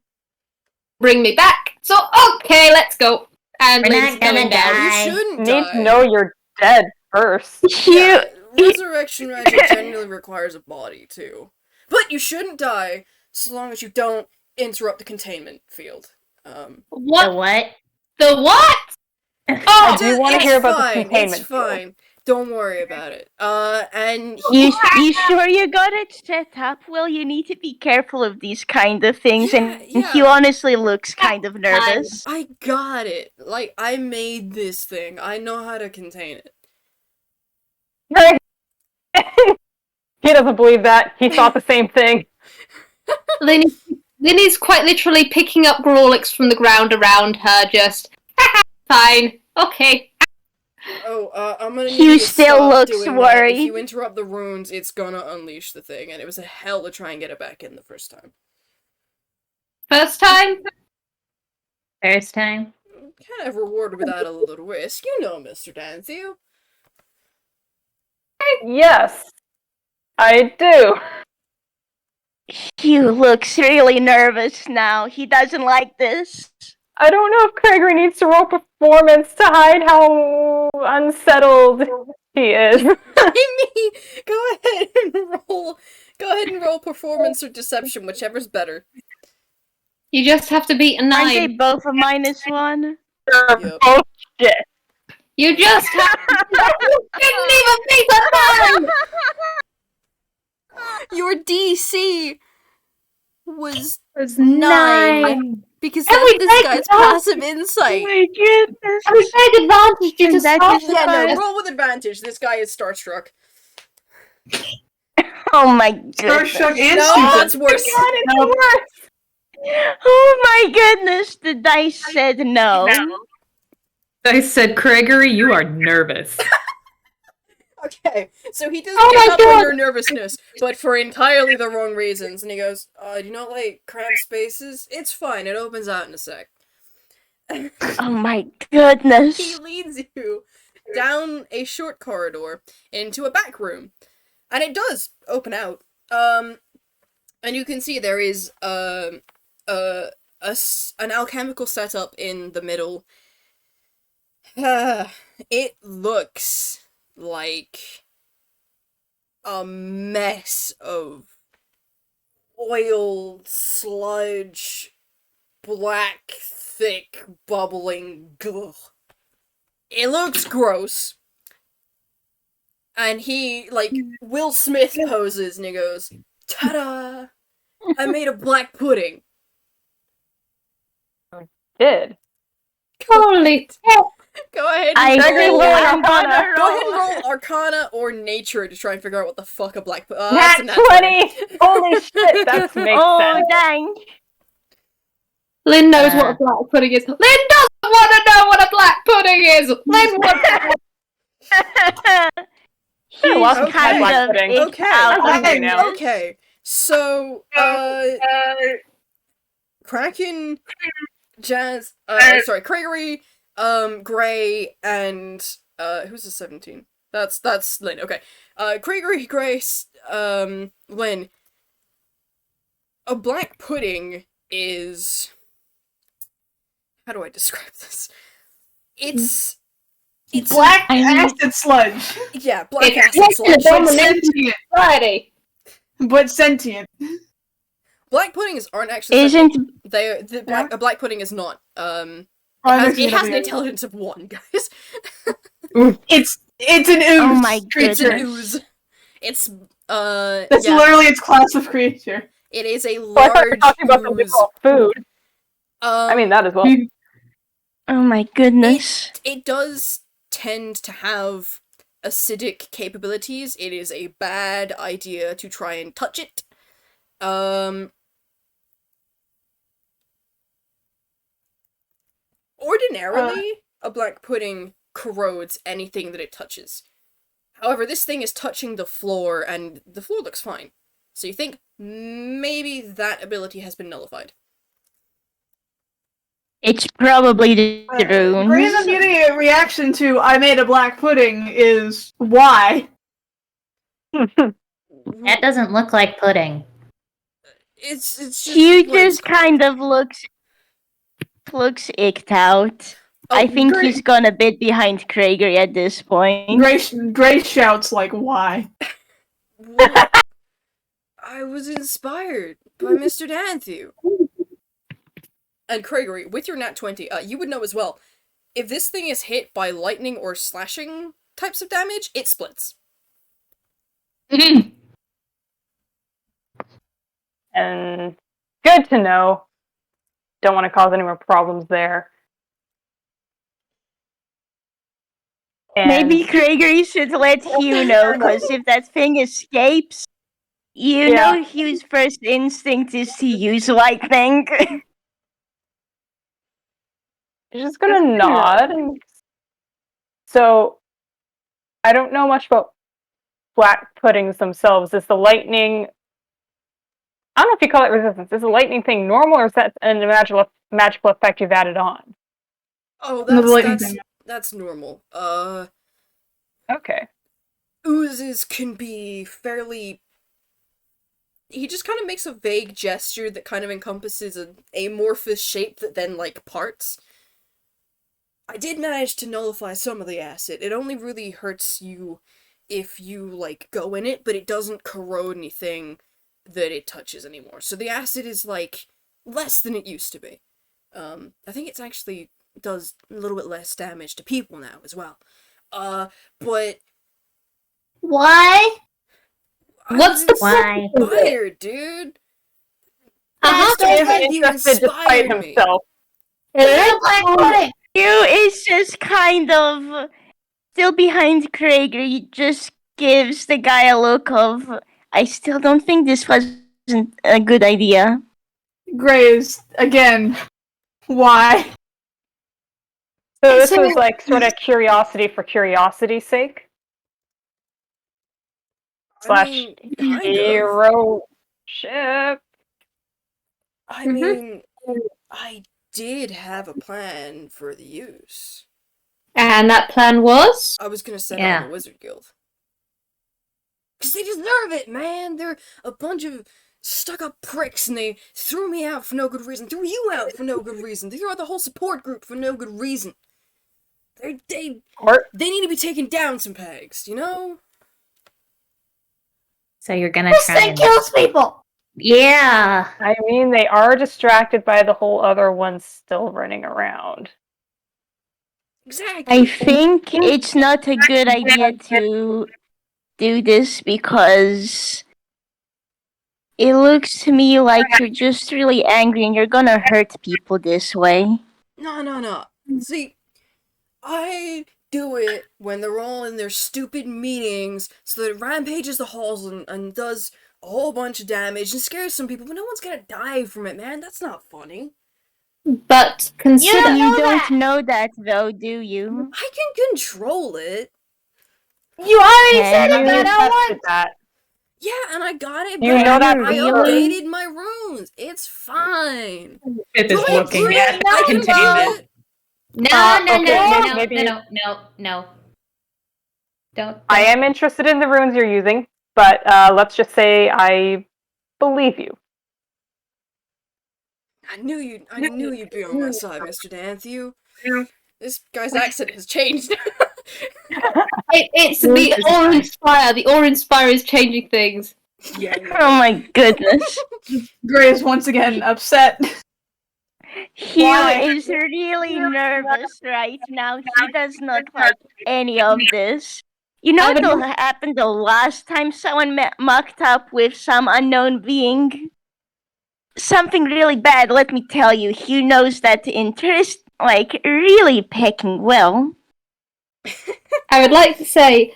bring me back. So, okay, let's go. And We're Lin's not gonna going down. You die. shouldn't Need die. to know you're dead first. Hugh, Yeah, resurrection magic generally requires a body, too. But you shouldn't die, so long as you don't interrupt the containment field. The What? what? The what? I do want to It's hear about the fine, containment. It's fine. Don't worry about it. And you sure you got it set up? Well, you need to be careful of these kind of things, and Yeah. Hugh honestly looks kind of nervous. I got it. Like, I made this thing. I know how to contain it. He doesn't believe that. He thought the same thing. Lin is quite literally picking up Grolix from the ground around her, just, fine, okay. Oh, I'm gonna need Hugh you to still stop looks doing that. worried. If you interrupt the runes, it's gonna unleash the thing, and it was a hell to try and get it back in the first time. First time? First time? Kind of rewarded without a little risk. You know, Mr. Danthew. Yes, I do. Hugh looks really nervous now. He doesn't like this. I don't know if Craigory needs to roll performance to hide how unsettled he is. I mean, go ahead and roll performance or deception, whichever's better. You just have to beat a Aren't they 9. both a -1? They're Yep. both shit. You just have You didn't even beat a 9! Your DC was It's 9. Because And that's we this take guy's it off. passive insight. my goodness. I would take advantage you to stop Yeah, no, it. roll with advantage. This guy is starstruck. Oh my goodness. Starstruck and No, stupid. that's worse. Oh my goodness. The dice said no. I said, Craigory, you are nervous. Okay, so he does Oh pick my up on God. your nervousness, but for entirely the wrong reasons. And he goes, do you not like cramped spaces? It's fine, it opens out in a sec. Oh my He goodness. leads you down a short corridor into a back room. And it does open out. And you can see there is an alchemical setup in the middle. It looks like a mess of oil, sludge, black, thick, bubbling goo. It looks gross. And he, like, Will Smith poses and he goes, ta-da! I made a black pudding. Did. Holy Go ahead I and Second roll. roll, I'm gonna Arcana. Go ahead and roll. roll Arcana or Nature to try and figure out what the fuck a black pudding. Nat 20! Holy shit, that makes Oh sense. dang. Lin knows what a black pudding is. Lin does want to know what a black pudding is. Lin wants He's lots of kind black of pudding. icked Okay, out on okay, this. now. Okay, so, Kraken, Jazz, sorry, Craigory, Gray, and, who's the 17? That's Lin, okay. Craigory, Grace, Lin. A black pudding is... How do I describe this? It's Black I mean- acid sludge, yeah, black It's acid sludge. but sentient. Friday. But sentient. Black puddings aren't actually Isn't a black pudding is not. Oh, It has an intelligence of 1, guys. It's an ooze. Oh my It's an goodness. ooze. It's That's yeah, literally its class of creature. it is a Well, I thought you were large talking about something ooze. called food. I mean, that as well. Oh my goodness. It does tend to have acidic capabilities. It is a bad idea to try and touch it. Ordinarily, a black pudding corrodes anything that it touches. However, this thing is touching the floor, and the floor looks fine. So you think maybe that ability has been nullified. It's probably the The reason runes. immediate reaction to "I made a black pudding" is why. That doesn't look like pudding. It's just Hugh what it's just kind of looks icked out. Oh, I think Gray- he's gone a bit behind Craigory at this point. Grace shouts like, "Why?" Well, I was inspired by Mr. Danthew. And Craigory, with your nat 20, you would know as well. If this thing is hit by lightning or slashing types of damage, it splits. And good to know. Don't want to cause any more problems there. And Maybe Craigory should let Hugh know, because if that thing escapes, you Yeah. know Hugh's first instinct is to use lightning. she's just gonna nod. So, I don't know much about black puddings themselves. Is the lightning... I don't know if you call it resistance. Is the lightning thing normal, or is that an magical effect you've added on? Oh, No, the lightning thing. that's normal. Okay. Oozes can be fairly... He just kind of makes a vague gesture that kind of encompasses an amorphous shape that then, like, parts. I did manage to nullify some of the acid. It only really hurts you if you, like, go in it, but it doesn't corrode anything that it touches anymore. So the acid is, like, less than it used to be. I think it's actually does a little bit less damage to people now as well. But... Why? What's the Why? inspired, dude? Uh-huh. Danthew Interested despite inspired me. himself. It's a black pudding. Hugh is just kind of still behind Craigory. He just gives the guy a look of, I still don't think this wasn't a good idea. Grace again. Why? So this was like sort of curiosity for curiosity's sake. Slash kind of. hero ship. I mean, I did have a plan for the use. And that plan was? I was gonna send Yeah. out the Wizard Guild. Because they deserve it, man! They're a bunch of stuck-up pricks, and they threw me out for no good reason. Threw you out for no good reason. They threw out the whole support group for no good reason. They need to be taken down some pegs, you know? So you're gonna This try thing and... kills people. Yeah. I mean, they are distracted by the whole other ones still running around. Exactly. I think it's not a good idea to do this because it looks to me like you're just really angry and you're gonna hurt people this way. No. See, I do it when they're all in their stupid meetings so that it rampages the halls and does a whole bunch of damage and scares some people, but no one's gonna die from it, man. That's not funny. But consider You don't know that though, do you? I can control it. You already Can said it you? got out tested once. that. Yeah, and I got it You back. know that I really? updated my runes. It's fine. Pip is Don't looking prove at it. I can containment. do it. No. Don't. I am interested in the runes you're using, but let's just say I believe you. I knew you'd be on my side, Mr. Danthew. This guy's accent has changed. it's the orange fire. The orange fire is changing things. Yeah. Oh my goodness. Gray is once again upset. Hugh Why? is really nervous right now. He does not like any of this. You know what happened the last time someone mucked up with some unknown being? Something really bad, let me tell you. Hugh knows that interest, like, really pecking well. I would like to say,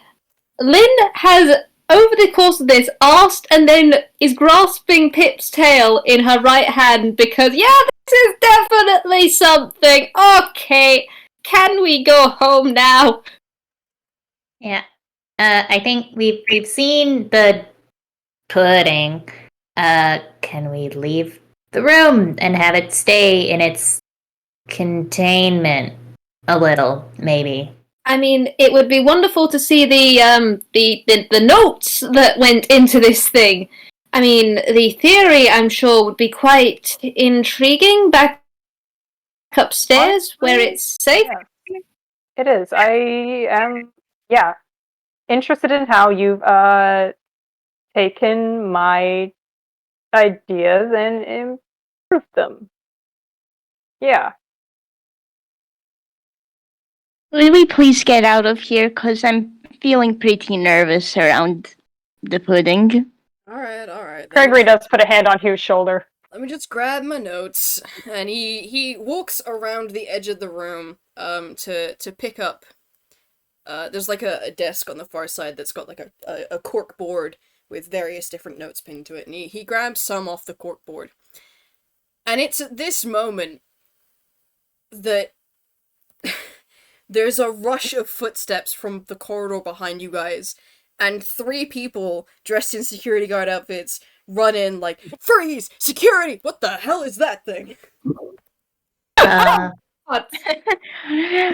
Lin has, over the course of this, asked and then is grasping Pip's tail in her right hand because, yeah, this is definitely something. Okay, can we go home now? Yeah. I think we've seen the pudding. Can we leave the room and have it stay in its containment a little, maybe? I mean, it would be wonderful to see the notes that went into this thing. I mean, the theory, I'm sure, would be quite intriguing back upstairs where it's safe. Yeah. It is. I am, interested in how you've taken my ideas and improved them. Yeah. Will we please get out of here? Because I'm feeling pretty nervous around the pudding. Alright. Craigory does put a hand on Hugh's shoulder. Let me just grab my notes. And he walks around the edge of the room to pick up. There's like a desk on the far side that's got like a cork board with various different notes pinned to it, and he grabs some off the cork board. And it's at this moment that there's a rush of footsteps from the corridor behind you guys, and 3 people dressed in security guard outfits run in like, "Freeze! Security! What the hell is that thing?"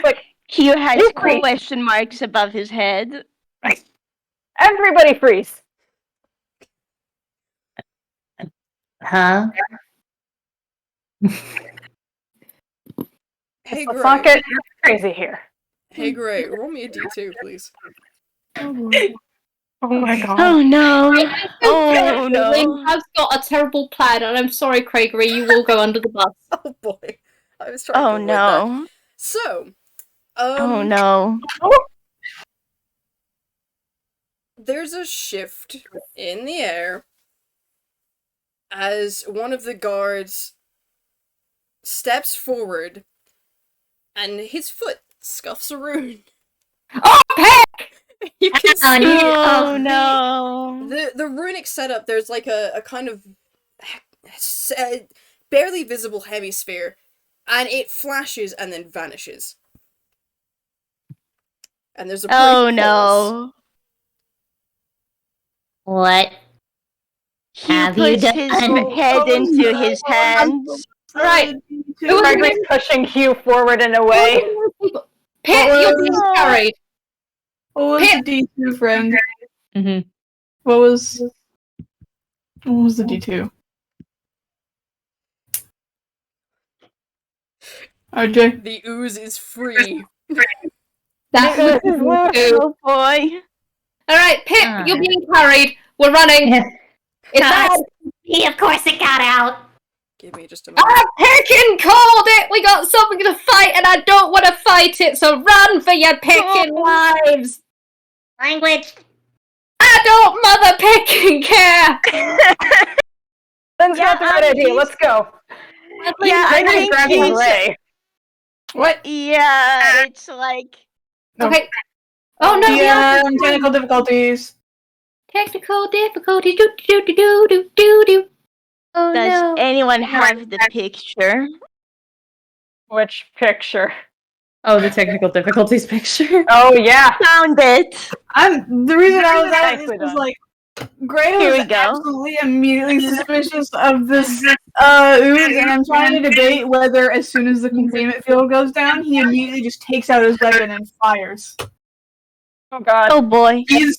Like, Hugh has question marks above his head. Everybody freeze! Huh? Hey, Let's not Gray. get crazy here. Hey, Gray, roll me a d2, please. Oh my god. Oh no. Oh no. Lin has got a terrible plan, and I'm sorry, Craigory, you will go under the bus. Oh boy. I was trying Oh to avoid that. no. So, Oh no. there's a shift in the air as one of the guards steps forward and his foot scuffs a rune. Oh, heck! You can see Oh no. the runic setup. There's like a kind of barely visible hemisphere, and it flashes and then vanishes. And there's a brief Oh pause. no. What? He Have you puts his done? head into his hands. Right. Craigory's pushing Hugh forward and away. Pip, you're being carried. What was the D2, friend? Mm-hmm. What was the D2? RJ? The ooze is free. That was Oh boy. Alright, Pip, you're being carried. We're running. It's bad. Of course it got out. Give me just a moment. Pickin' called it! We got something to fight and I don't want to fight it, so run for your pickin' lives! Language. I don't mother pickin' care! Lynn's got the right idea. Let's go. Yeah, I Craigory's think grabbing he's... Ray. What? Yeah, it's like... Okay. Oh no, Yeah, technical difficulties. Technical difficulties. Do. Oh Does no. anyone have the picture? Which picture? Oh, the technical difficulties picture. Oh yeah. Found it. The reason I was asking Nicely was done. like, Gray Here was we go. absolutely immediately suspicious of this ooze, and I'm trying to debate whether as soon as the containment field goes down, he immediately just takes out his weapon and fires. Oh god. Oh boy. He's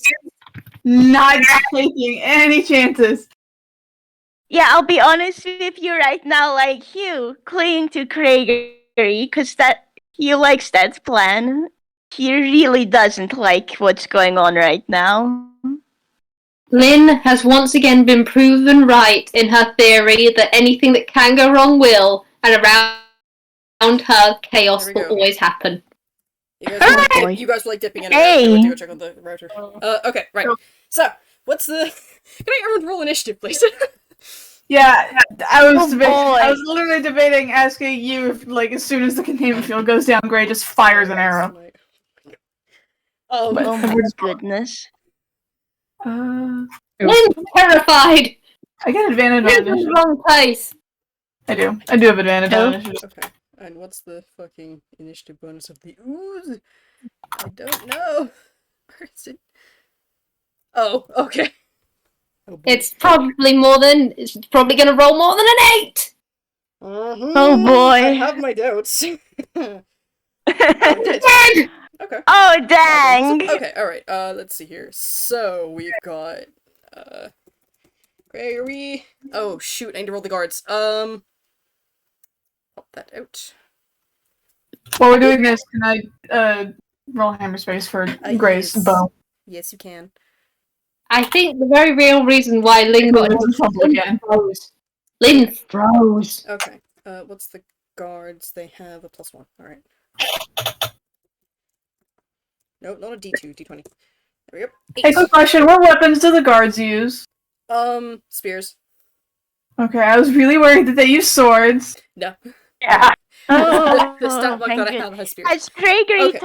not taking any chances. Yeah, I'll be honest with you right now, like Hugh, cling to Craigory, because he likes that plan. He really doesn't like what's going on right now. Lin has once again been proven right in her theory that anything that can go wrong will, and around her, chaos There we will go. always happen. You guys were like dipping in and out. I went to go check on the router. Okay, right. So, what's the... Can I everyone roll initiative, please? Yeah, I was boy. I was literally debating asking you if, like, as soon as the containment field goes down, Gray just fires an arrow. Oh But- my goodness. Lin's terrified! I get advantage on Lin's in the initiative. wrong place! I do have advantage on initiative. Okay, and what's the fucking initiative bonus of the ooze? I don't know. Where is it? Oh, okay. Oh, boy. It's probably gonna roll more than an 8! Oh boy. I have my doubts. Oh, it did. Okay. Oh dang! Okay, alright, let's see here. So, we've got, Craigory. Oh, shoot, I need to roll the guards. Pop that out. While we're doing this, can I roll hammer space for Gray's yes. bow? Yes, you can. I think the very real reason why Lin got Lin's in trouble again. Lin froze. Okay, what's the guards? They have a +1. Alright. No, not a D2, D20. There we go. Hey, 8. quick question. What weapons do the guards use? Spears. Okay, I was really worried that they use swords. No. Yeah. The stat block thank that I you. have has spears. Has Craigory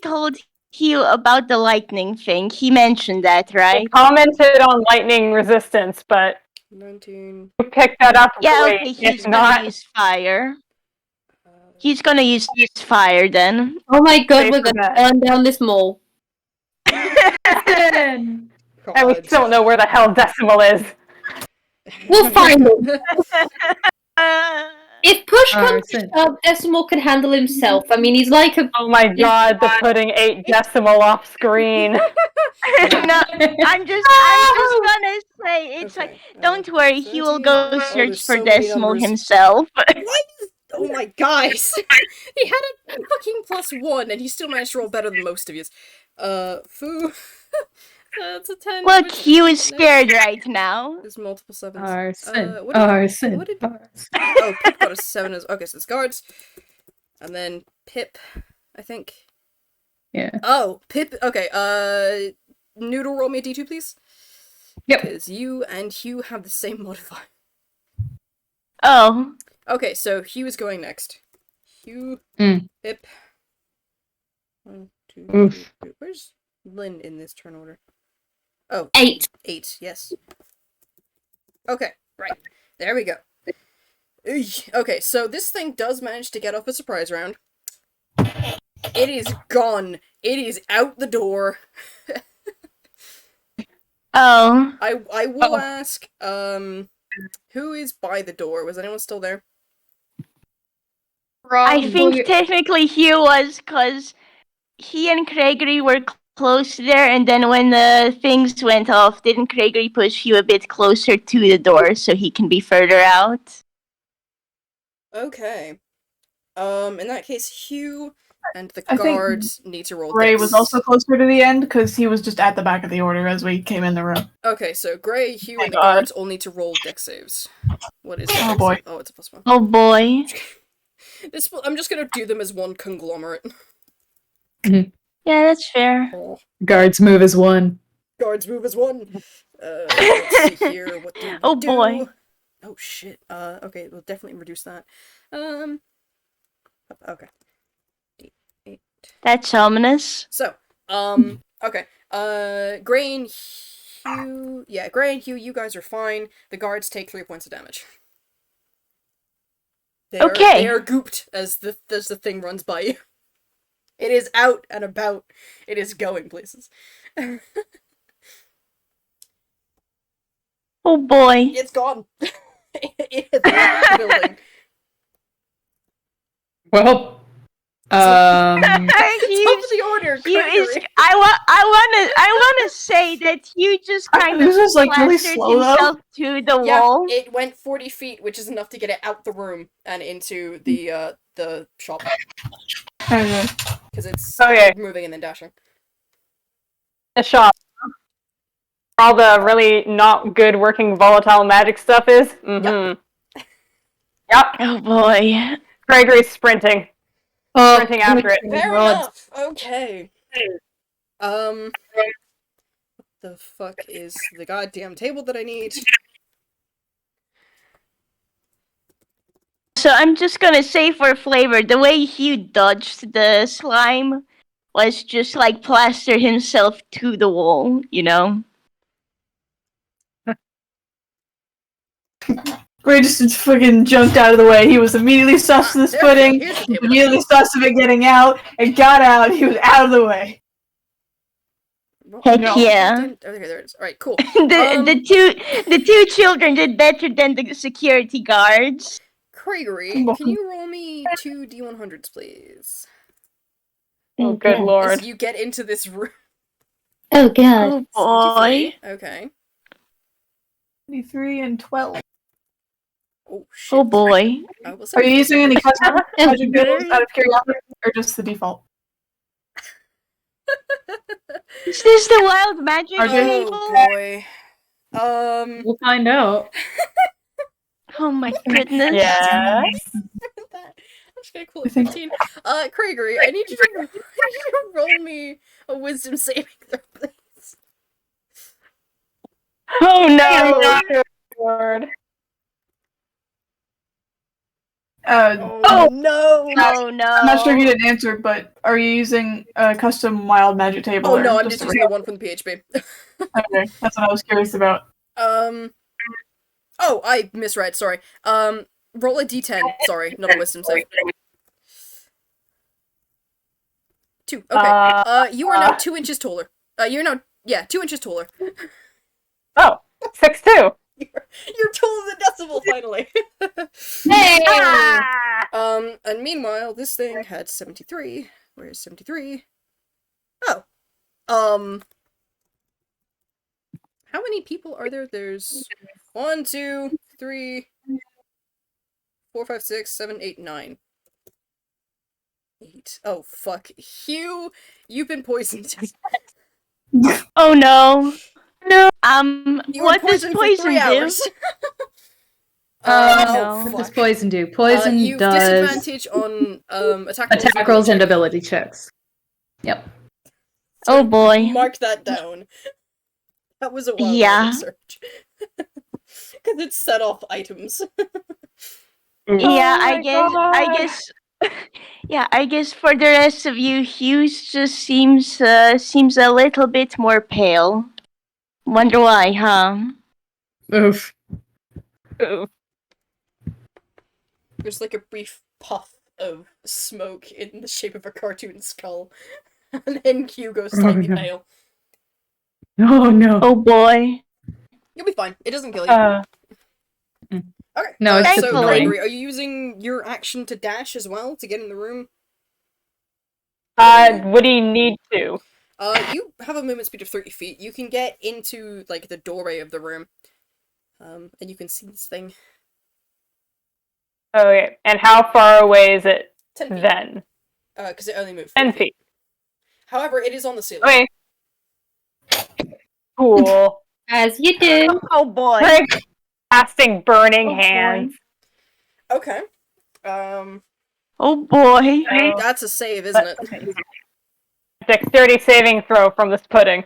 told Hugh about the lightning thing? He mentioned that, I right? commented on lightning resistance, but 19. you picked that up Yeah, great. okay, If he's gonna not, use fire. He's gonna use fire then. Oh my god, Safe we're from gonna that. burn down this mall. and we still don't know where the hell Decimal is. We'll find him. If push comes to Arson. shove, Decimal can handle himself. I mean, he's like a... Oh my god, the putting 8 decimal off screen. No, I'm just gonna say it's like, don't worry, he will go 17. search there's for so many Decimal numbers. himself. Oh my guys! He had a fucking +1 and he still managed to roll better than most of you. Foo. That's a 10. Look, which Hugh is nice. scared right now. There's multiple 7s. Arson. What did- Arson. what did- Arson. Oh, Pip got a 7 as okay, so it's guards. And then Pip, I think. Yeah. Oh, Pip, okay, Noodle, roll me a D2, please. Yep. Because you and Hugh have the same modifier. Oh. Okay, so Hugh is going next. Hugh, Pip. 1, 2, Oof. 3, 4. Where's Lin in this turn order? Oh, 8. 8, yes. Okay, right. There we go. Okay, so this thing does manage to get off a surprise round. It is gone. It is out the door. Oh. I will ask, who is by the door? Was anyone still there? I think technically Hugh was, because he and Craigory were close there, and then when the things went off, didn't Craigory push Hugh a bit closer to the door so he can be further out? Okay. In that case, Hugh and the I think guards need to roll Gray dex. was also closer to the end because he was just at the back of the order as we came in the room. Okay, so Gray, Hugh, My and the God. guards all need to roll dex saves. What is Oh, dex boy. save? Oh, it's a +1. Oh boy. I'm just gonna do them as one conglomerate. Yeah, that's fair. Oh. Guards move as one. Guards move as one. Let's see here. What do we Oh, do? boy. Oh shit. Okay, we'll definitely reduce that. Okay. D8. That's ominous. So, okay. Gray and Hugh. Yeah, Gray and Hugh, you guys are fine. The guards take 3 points of damage. They Okay. are gooped as the thing runs by you. It is out and about. It is going places. Oh boy. It's gone. It has left the building. Well, Top of Hugh's, the order, Hugh is. Craigory. I wanna say that Hugh just kind This of is, like, really plastered slow, though. himself to the Yeah, wall. it went 40 feet, which is enough to get it out the room and into the shop. Okay. Because it's Okay. moving and then dashing. The shop. All the really not good working volatile magic stuff is. Mm-hmm. Yep. Oh boy. Craigory's sprinting. Oh, Sprinting after it. Fair God. enough. Okay. What the fuck is the goddamn table that I need? So I'm just gonna say for flavor, the way Hugh dodged the slime was just like plaster himself to the wall, you know? Gray just fucking jumped out of the way. He was immediately sus of this There we go. pudding, Here's the table. immediately sus of it getting out, and got out. He was out of the way. Heck No. yeah. Okay, there it is. Alright, cool. The two children did better than the security guards. Craigory, can you roll me 2 D100s, please? Oh, good lord. As you get into this room. Oh god. Oh boy. Okay. 23 and 12. Oh shit. Oh boy. I will say Are you using any custom magic abilities very- out of curiosity, or just the default? Is this the wild magic Are they- table? Oh boy. we'll find out. Oh my goodness. Yeah. I'm just gonna call it I think- 15. Craigory, I need you to roll me a wisdom saving throw, please. Oh no. Lord. Oh no! Oh no. I'm not sure if you didn't answer, but are you using a custom wild magic table? Oh or no, I'm just a using the one from the PHP. Okay, that's what I was curious about. Oh, I misread, sorry. Roll a d10. Sorry, not a wisdom save. 2. Okay. You are now 2 inches taller. You're now, 2 inches taller. Oh, 6'2". You're taller than Decibel, finally! Hey! And meanwhile, this thing had 73. Where's 73? Oh. How many people are there? There's 1, 2, 3, 4, 5, 6, 7, 8, 9. 8. Oh, fuck. Hugh, you've been poisoned. Oh no. No. You were What does poisoned for poison 3 do? hours. no. What does poison do? Poison You've does disadvantage on attack rolls and ability checks. Yep. Oh boy. Mark that down. That was a wild Yeah. search. Because it set off items. Yeah, Oh I guess yeah, I guess for the rest of you, Hughes just seems a little bit more pale. Wonder why, huh? Oof. Ooh. There's like a brief puff of smoke in the shape of a cartoon skull. And then Q goes slightly no. pale. Oh no. Oh boy. You'll be fine. It doesn't kill you. Okay. No, it's just so annoying. Gregory, are you using your action to dash as well to get in the room? Would he need to? You have a movement speed of 30 feet. You can get into like the doorway of the room. And you can see this thing. Okay, and how far away is it 10 feet. then? Because it only moved 10 feet. feet. However, it is on the ceiling. Okay. Cool. As you do. Oh boy. Craig casting burning Oh, boy. hands. Okay. Oh boy. That's a save, isn't it? Dexterity saving throw from this pudding.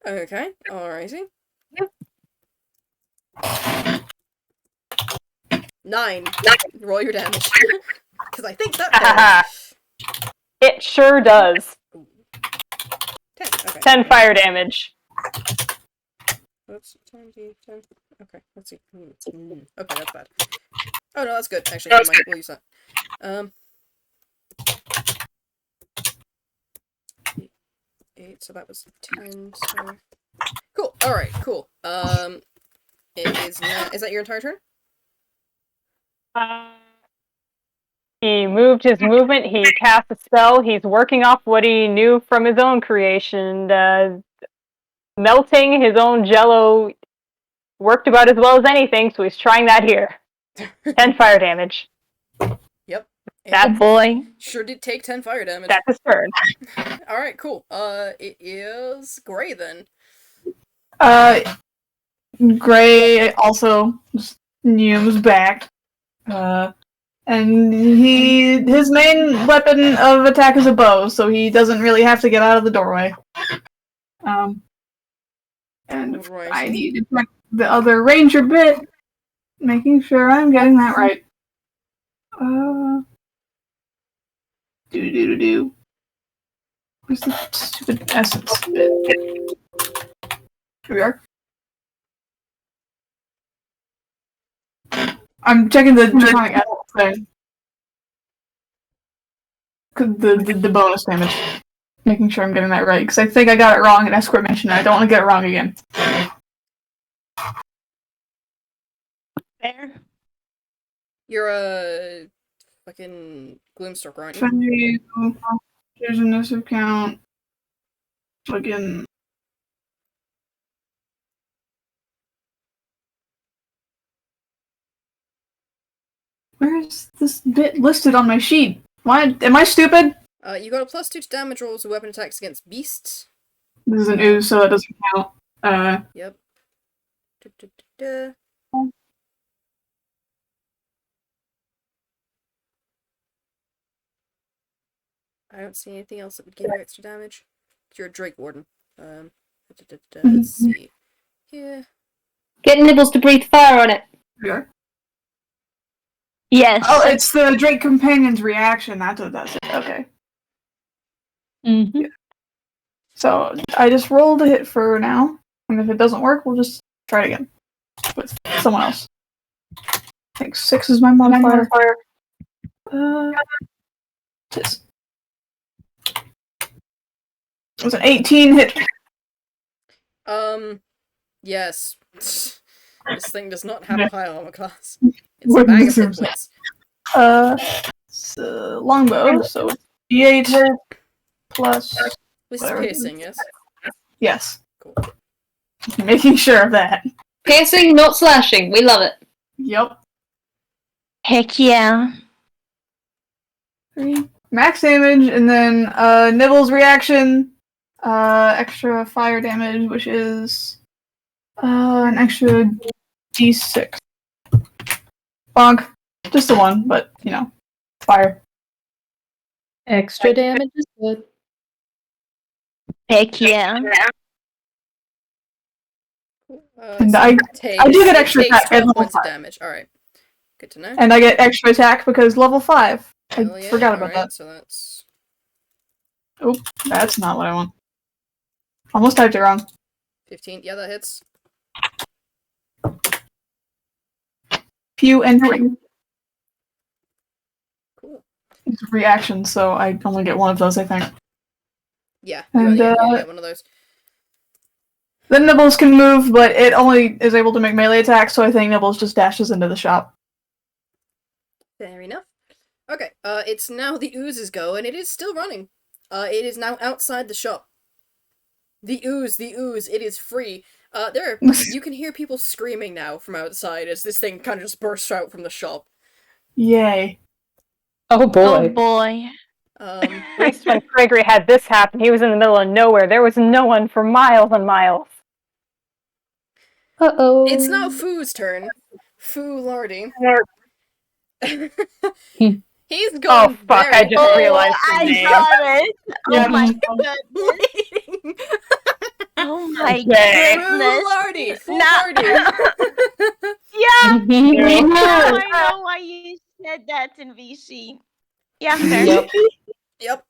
Okay, alrighty. 9. Roll your damage. Because I think that failed. It sure does. 10. Okay. 10 fire damage. Oops. 10. Okay, let's see. Okay, that's bad. Oh no, that's good. Actually, never mind. We'll use that. 8, so that was 10. So cool. All right. Cool. It is now. Is that your entire turn? He moved his movement. He cast a spell. He's working off what he knew from his own creation. Melting his own jello worked about as well as anything, so he's trying that here. 10 fire damage. Yep. That boy. Sure did take 10 fire damage. That's his turn. All right. Cool. It is Gray then. Gray also just Neum's back. And his main weapon of attack is a bow, so he doesn't really have to get out of the doorway. And Right. I need to check the other ranger bit, making sure I'm getting that right. Where's the stupid essence bit? Here we are. I'm checking the draconic essence thing. The bonus damage. Making sure I'm getting that right, because I think I got it wrong in Escort Mission, and I don't want to get it wrong again. Fair. You're a fucking Gloomstalker, aren't you? Here's in this account. Fucking. Where's this bit listed on my sheet? Why am I stupid? You got a +2 to damage rolls with weapon attacks against beasts. This is an ooze, so that doesn't count. Yep. Da. I don't see anything else that would give you extra damage. You're a Drake Warden. Let's see. Yeah. Get Nibbles to breathe fire on it. We are. Yes. Oh, it's the Drake Companion's reaction. That's what does it. Okay. Mm-hmm. Yeah. So I just rolled a hit for now, and if it doesn't work, we'll just try it again with someone else. I think 6 is my modifier. It was an 18 hit. Yes. This thing does not have a high armor class. It's a bag of hit points. It's a longbow, so it's D8 plus. This is whatever. piercing, yes? Yes. Cool. Making sure of that. Piercing, not slashing. We love it. Yep. Heck yeah. 3. Max damage, and then Nibble's reaction, extra fire damage, which is an extra D6. Bonk. Just the one, but, you know, fire. Extra damage is good. Heck yeah. And So I it do get it extra takes attack at 12 level points of 5. damage. Alright. Good to know. And I get extra attack because level 5. Hell I yeah, forgot about alright, so that's... that. Oh, that's not what I want. Almost typed it wrong. 15. Yeah, that hits. Pew and pew. Cool. It's a reaction, so I only get one of those, I think. Yeah, And, you get one of those. Then Nibbles can move, but it only is able to make melee attacks, so I think Nibbles just dashes into the shop. Fair enough. Okay, it's now the ooze's go, and it is still running. It is now outside the shop. The ooze, it is free. You can hear people screaming now from outside as this thing kind of just bursts out from the shop. Yay. Oh boy. Oh boy. At least when Craigory had this happen, he was in the middle of nowhere. There was no one for miles and miles. Uh-oh. It's now Foo's turn. Foo Lardy. He's going Oh fuck, I very just realized the I name. got it. Yeah. Oh my goodness. bleeding. Oh my Okay. goodness. Foo Lardy. Foo Not- Lardy. Yeah. Mhm. Now I know why you said that in VC. Yeah, fair. Yep. Yep.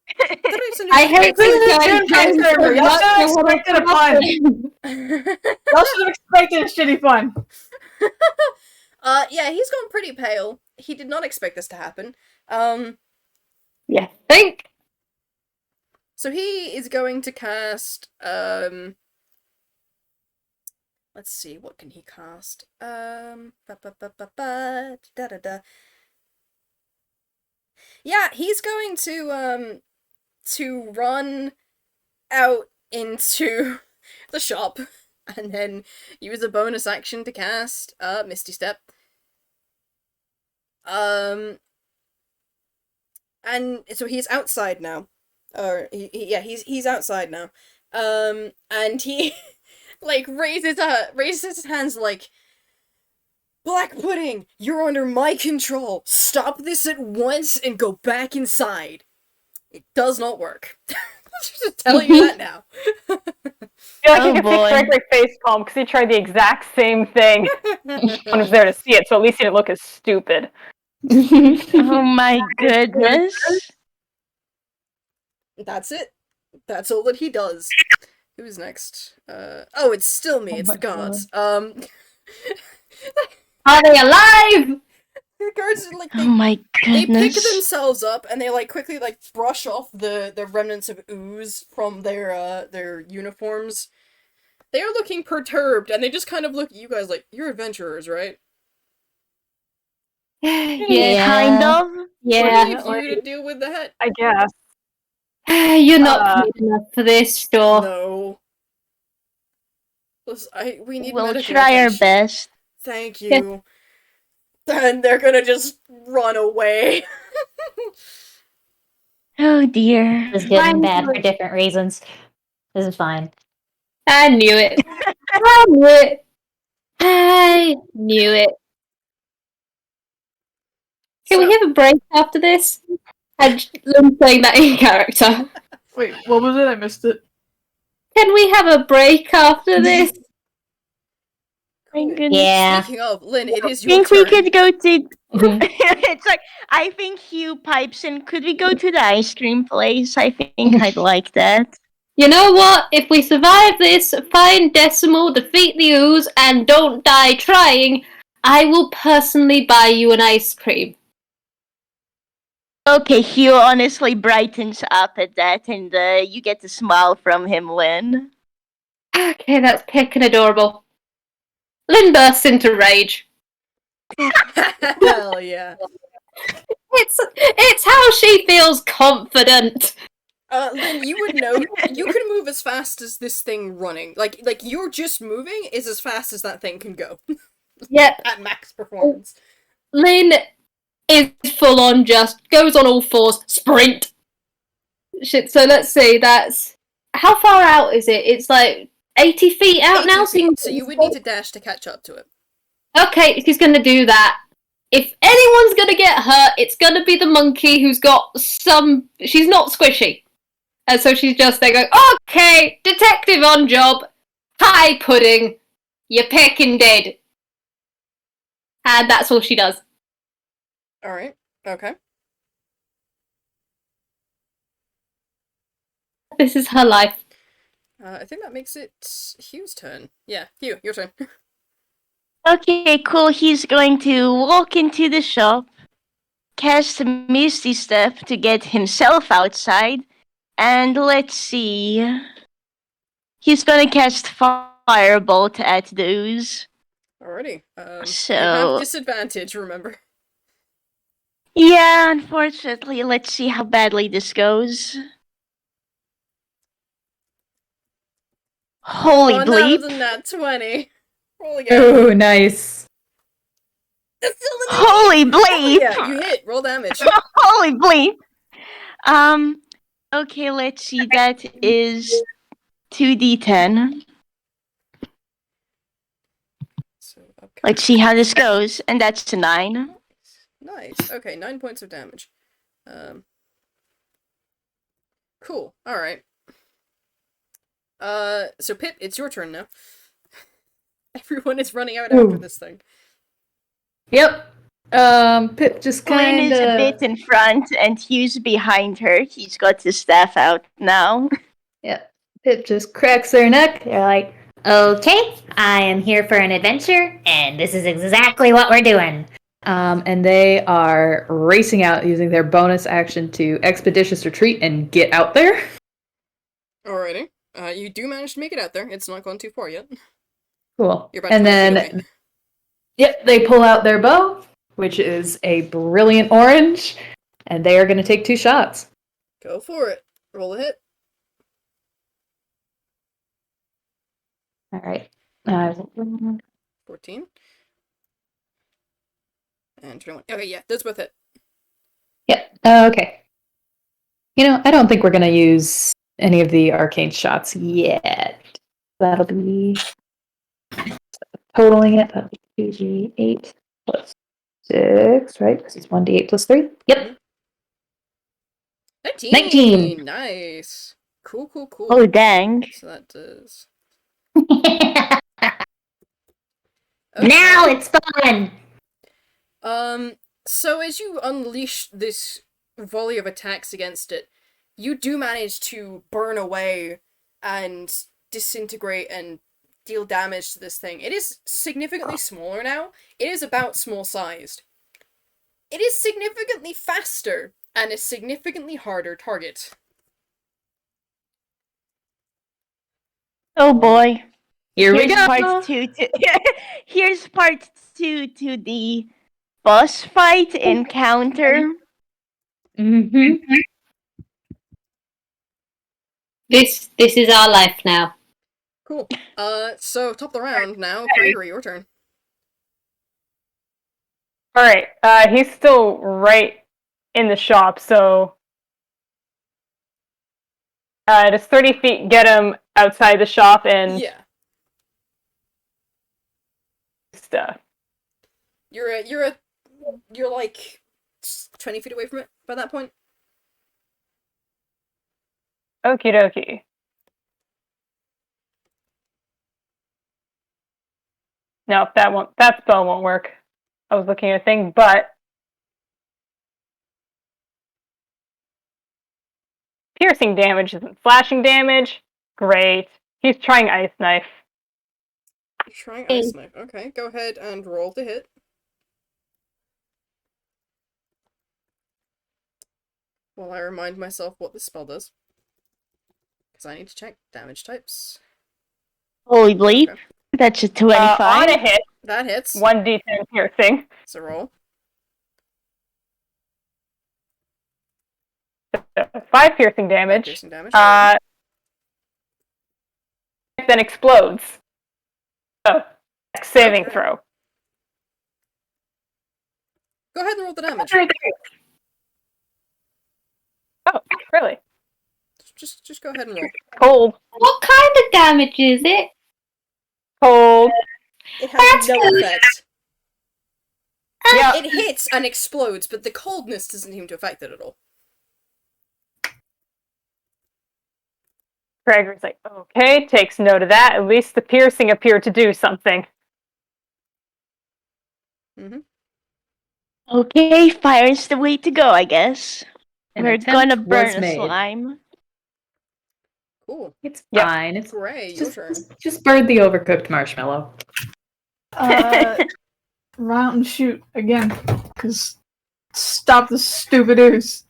I hate this Jim guy. Transfer, y'all should have expected a pun. Y'all should have expected a shitty pun. Yeah, he's gone pretty pale. He did not expect this to happen. Yeah, think. So he is going to cast, let's see, what can he cast? Yeah, he's going to run out into the shop and then use a bonus action to cast, Misty Step. And so he's outside now. Or, he's outside now. And he, like, raises his hands like, Black Pudding, you're under my control. Stop this at once and go back inside. It does not work. Just telling you that now. I feel like Oh, you could boy. see Craigory face palm because he tried the exact same thing when he was there to see it, so at least he didn't look as stupid. Oh my goodness. That's it. That's all that he does. Who's next? Oh, it's still me. It's my the guards. Are they alive? The guards like Oh my they pick goodness. themselves up and they like quickly like brush off the remnants of ooze from their uniforms. They are looking perturbed and they just kind of look at you guys like, you're adventurers, right? Yeah. Kind of. What Yeah. leaves you to deal with that? I guess. You're not paid enough for this, sure. No. Listen, we need We'll medical try our attention. best. Thank you. And they're gonna just run away. Oh dear. This is getting bad for different reasons. This is fine. I knew it. I knew it. I knew it. Can we have a break after this? I'm playing that in character. Wait, what was it? I missed it. Can we have a break after this? My goodness. Yeah. Speaking of, Lynn, it is I your think we turn. could go to. It's like I think Hugh pipes in. Could we go to the ice cream place? I think I'd like that. You know what? If we survive this, find Decimal, defeat the ooze, and don't die trying, I will personally buy you an ice cream. Okay, Hugh honestly brightens up at that, and you get a smile from him, Lynn. Okay, that's picking adorable. Lynn bursts into rage. Hell yeah. It's how she feels confident. Lynn, you would know, you can move as fast as this thing running. Like you're just moving is as fast as that thing can go. Yep. At max performance. Lynn is full on just goes on all fours, sprint. Shit, so let's see, that's how far out is it? It's like 80 feet out 80 now, feet, so you would need to dash to catch up to it. Okay, she's gonna do that. If anyone's gonna get hurt, it's gonna be the monkey who's got some. She's not squishy. And so she's just there going, okay, detective on job. Hi, Pudding. You're pecking dead. And that's all she does. Alright, okay. This is her life. I think that makes it Hugh's turn. Yeah, Hugh, your turn. Okay, cool. He's going to walk into the shop, cast a Misty Step to get himself outside, and let's see. He's gonna cast Firebolt at the ooze. Alrighty. You So- have disadvantage, remember. Yeah, unfortunately, let's see how badly this goes. Holy Oh, bleep. that was a nat 20. Roll again. Ooh, nice. That's still a Holy bleep! Yeah, you hit. Roll damage. Holy bleep! Okay, let's see. That is 2d10. So, okay. Let's see how this goes. And that's a 9. Nice. Okay, 9 points of damage. Cool. Alright. So Pip, it's your turn now. Everyone is running out after Ooh. this thing. Yep. Pip just Lynn kind is a of. bit in front, and Hugh's behind her. He's got his staff out now. Yep. Pip just cracks their neck. They're like, Okay, I am here for an adventure, and this is exactly what we're doing. And they are racing out using their bonus action to expeditious retreat and get out there. Alrighty. You do manage to make it out there. It's not gone too far yet. Cool. You're about And 20 feet then, away. yep, they pull out their bow, which is a brilliant orange, and they are going to take 2 shots. Go for it. Roll a hit. All right. 14. And 21. Okay, yeah, that's both hit. Yep. Okay. I don't think we're going to use any of the arcane shots yet. That'll be totaling it. That'll be 2d8 plus 6, right? Because it's 1d8 plus 3. Yep. 19. Nice. Cool. Oh, dang. So that does... Now it's fun! So as you unleash this volley of attacks against it, you do manage to burn away and disintegrate and deal damage to this thing. It is significantly smaller now. It is about small-sized. It is significantly faster and a significantly harder target. Oh boy. Here we go. Here's part 2 to the boss fight encounter. Mm-hmm. This is our life now. Cool. So top of the round now, Craigory, your turn. Alright, he's still right in the shop, so does 30 feet get him outside the shop and Yeah. stuff? You're like 20 feet away from it by that point. Okie dokie. No, that spell won't work. I was looking at a thing, but piercing damage isn't slashing damage. Great. He's trying Ice Knife. You're trying Ice Knife. Okay, go ahead and roll to hit. While I remind myself what this spell does. Because I need to check damage types. Holy bleep. Okay. That's a 25. On a hit, That hits. 1d10 piercing. So roll. 5 piercing damage. Piercing damage. Then explodes. So, saving Okay. throw. Go ahead and roll the damage. Oh, really? Just go ahead and roll. Cold. What kind of damage is it? Cold. It has no effect. Yeah. It hits and explodes, but the coldness doesn't seem to affect it at all. Craigory's like, okay, takes note of that. At least the piercing appeared to do something. Mm-hmm. Okay, fire's the way to go, I guess. An We're attempt gonna was burn a made. slime. Cool. It's Yep. fine. It's Gray, your turn. just burn the overcooked marshmallow. Run out and shoot again, because stop the stupid ooze.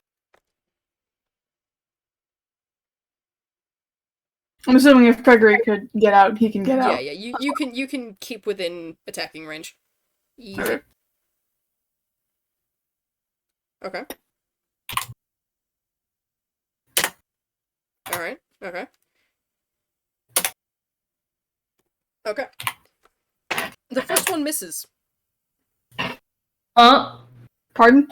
I'm assuming if Craigory could get out, he can get out. Yeah. You can keep within attacking range. Easy. Okay. Okay. Alright, okay. Okay. The first one misses. Pardon?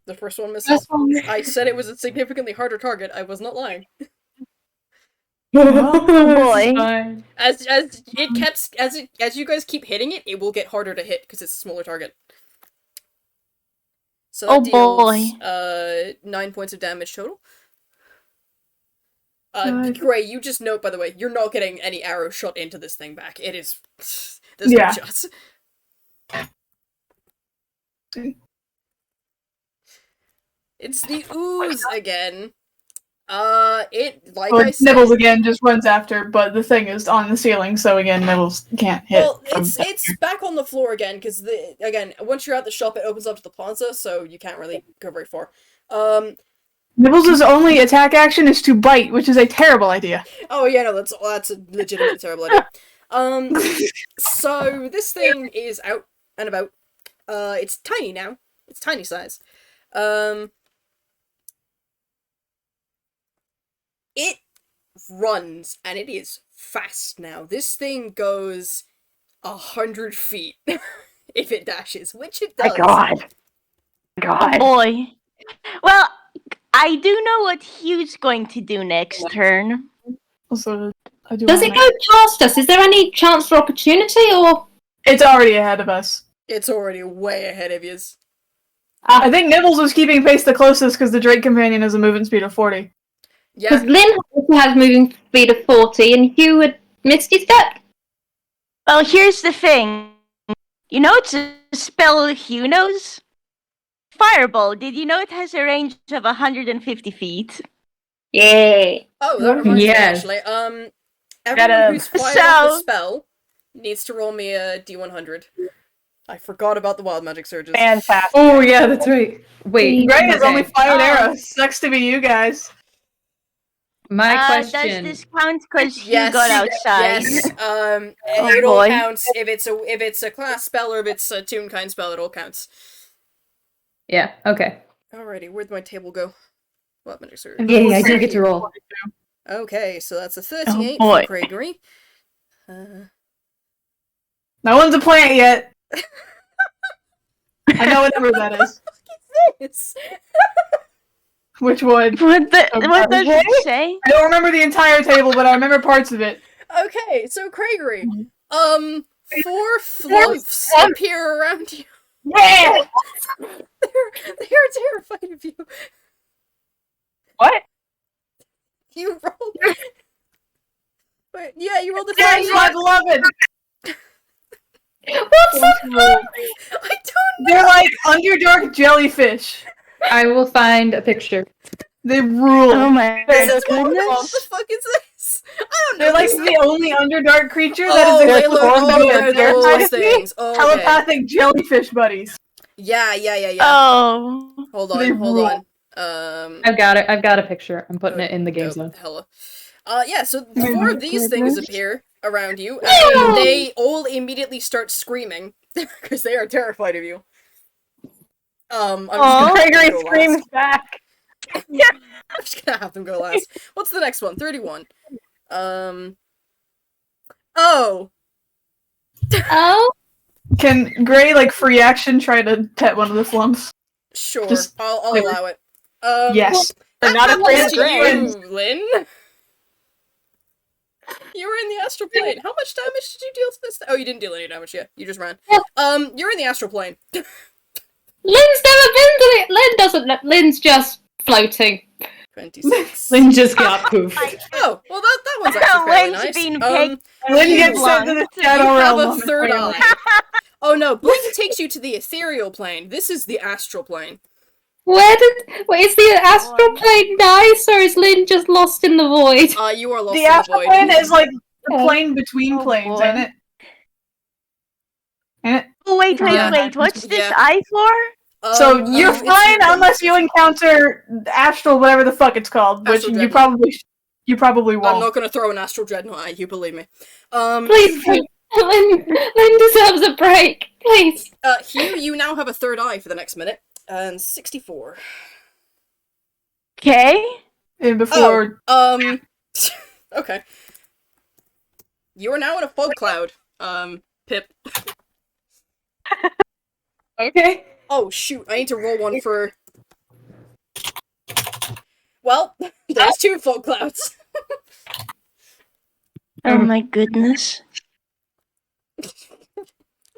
The first one misses. I said it was a significantly harder target. I was not lying. Oh boy. As you guys keep hitting it, it will get harder to hit because it's a smaller target. So that deals 9 points of damage total. Gray, you just note, by the way, you're not getting any arrows shot into this thing back. It is... There's no shots. It's the ooze again. Like Well, I said, Nibbles again just runs after, but the thing is on the ceiling, so again, Nibbles can't hit. well, from it's down it's here. back on the floor again because again once you're at the shop, it opens up to the plaza, so you can't really go very far. Nibbles' only attack action is to bite, which is a terrible idea. Oh yeah, no, that's a legitimate terrible idea. So this thing is out and about. It's tiny now. It's tiny size. It runs and it is fast now. This thing goes 100 feet if it dashes, which it does. My God. God. Boy. Well, I do know what Hugh's going to do next turn. Also, I do Does it wanna- go past us? Is there any chance for opportunity, or It's already ahead of us. It's already way ahead of yous. I think Nibbles was keeping pace the closest because the Drake Companion has a movement speed of 40. because Yeah, Lin also has moving speed of 40, and Hugh had Misty Step? Well, here's the thing. You know it's a spell Hugh knows? Fireball. Did you know it has a range of 150 feet? Yeah. oh, that reminds Yes. me actually. Gotta- Everyone who's fired off the So- spell needs to roll me a D100. I forgot about the wild magic surges. Fantastic. Oh yeah, that's right. Wait, Gray has only okay. fired Oh. arrows. Sucks to be you guys. My Does question. this count because Hugh Yes, got outside? yes. Oh, It all boy. counts if it's a class spell or if it's a Toonkind spell. It all counts. Yeah. Okay. Alrighty, where'd my table go? What magic surge? Yay! I do get to roll. Okay, so that's a 38 boy. for Craigory. No one's a plant yet. I know what number that is. It's Which one? What does Okay. it say? I don't remember the entire table, but I remember parts of it. okay. So Craigory, 4 flumps appear around you. Yeah! They're terrified of you. What? You rolled. Wait, yeah, you rolled a Thanks, 38. my beloved. What's up? I don't They're like Underdark jellyfish. I will find a picture. They rule. Oh my This is what goodness. the fuck is this? I don't know. They're like this. the only Underdark creature that Oh, is they able look. to Oh, form they're their those dynasty. things. Okay. Telepathic jellyfish buddies. Yeah. Oh. Hold They on. Hold rule. on. I've got it. I've got a picture. I'm putting it in the game Dope. zone. Hella. Yeah, so Oh 4 my of these things goodness. appear around you, and they all immediately start screaming because they are terrified of you. I'm just gonna have them Gregory go screams last. back. I'm just gonna have them go last. What's the next one? 31. Oh, Oh? Can Gray, like, free action try to pet one of the flumps? sure. Just- I'll allow it. Yes. They're not That afraid happens of to Gray. you, Lin. You were in the astral plane. How much damage did you deal to this? Oh, you didn't deal any damage yet. You just ran. You're in the astral plane. Lin's never been to it. Lin doesn't know. Lin's just floating. 26. Lin just got poofed. Oh, well, that one's actually fairly Lynn's nice. been picked. Lynn You gets sent to the blunt. You Shadow have Realm. a third momentarily. eye. Oh no, Blink takes you to the ethereal plane. This is the astral plane. Wait, is the astral plane nice, or is Lin just lost in the void? You are lost The in the astral void. plane is like the plane between Oh, planes, boy. ain't it? Ain't it? Oh, wait. Yeah. What's this Yeah. eye for? So you're it's fine your- unless you encounter astral, whatever the fuck it's called, which Astral you dreadnought. probably won't. I'm not gonna throw an astral dreadnought at you, believe me. Please, Lin deserves a break. Please. Hugh, you now have a third eye for the next minute, and 64. Okay. And before Okay. You are now in a fog cloud, Pip. Okay. Oh shoot, I need to roll one for... Well, there's 2 fog clouds. Oh my goodness.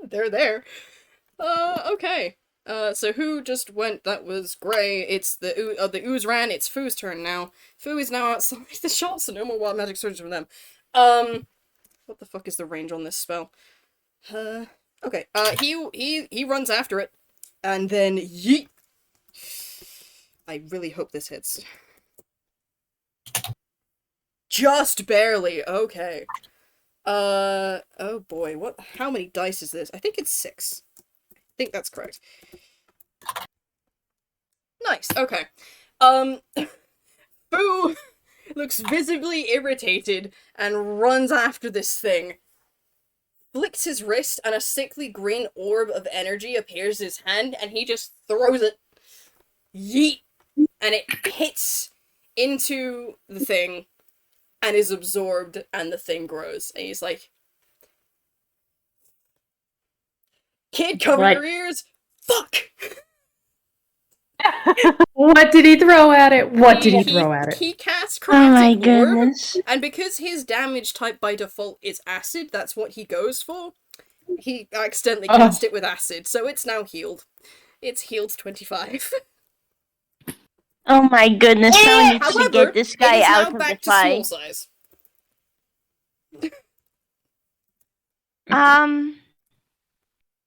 They're there. Okay. So who just went? That was Gray. It's the ooze ran. It's Foo's turn now. Foo is now outside the shop, so no more wild magic surges from them. What the fuck is the range on this spell? Okay. He runs after it, and then yeet. I really hope this hits. Just barely. Okay. Oh boy, how many dice is this? I think it's 6. I think that's correct. Nice, okay. Boo looks visibly irritated and runs after this thing. Flicks his wrist and a sickly green orb of energy appears in his hand and he just throws it. Yeet! And it hits into the thing and is absorbed and the thing grows. And he's like, "Kid, cover your ears! Fuck!" What did he throw at it? What did he throw at it? He casts Oh my Chromatic Orb, goodness. and because his damage type by default is acid, that's what he goes for. He accidentally cast it with acid, so it's now healed. It's healed 25. Oh my goodness, someone needs to However, get this guy it is out now of back the to small fight. size.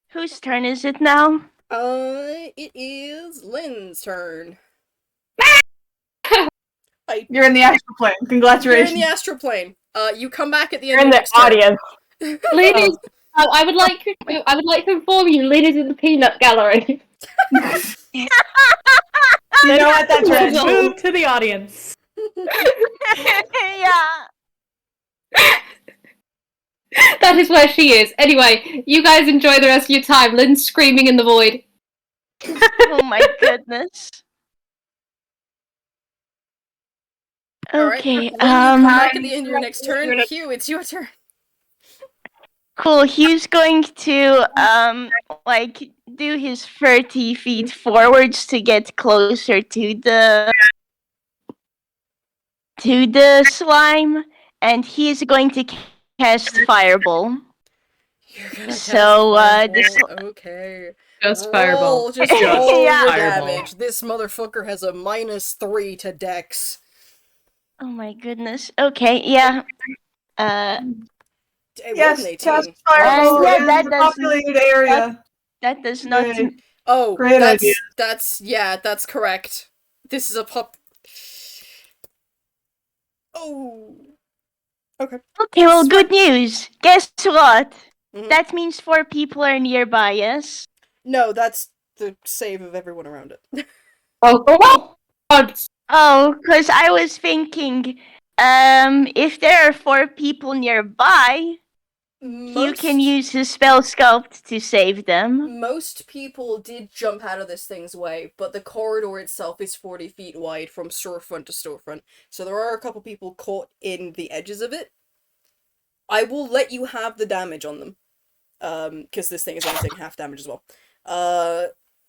Whose turn is it now? It is Lin's turn. You're in the astral plane. You're Congratulations. in the astral plane. You come back at the You're end in of the next turn. audience. Ladies, I would like to inform you, ladies in the peanut gallery. You know what? That's right. Move to the audience. Yeah. That is where she is. Anyway, you guys enjoy the rest of your time. Lynn's screaming in the void. Oh my goodness. Alright, Okay, Lynn, you come back at the end of your next turn. Hugh, it's your turn. cool. Hugh's going to do his 30 feet forwards to get closer to the slime, and he is going to cast Fireball. You're gonna cast So, Fireball. Okay. Just fireball. Just Just roll your fireball. damage. This motherfucker has a -3 to Dex. Oh my goodness. Okay, yeah. It Yes, was an 18. cast fireball yeah, in that the does- populated area. That does not. Yay. Oh, Great idea. that's correct. This is a pop. Oh. Okay. Okay, well, good news. Guess what? Mhm. That means 4 people are nearby, yes? No, that's the save of everyone around it. Oh, God. Oh, because I was thinking, if there are 4 people nearby, you can use his spell sculpt to save them. Most people did jump out of this thing's way, but the corridor itself is 40 feet wide from storefront to storefront. So there are a couple people caught in the edges of it. I will let you have the damage on them. Because this thing is only taking half damage as well.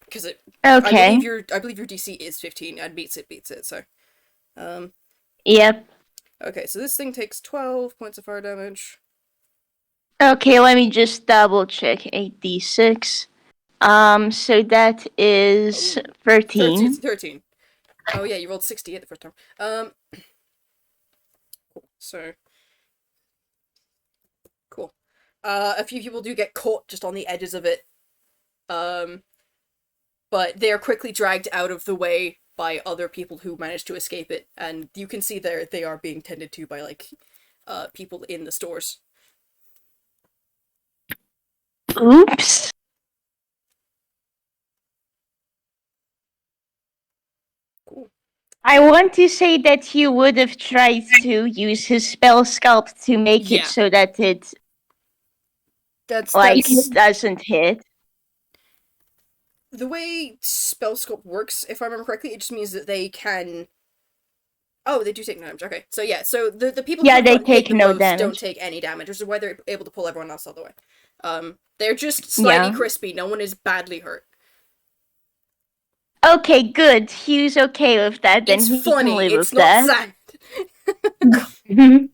Because it. Okay. I believe your DC is 15, and beats it, so. Yep. Okay, so this thing takes 12 points of fire damage. Okay, let me just double check. 8d6. So that is 13. 13. Oh yeah, you rolled 68 the first time. Cool. So. Cool. A few people do get caught just on the edges of it. But they are quickly dragged out of the way by other people who manage to escape it, and you can see they are being tended to by people in the stores. Oops. Cool. I want to say that you would have tried to use his spell sculpt to make Yeah. it so that it That's doesn't hit. the way spell sculpt works. If I remember correctly, it just means that they can. Oh, they do take no damage. Okay, so yeah, so the people Yeah, who they got hit take the no most damage. don't take any damage, which is why they're able to pull everyone else out of the way. They're just slightly Yeah. crispy. No one is badly hurt. Okay, good. Hugh's okay with that. Then It's he funny. can live It's with not that. sad.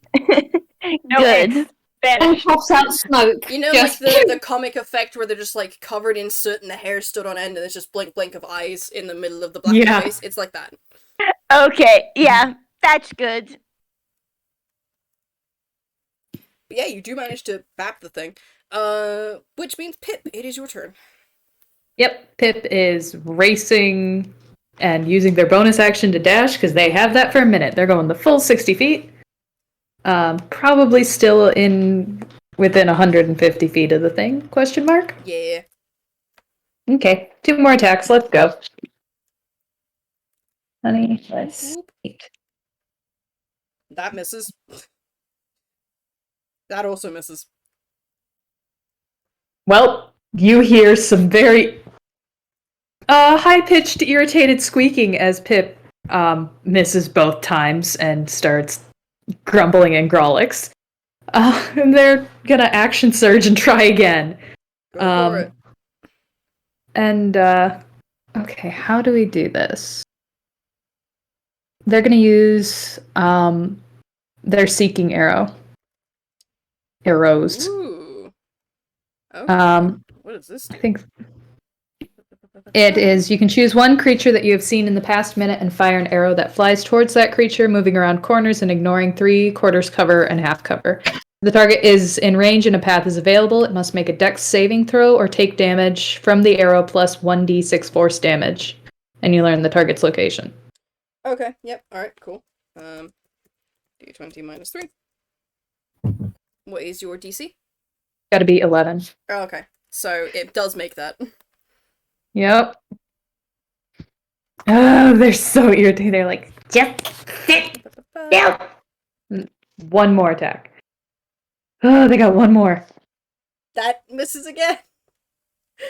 Good. Vanish. Pops out smoke. You know, Just- like the comic effect where they're just like covered in soot and the hair stood on end and there's just blink of eyes in the middle of the black Yeah. face. It's like that. Okay, yeah, that's good. But yeah, you do manage to bap the thing. Which means Pip, it is your turn. Yep, Pip is racing and using their bonus action to dash because they have that for a minute. They're going the full 60 feet. Probably still within 150 feet of the thing, question mark? Yeah. Okay, 2 more attacks, let's go. Honey, let's eat. That misses. That also misses. Well, you hear some very high-pitched, irritated squeaking as Pip misses both times and starts grumbling and growlix. And they're gonna action surge and try again. Go for it. And, okay, how do we do this? They're gonna use, their seeking arrow. Arrows. Ooh. Okay. What does this do? I think it is, you can choose one creature that you have seen in the past minute and fire an arrow that flies towards that creature, moving around corners and ignoring 3/4 cover and half cover. The target is in range and a path is available. It must make a dex saving throw or take damage from the arrow plus 1d6 force damage. And you learn the target's location. Okay, yep, alright, cool. D20 minus 3. What is your DC? Gotta be 11. Oh, okay, so it does make that. Yep. Oh, they're so irritated. They're like, Just sit still. one more attack. Oh, they got one more. That misses again.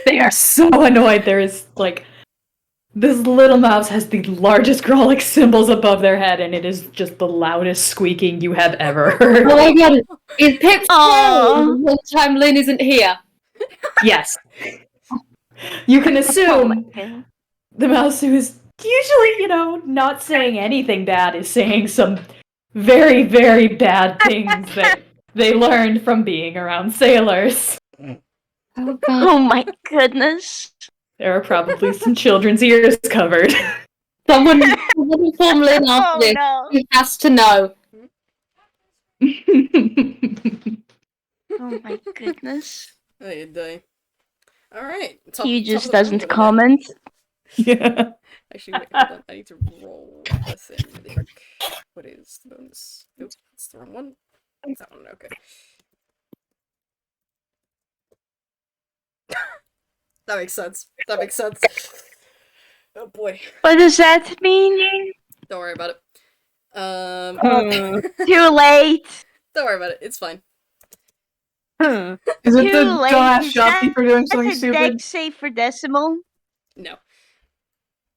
They are so annoyed. There is, like, this little mouse has the largest Grolic symbols above their head, and it is just the loudest squeaking you have ever heard. Oh my god, is Pip Aw. the whole time Lin isn't here? Yes. You can Oh my assume God. the mouse who is usually, not saying anything bad is saying some very, very bad things that they learned from being around sailors. Oh god. Oh my goodness. There are probably some children's ears covered. Someone inform Lin after Oh this. no. He has to know. Oh my goodness. Ay, day. Alright. He just doesn't comment. Yeah. Actually, wait, hold on. I need to roll the thing really quick. What is the bonus? Nope, that's the wrong one. It's that one, okay. That makes sense. That makes sense. Oh boy. What does that mean? Don't worry about it. Too late. Don't worry about it. It's fine. Is it Too the late. dumbass Is shopkeeper doing something That's a stupid? dex save for decimal. No.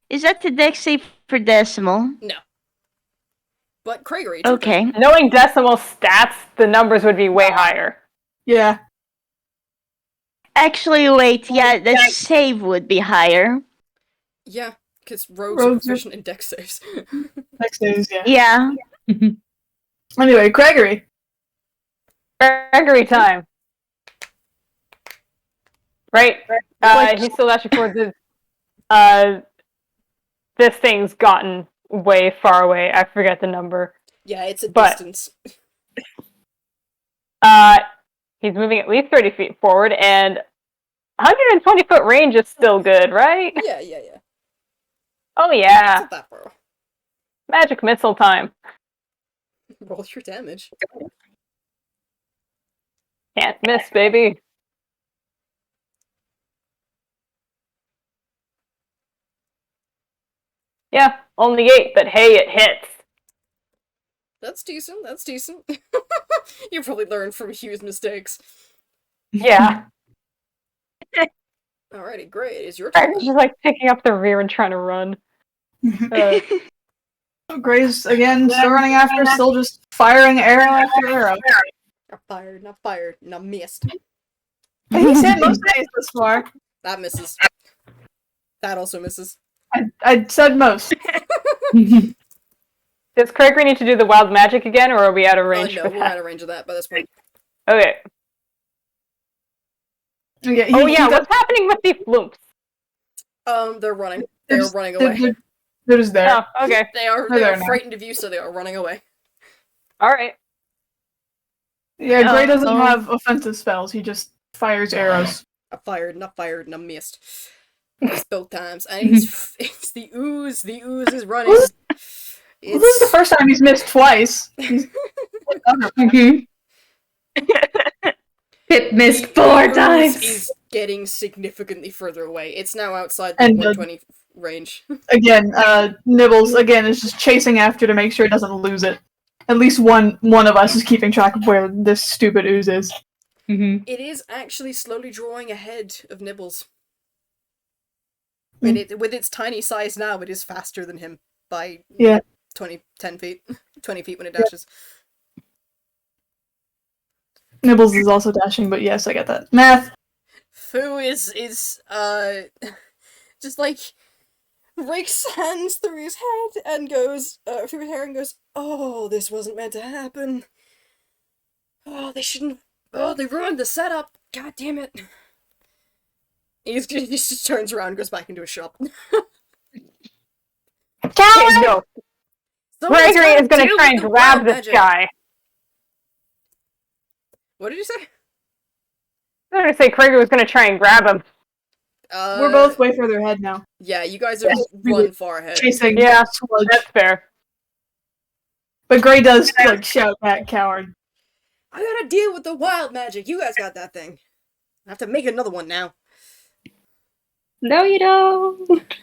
Is that the dex save for decimal? But Craigory, it's your turn. Okay. Knowing decimal stats, the numbers would be way higher. Yeah. Actually, wait. Yeah, the save would be higher. Yeah, because rogues are Rogues are- proficient in dex saves. Next days, yeah. Yeah. Anyway, Craigory. Gregory time. Right? He's still dashing forward. This thing's gotten way far away. I forget the number. Yeah, it's a But- distance. He's moving at least 30 feet forward, and 120-foot range is still good, right? Yeah. Oh It's yeah. not that far. Magic missile time. Roll your damage. Can't miss, baby. Yeah, only 8, but hey, it hits. That's decent. That's decent. You probably learned from Hugh's mistakes. Yeah. Alrighty, great. It's your turn. I'm just like picking up the rear and trying to run. Uh, Gray's again still running after, still just firing arrow after arrow. Not fired, not missed. He's hit most days this far. That misses. That also misses. I said most. does Craigory need to do the wild magic again, or are we out of range No, for we're that? out of range of that by this point. Okay. Yeah, Oh yeah, what's happening with the flumps? They're running. They're There's- running away. They're just there. Oh, okay. They are They're there now. frightened of you, so they are running away. Alright. Yeah, Gray doesn't Oh. have offensive spells. He just fires arrows. I fired, not fired, not missed. Missed both times. And it's the ooze. The ooze is running. This is the first time he's missed twice. Pip missed The 4 ooze times. is getting significantly further away. It's now outside the And, 120 range. Again, Nibbles again is just chasing after to make sure it doesn't lose it. At least one of us is keeping track of where this stupid ooze is. It is actually slowly drawing ahead of Nibbles. With its tiny size now, it is faster than him by 10 feet. 20 feet when it dashes. Nibbles is also dashing, but yes, I get that. Math. Fu is just like rakes hands through his head and goes through his hair and goes, "Oh, this wasn't meant to happen. Oh, they shouldn't. Oh, they ruined the setup. God damn it." He just turns around and goes back into his shop. Okay, no. Gregory is going to try and grab this guy. What did you say? I'm going to say Kraken was going to try and grab him. We're both way further ahead now. Yeah, you guys are run far ahead. Chasing. Yeah, that's fair. But Gray does like shout back, "Coward." I gotta deal with the wild magic. You guys got that thing. I have to make another one now. No, you don't.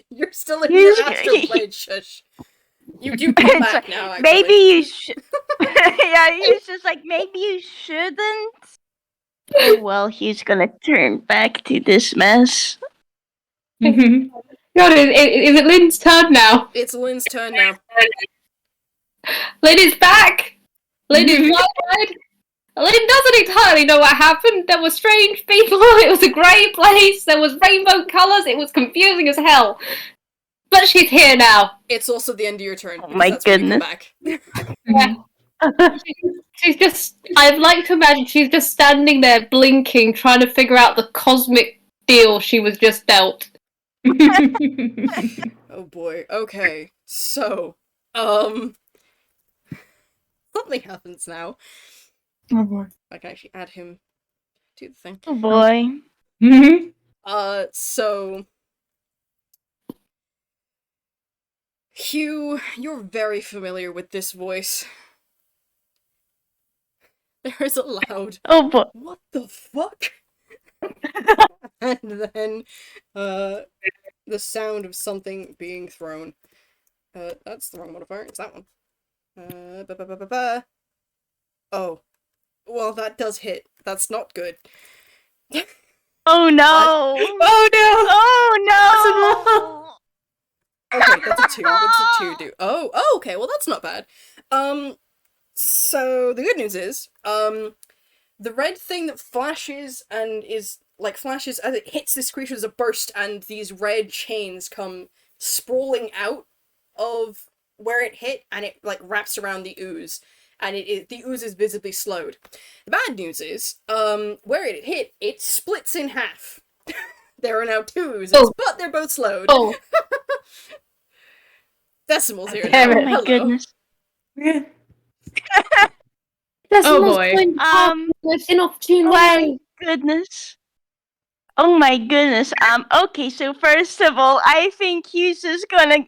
You're still in your astral plane, shush. You do come back now, actually. Maybe you should. Yeah, he's just like, maybe you shouldn't. Oh, well, he's gonna turn back to this mess. God, is it Lin's turn now? It's Lin's turn now. Lin is back! Lin is wide-eyed. Lin doesn't entirely know what happened. There were strange people. It was a grey place. There was rainbow colours. It was confusing as hell. But she's here now. It's also the end of your turn. Oh my goodness. Back. Yeah. She's just... I'd like to imagine she's just standing there blinking, trying to figure out the cosmic deal she was just dealt. Oh boy. Okay. So, something happens now. Oh boy. I can actually add him to the thing. Oh boy. So Hugh, you're very familiar with this voice. There is a loud, Oh boy. "What the fuck?" And then, the sound of something being thrown. That's the wrong modifier. It's that one. Oh. Well, that does hit. That's not good. Oh no. Oh no. Okay, that's a 2. What does a 2 do? Oh, okay, well that's not bad. So the good news is, the red thing that flashes and flashes as it hits this creature as a burst, and these red chains come sprawling out of where it hit, and it wraps around the ooze, and the ooze is visibly slowed. The bad news is, where it hit, it splits in half. There are now 2 oozes, but they're both slowed. Oh. Decimals here. Damn it. Oh my goodness. Oh boy. In opportune Oh way. my goodness. Oh my goodness. Okay, so first of all, I think Hugh's just gonna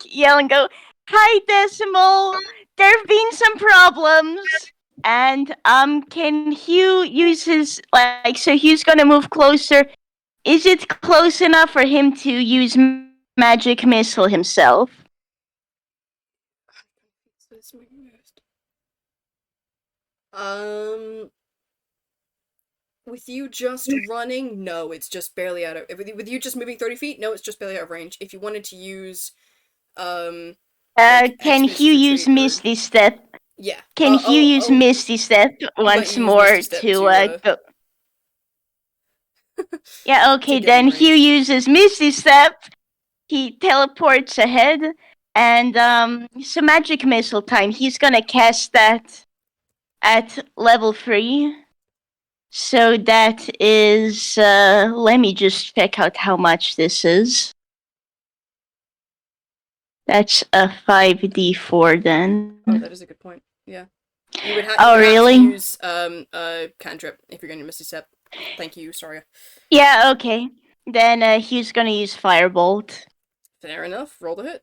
yell and go, "Hi, Decimal! There've been some problems." And can Hugh use his so Hugh's gonna move closer. Is it close enough for him to use magic missile himself? With you just running, no, it's just barely out of. With you just moving 30 feet, no, it's just barely out of range. If you wanted to use, Can Expedition Hugh use Retreat or- Misty Step? Yeah. Can Hugh use Misty Step once use more Misty Step to to, go? Yeah, okay, get then in Hugh uses Misty Step. He teleports ahead, and so magic missile time. He's gonna cast that at level 3. So that is let me just check out how much this is. That's a 5d4 then. Oh, that is a good point. Yeah. You would Oh, really? to use cantrip if you're going to Misty Step. Thank you, sorry. Yeah, okay. Then Hugh's gonna use Firebolt. Fair enough. Roll the hit.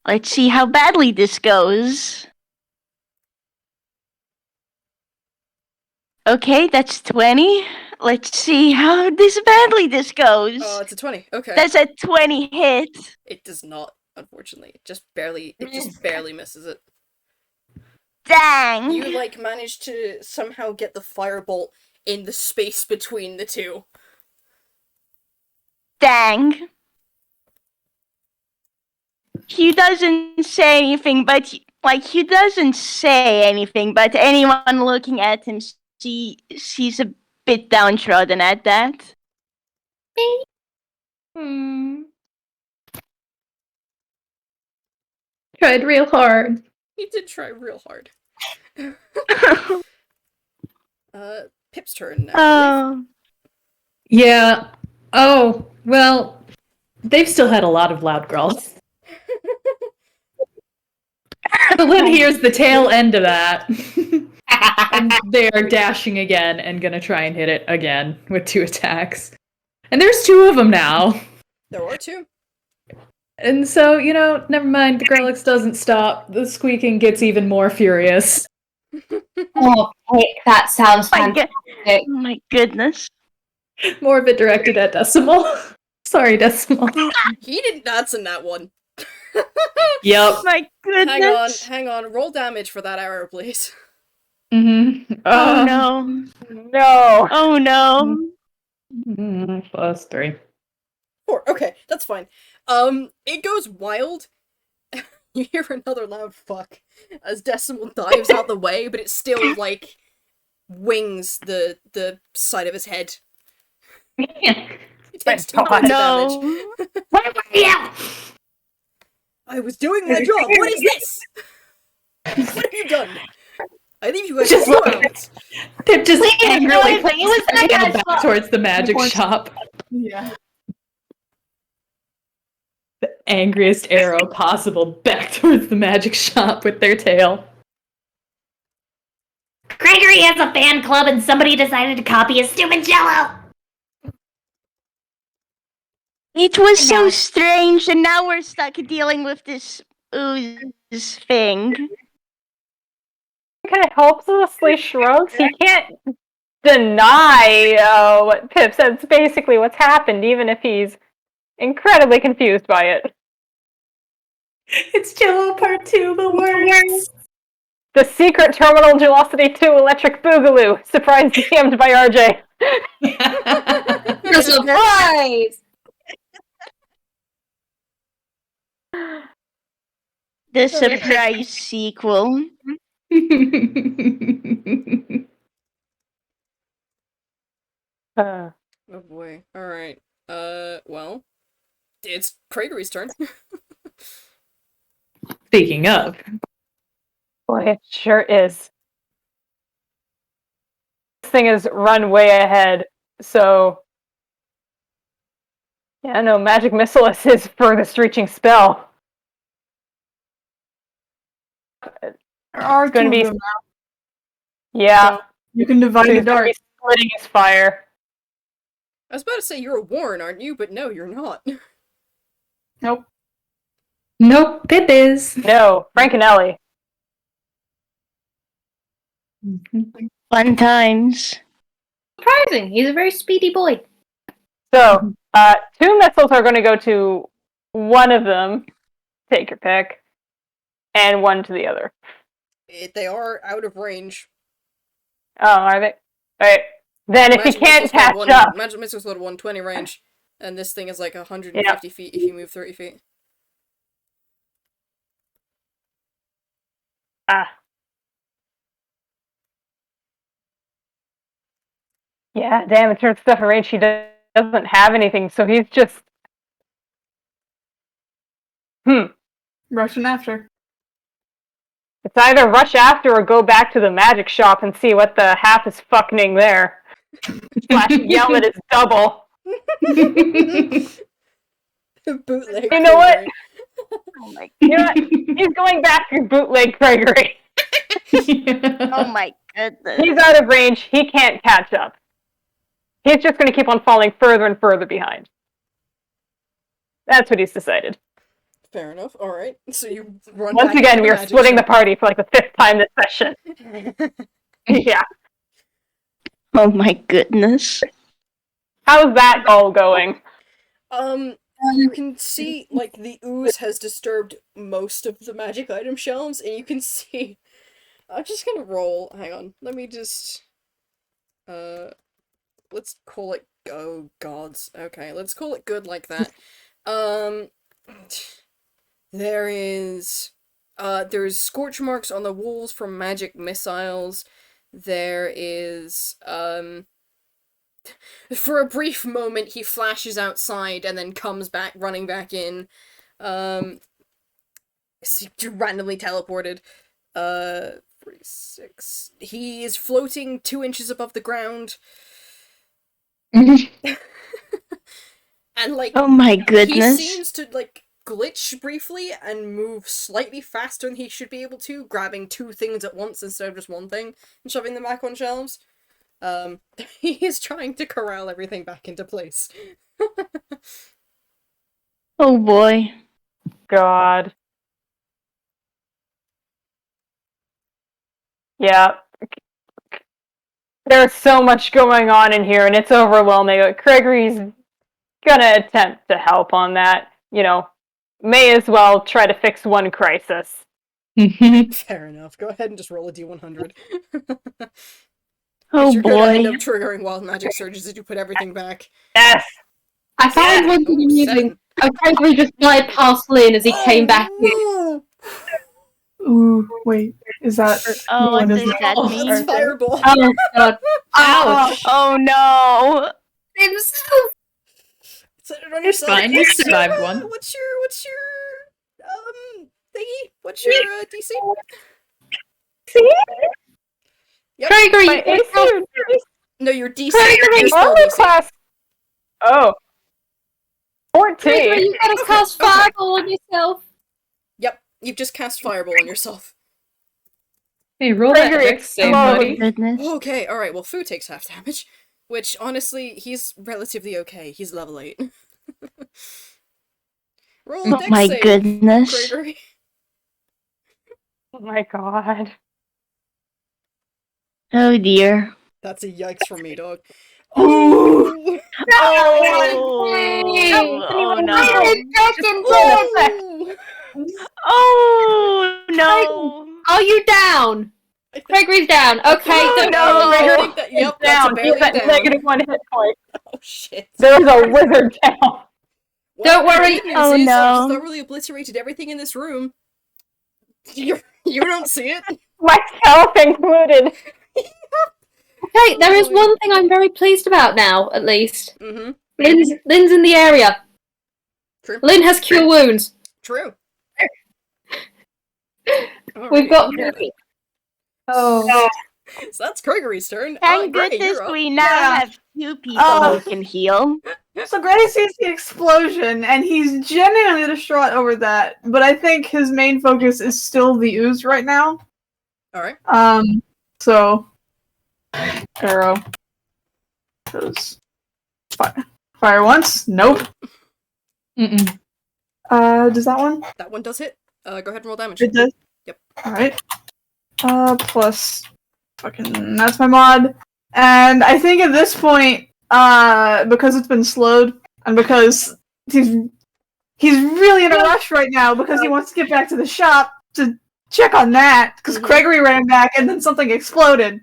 Let's see how badly this goes. Okay, that's 20. Let's see how badly this goes. Oh, it's a 20. Okay. That's a 20 hit. It does not, unfortunately. It just barely misses it. Dang. You, like, managed to somehow get the firebolt in the space between the two. Dang. Hugh doesn't say anything, but Hugh doesn't say anything, but anyone looking at him sees a bit downtrodden at that. Tried real hard. He did try real hard. Pip's turn now. Oh. Yeah. Oh, well, they've still had a lot of loud growls. So Lin hears the tail end of that. And they are dashing again and gonna try and hit it again with 2 attacks. And there's 2 of them now. There are 2. And so, never mind, the Grelix doesn't stop. The squeaking gets even more furious. Oh, hey, that sounds fantastic. Oh my goodness. More of it directed at Decimal. Sorry, Decimal. He did nuts in that one. Yep. My goodness. Hang on. Roll damage for that arrow, please. Mm-hmm. Oh no. No. Oh no. +3. 4. Okay, that's fine. It goes wild. You hear another loud fuck as Decimal dives out the way, but it still, like, wings the side of his head. It takes 2 points of damage. Where were you? I was doing my job. What is this? What have you done? I leave you guys Just for 2 like- hours. They're just Please, angrily no, it was that tail guy's back fault. towards the magic Points. shop. Yeah. The angriest arrow possible back towards the magic shop with their tail. Craigory has a fan club and somebody decided to copy his stupid jello. It was so strange, and now we're stuck dealing with this ooze thing. He kind of helplessly shrugs. He can't deny what Pip said. It's basically what's happened, even if he's incredibly confused by it. It's Jello Part 2, but worse. The secret Terminal Velocity 2 Electric Boogaloo, surprise DM'd by RJ. Surprise! The surprise sequel. Oh boy. Alright. Well. It's Craigory's turn. Speaking of, Boy, it sure is. This thing has run way ahead, so... Yeah, no, Magic Missile is his furthest reaching spell. There are Gonna 2 be- of them now. Yeah, You can divide so the he's gonna dart. be splitting his fire. I was about to say you're a Warren, aren't you? But no, you're not. Nope. nope, Pip is. No, Frankenelli. Fun times. Surprising. He's a very speedy boy. So, 2 missiles are going to go to one of them. Take your pick. And 1 to the other. They are out of range. Oh, are they? Alright. Then if he Magic can't Missile's got catch up... Magic Missile's got 120 range. And this thing is like 150 feet if you move 30 feet. Ah. Yeah, damn, it turns stuff in range. He doesn't have anything, so he's just... Rushing after. It's either rush after or go back to the magic shop and see what the half is fucking there. Slash yell at his double. Bootleg. You know what? Craigory. Oh my, You know what? He's going back to bootleg Craigory. oh my goodness. He's out of range. He can't catch up. He's just going to keep on falling further and further behind. That's what he's decided. Fair enough. Alright. So you run Once back again, into we the are magic splitting the shop. party for like the 5th time this session. Yeah. Oh my goodness. How's that all going? You can see, like, the ooze has disturbed most of the magic item shelves, and you can see... I'm just gonna roll. Hang on. Let me just... let's call it... Oh, gods. Okay, let's call it good like that. There's scorch marks on the walls from magic missiles. There is, for a brief moment, he flashes outside and then comes back, running back in. Randomly teleported. 46. He is floating 2 inches above the ground. And, like, Oh my goodness. he seems to, like, glitch briefly and move slightly faster than he should be able to, grabbing 2 things at once instead of just 1 thing and shoving them back on shelves. He is trying to corral everything back into place. Oh boy. God. Yeah. There's so much going on in here, and it's overwhelming. Craigory's gonna attempt to help on that. You know, may as well try to fix one crisis. Fair enough. Go ahead and just roll a d100. Oh You're gonna end boy. up triggering wild magic surges as you put everything back. Yes! I found one thing amusing. Craigory just died past Lin as he came back in. No! Ooh, wait. Is that... Oh, what is does that Oh, mean? that's fireball. Oh god. Ouch. Oh no. Himself! Set it on It's yourself. fine, you survived one. What's your thingy? What's your DC? Yep. Craigory, My you AC or No, your DC. Craigory, Your spell armor DC. class. Oh. 14. Craigory, you gotta cast fireball on yourself. Yep, you've just cast fireball on yourself. Hey, roll that Craigory, dex save, explode. buddy. Goodness. Okay, alright, well, Fu takes half damage. Which, honestly, he's relatively okay. He's level 8. Roll a Oh dex my save, goodness. Craigory. Oh my god. Oh dear. That's a yikes from me, dog. Oh! Oh no. Oh! Oh no. Are you down? I think- Craigory's down. Okay, Oh, don't no, worry. I think that, yep, that's Down. a barely He's at down. -1 hit point. Oh shit. There's a wizard down. Well, Don't worry. the good news Oh, is I've no. thoroughly obliterated everything in this room. You don't see it? Myself included. Okay, there is one thing I'm very pleased about now, at least. Mm-hmm. Lin's in the area. True. Lin has cure wounds. True. We've got. Oh. So that's Craigory's turn. Thank Gray, goodness you're up. we now Yeah. have 2 people who can heal. So Gray sees the explosion, and he's genuinely distraught over that. But I think his main focus is still the ooze right now. Alright. So arrow goes fire once. Nope. Mm-mm. Does that one? That one does hit. Go ahead and roll damage. It does. Yep. All right. Plus, fucking that's my mod. And I think at this point, because it's been slowed, and because he's really in a rush right now because he wants to get back to the shop to check on that because Craigory ran back and then something exploded.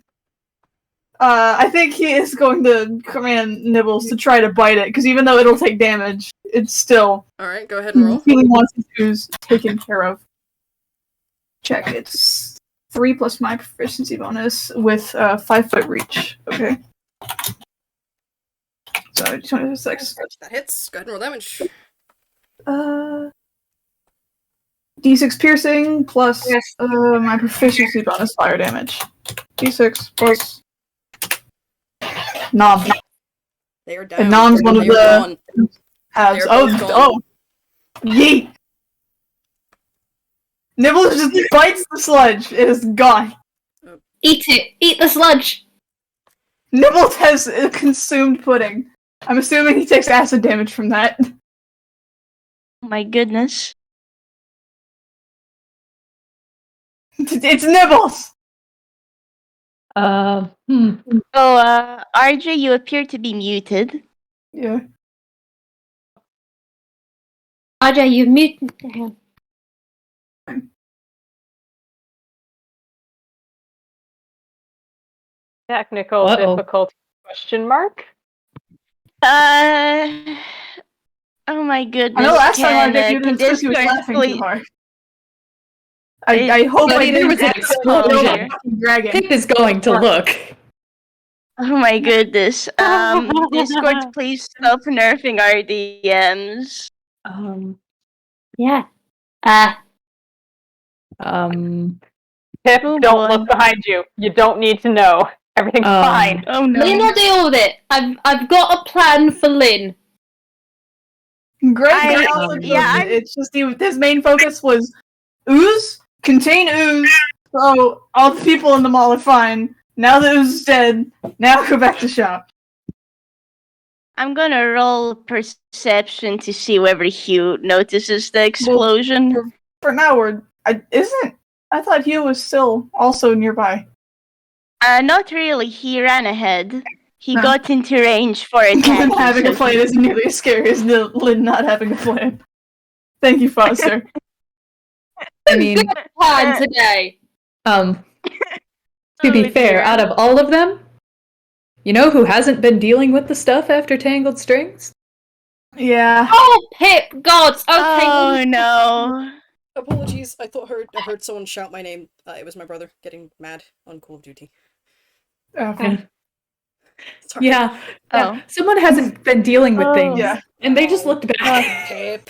I think he is going to command Nibbles to try to bite it because even though it'll take damage, it's still Alright, go ahead and roll. he really wants his ooze taken care of. Check, it's 3 plus my proficiency bonus with 5-foot reach. Okay. So 26. That hits. Go ahead and roll damage. D6 piercing plus my proficiency bonus fire damage. D6 plus Nom. They are down. And Nom's one of They are the gone. halves. They're both gone. Yeet! Nibbles just bites the sludge. It is gone. Eat it. Eat the sludge. Nibbles has consumed pudding. I'm assuming he takes acid damage from that. Oh my goodness. It's Nibbles! Oh, RJ, you appear to be muted. Yeah. RJ, you've muted. Technical Uh-oh. difficulty question mark? Oh my goodness. I know last time I can did because he was Discord laughing please- too hard. I hope I Buddy, there didn't was an explosion. here. dragon. Pip is going to look. Oh my goodness. Discord, please stop nerfing our DMs. Yeah. Pip, Oh, don't boy. look behind you. You don't need to know. Everything's fine. Oh no. Lynn will deal with it. I've got a plan for Lynn. Greg I- also does yeah, it. It's just his main focus was ooze, contain ooze, so all the people in the mall are fine. Now the ooze is dead, now go back to shop. I'm gonna roll perception to see whether Hugh notices the explosion. For now, I thought Hugh was still also nearby. Not really. He ran ahead. He Huh. got into range for Lynn attacking. having a so plan isn't nearly as scary as Lynn not having a plan. Thank you, Foster. I mean, Plan today. to be Oh, fair, dear. out of all of them, you know who hasn't been dealing with the stuff after Tangled Strings? Yeah. Oh, Pip, gods. Okay. Oh no. Apologies, I heard someone shout my name. It was my brother getting mad on Call of Duty. Okay. Sorry. Yeah. Oh. Someone hasn't been dealing with things, Yeah. and they just looked back. Pip.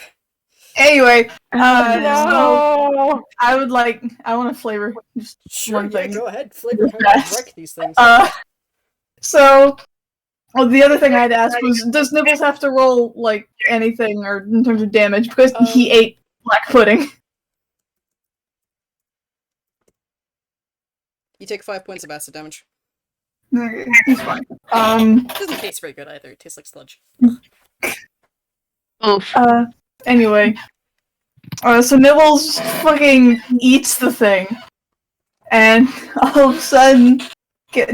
Anyway, so No! I want to flavor just Sure, one yeah, thing. go ahead. Flavor how you wreck these things. So, the other thing I had to ask was, does Nibbles have to roll, like, anything, or in terms of damage, because he ate black pudding? You take 5 points of acid damage. He's fine. It doesn't taste very good either. It tastes like sludge. Oof. Anyway. So Nibbles fucking eats the thing. And all of a sudden,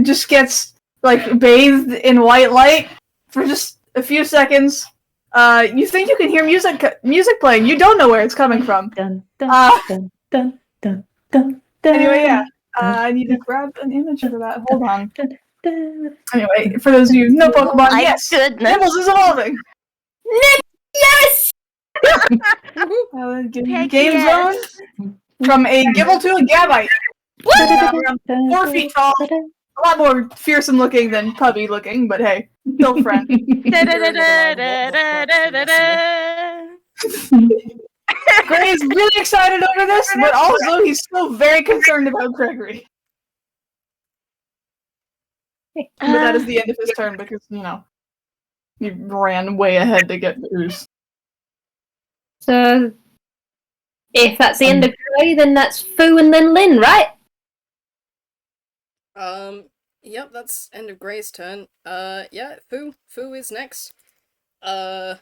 just gets, like, bathed in white light for just a few seconds. You think you can hear music playing. You don't know where it's coming from. Dun, Uh, dun, dun, dun, dun, dun, Anyway, yeah. I need to grab an image for that. Hold on. dun. Anyway, for those of you who know Pokemon, My yes! goodness. Nibbles is evolving! Yes! Heck Game yes. Zone from a Gibble to a Gabite. Around 4 feet tall. A lot more fearsome looking than puppy looking, but hey, still friend. Gray is really excited over this, but also he's still very concerned about Craigory. But that is the end of his turn because, he ran way ahead to get the ooze. So, if that's the end of Gray, then that's Fu and then Lynn, right? Yep, that's end of Gray's turn. Yeah, Fu is next. Is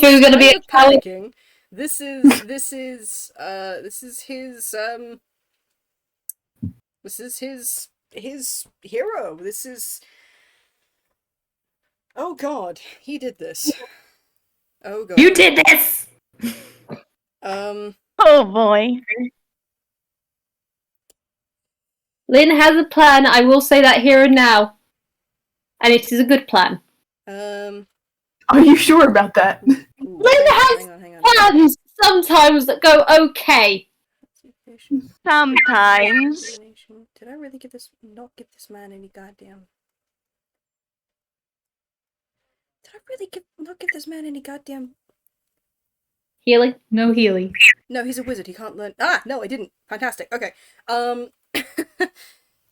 Fu gonna be a coward? panicking. This is his hero. This is. Oh God, he did this. Oh God. You did this! Oh boy. Lynn has a plan, I will say that here and now. And it is a good plan. Are you sure about that? Ooh, Lynn has hang on. Plans sometimes that go okay. Sometimes. Did I really not give this man any goddamn? Did I really not give this man any goddamn? Healing? No Healy. No, he's a wizard. He can't learn. No, I didn't. Fantastic. Okay.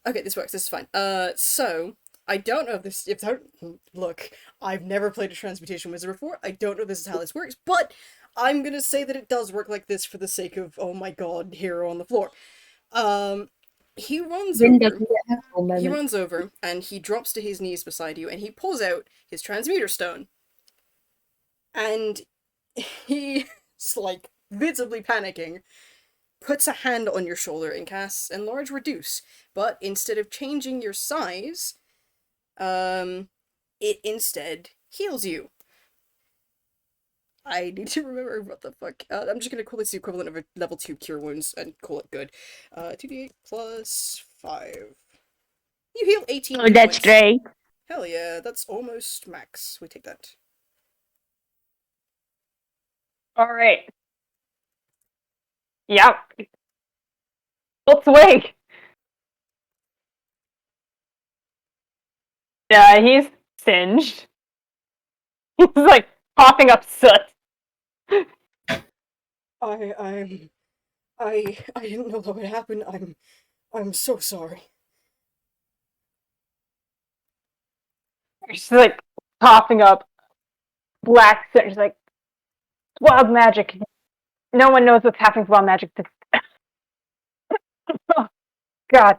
Okay, this works. This is fine. So I don't know if this. Look, I've never played a transmutation wizard before. I don't know if this is how this works, but I'm gonna say that it does work like this for the sake of oh my god, hero on the floor. He runs Lynn over. doesn't get a full moment. He runs over and he drops to his knees beside you and he pulls out his transmuter stone. And he's like visibly panicking. puts a hand on your shoulder and casts Enlarge Reduce. But instead of changing your size, it instead heals you. I need to remember what the fuck. I'm just gonna call this the equivalent of a level 2 Cure Wounds and call it good. 2d8 plus 5. You heal 18 Oh, hit that's points. great. Hell yeah, that's almost max. We take that. All right. Yep. Full swing. Yeah, he's singed. He's like coughing up soot. I didn't know that would happen. I'm so sorry. She's like coughing up black soot. She's like, wild magic. No one knows what's happening with wild magic. Oh, God.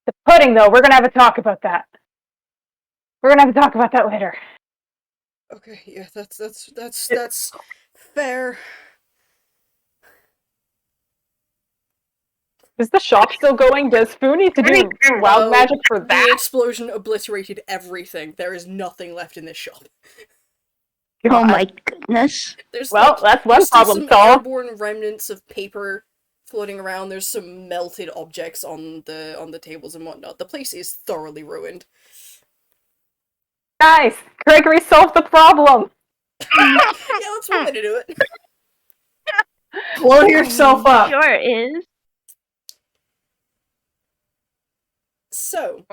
The pudding, though, we're gonna have a talk about that. We're gonna have a talk about that later. Okay, yeah, that's fair. Is the shop still going? Does Foo need to do wild magic for The that? explosion obliterated everything. There is nothing left in this shop. Oh my goodness. There's Well, that's one there's still problem some solved. airborne remnants of paper floating around. There's some melted objects on the tables and whatnot. The place is thoroughly ruined. Nice! Craigory solved the problem! Yeah, that's one way to do it. Blow yourself up. Sure is. So,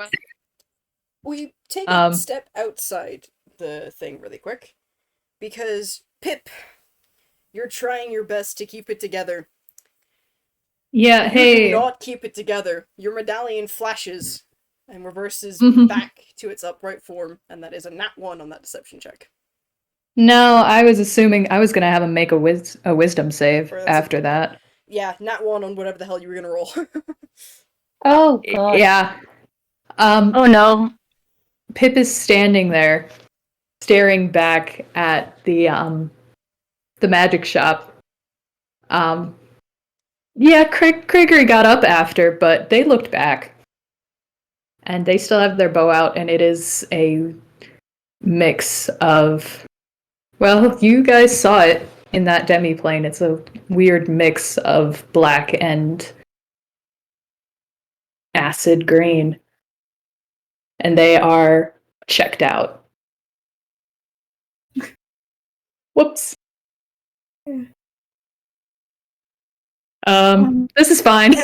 we take a step outside the thing really quick. Because, Pip, you're trying your best to keep it together. Yeah, You hey. do not keep it together. Your medallion flashes and reverses back to its upright form, and that is a nat 1 on that deception check. No, I was assuming I was gonna have him make a wisdom save after that. Yeah, nat 1 on whatever the hell you were gonna roll. Oh, God. Yeah. Oh no. Pip is standing there, staring back at the magic shop. Yeah, Craigory got up after, but they looked back. And they still have their bow out, and it is a mix of... Well, you guys saw it in that demi-plane. It's a weird mix of black and acid green. And they are checked out. Whoops. This is fine.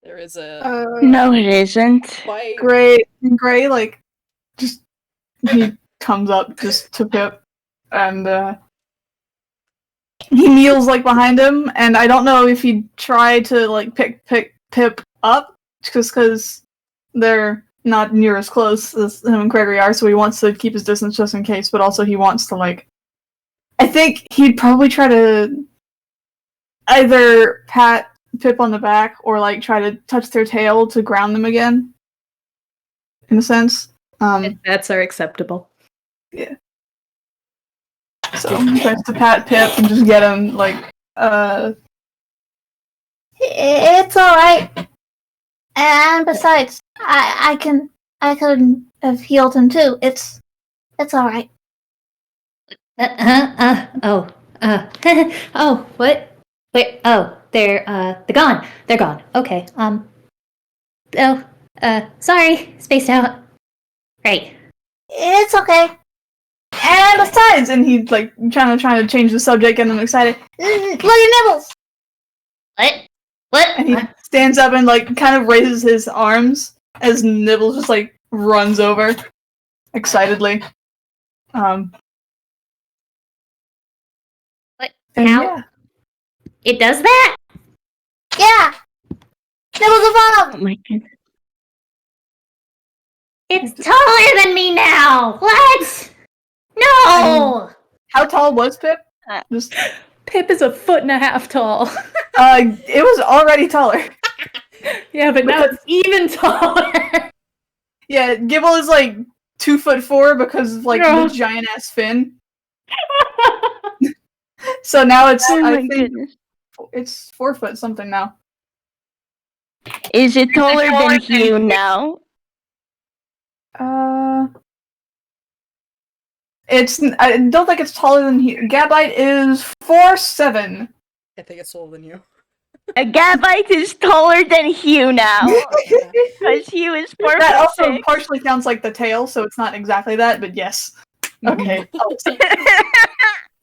There is a... No, it isn't. Gray, like, just, he comes up just to Pip, and, he kneels, like, behind him, and I don't know if he'd try to, like, pick Pip up, just because they're not near as close as him and Craigory are, so he wants to keep his distance just in case, but also he wants to, like... I think he'd probably try to either pat Pip on the back or, like, try to touch their tail to ground them again, in a sense. That's are acceptable. Yeah. So he tries to pat Pip and just get him, like, It's alright. And besides, I could have healed him too. It's alright. Oh, what? Wait, oh, they're gone. They're gone. Okay, sorry, spaced out. Right. It's okay. and besides, and he's, like, trying to change the subject, getting them excited. Look at Nibbles! What? And he stands up and, like, kind of raises his arms as Nibbles just, like, runs over excitedly. What? And How? yeah. It does that? Yeah! Nibbles evolved! Oh my goodness. It's taller than me now! What? No! How tall was Pip? Just, Pip is 1.5 feet tall. it was already taller. Yeah, but now it's even taller. Yeah, Gibble is, like, 2'4" because of, like, Yeah. the giant ass fin. So now it's, Oh I my think, goodness. It's 4 foot something now. Is it taller than Hugh now? I don't think it's taller than Hugh. Gabite is 4'7". I think it's taller than you. A Gabite is taller than Hugh now. Because Hugh is 4 That foot also 6. partially counts like the tail, so it's not exactly that, but yes. Okay.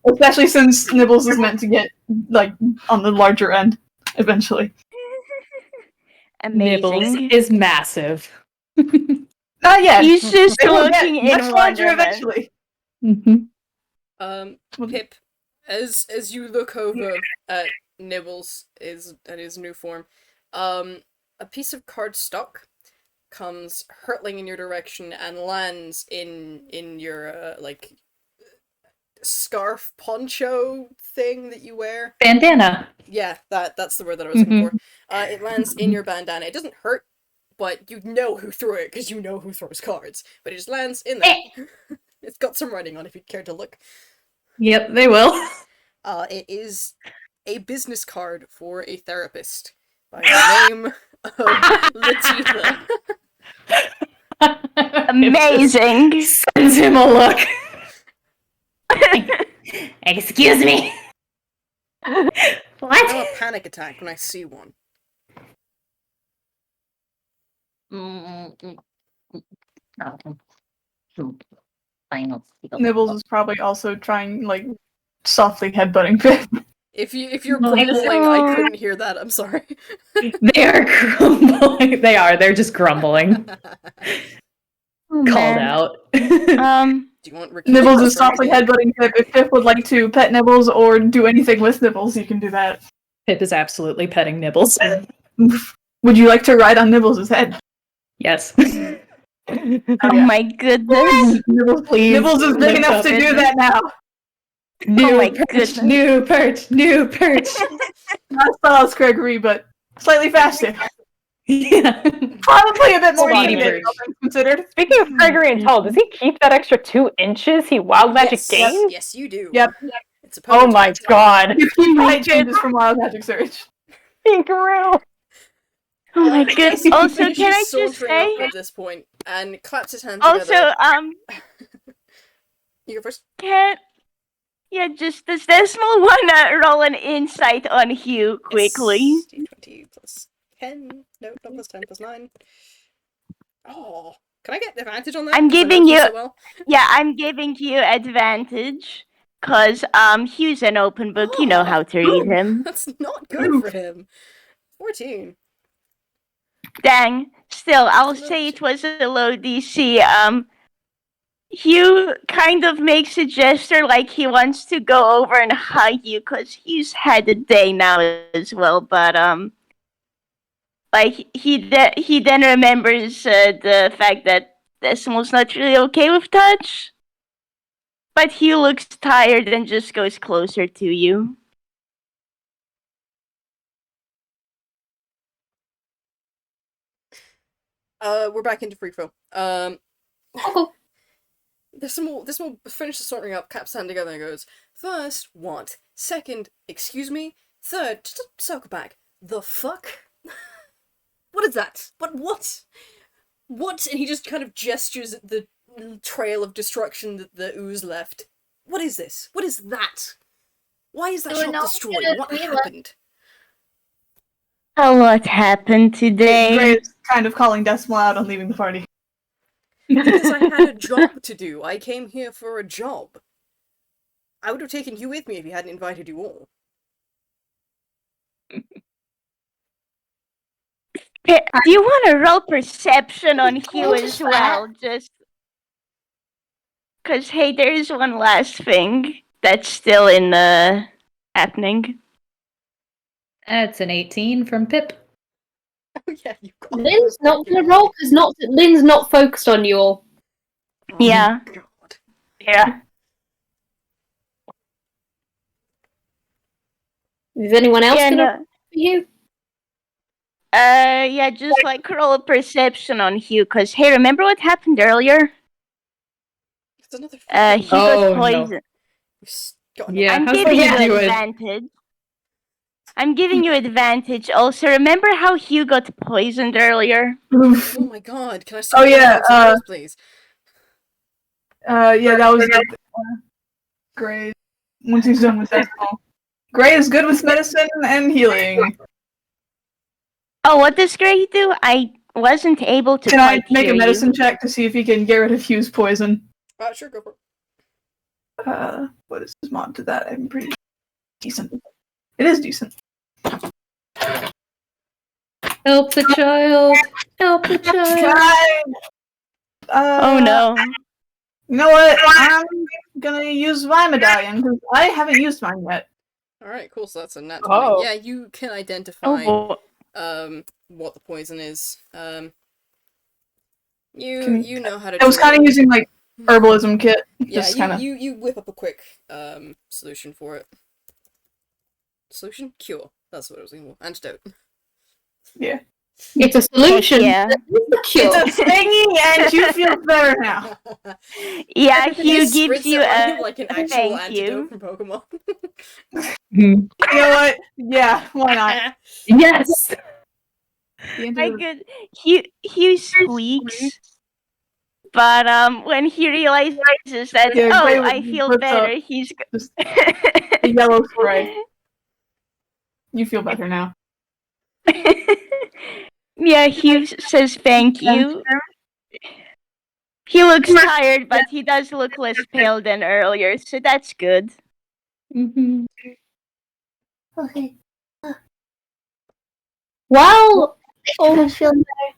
Especially since Nibbles is meant to get, like, on the larger end, eventually. Amazing. Nibbles is massive. Not yet. He's just They will get looking much in larger wonderment. eventually. Pip, as you look over at Nibbles and his new form, a piece of cardstock comes hurtling in your direction and lands in your like scarf poncho thing that you wear. Bandana. Yeah, that's the word that I was looking for. It lands in your bandana. It doesn't hurt, but you know who threw it because you know who throws cards. But it just lands in there. It's got some writing on it if you'd care to look. Yep, they will. It is a business card for a therapist by the name of Latifah. Amazing. Sends him a look. Excuse me. I What? have a panic attack when I see one. Nibbles is probably also trying, like, softly headbutting Pip. If you're grumbling, I couldn't hear that. I'm sorry. They are grumbling. They are. They're just grumbling. Oh, Called man. out. Do you want Ricky Nibbles to is softly headbutting Pip. If Pip would like to pet Nibbles or do anything with Nibbles, you can do that. Pip is absolutely petting Nibbles. Would you like to ride on Nibbles' head? Yes. Oh my goodness. Nibbles, Please. Nibbles is big lift enough up. to do that now. New my perch, goodness. new perch, new perch. Not as tall as Craigory, but slightly faster. Yeah. Probably a bit more Speedy intimidating, bird. all things considered. Speaking of Craigory and tall, does he keep that extra 2 inches he wild magic Yes, gains? yes, you do. Yep. It's a Oh my god. You keep height changes from Wild Magic Surge. He grew. Oh my Yes, goodness. he Also, finishes can I just sauntering up say? at this point and claps his hands Also, together. You go first. just does Desmond wanna roll an insight on Hugh quickly? Yes, D20 plus 10. No, not plus 10, plus 9. Oh, can I get advantage on that? I'm 'Cause I know giving Hugh you- so well? Yeah, I'm giving you advantage. Cause Hugh's an open book, you know how to read him. That's not good for him. 14. Dang. Still, I'll say it was a low DC. Hugh kind of makes a gesture like he wants to go over and hug you, cause Hugh's had a day now as well. But like he then remembers the fact that Decimal's not really okay with touch. But Hugh looks tired and just goes closer to you. We're back into free throw. This will finish the sorting up, caps hand together and goes, first, what? Second, excuse me? Third, just circle back. The fuck? What is that? What? What? And he just kind of gestures at the trail of destruction that the ooze left. What is this? What is that? Why is that We're shop not destroyed? gonna What feel it. happened? A lot happened today. Gray is kind of calling Decimal out on leaving the party. Because I had a job to do. I came here for a job. I would have taken you with me if he hadn't invited you all. Do you want to roll perception on Hugh as well? Just because, hey, there is one last thing that's still in happening. That's an 18 from Pip. Oh yeah, you got Lynn's not gonna roll because Lynn's not focused on you all. Yeah. God. Yeah. Is anyone else Yeah, gonna no. roll for you? Yeah, just like roll a perception on Hugh, because, hey, remember what happened earlier? It's another He got Oh, no. poisoned. We've gotten Yeah, I'm how's giving that you do it? advantage. I'm giving you advantage. Also, remember how Hugh got poisoned earlier? Oof. Oh my god, can I start Oh, yeah, tomatoes, please? Yeah, that was Gray. Once he's done with that, Gray is good with medicine and healing. Oh, what does Gray do? I wasn't able to Can I quite make hear a you. medicine check to see if he can get rid of Hugh's poison? Sure, go for it. What is his mod to that? I'm pretty decent. It is decent. Help the child! Help the Can child! I? Oh no. You know what? I'm gonna use my medallion because I haven't used mine yet. Alright, cool, so that's a nat 20. Oh. Yeah, you can identify Oh boy. what the poison is. Can- You know how to I was do kind it. of using like herbalism kit. Yeah, Just kind of. you whip up a quick solution for it. Solution? Cure. That's what I was thinking. Antidote. Yeah. It's a solution. Yeah. It's a cure. It's a thingy, and you feel better now. Yeah, Can Hugh you gives spritz you it on a him like an actual thank antidote you. from Pokemon. You know what? Yeah, why not? Yes. The My antidote- good Hugh squeaks. But when he realizes that Yeah, Gray I feel puts up better, he's just the yellow spray. You feel better now. Yeah, Hugh says thank you. He looks tired, but he does look less pale than earlier, so that's good. Mm-hmm. Okay. Wow. Oh, I feel better.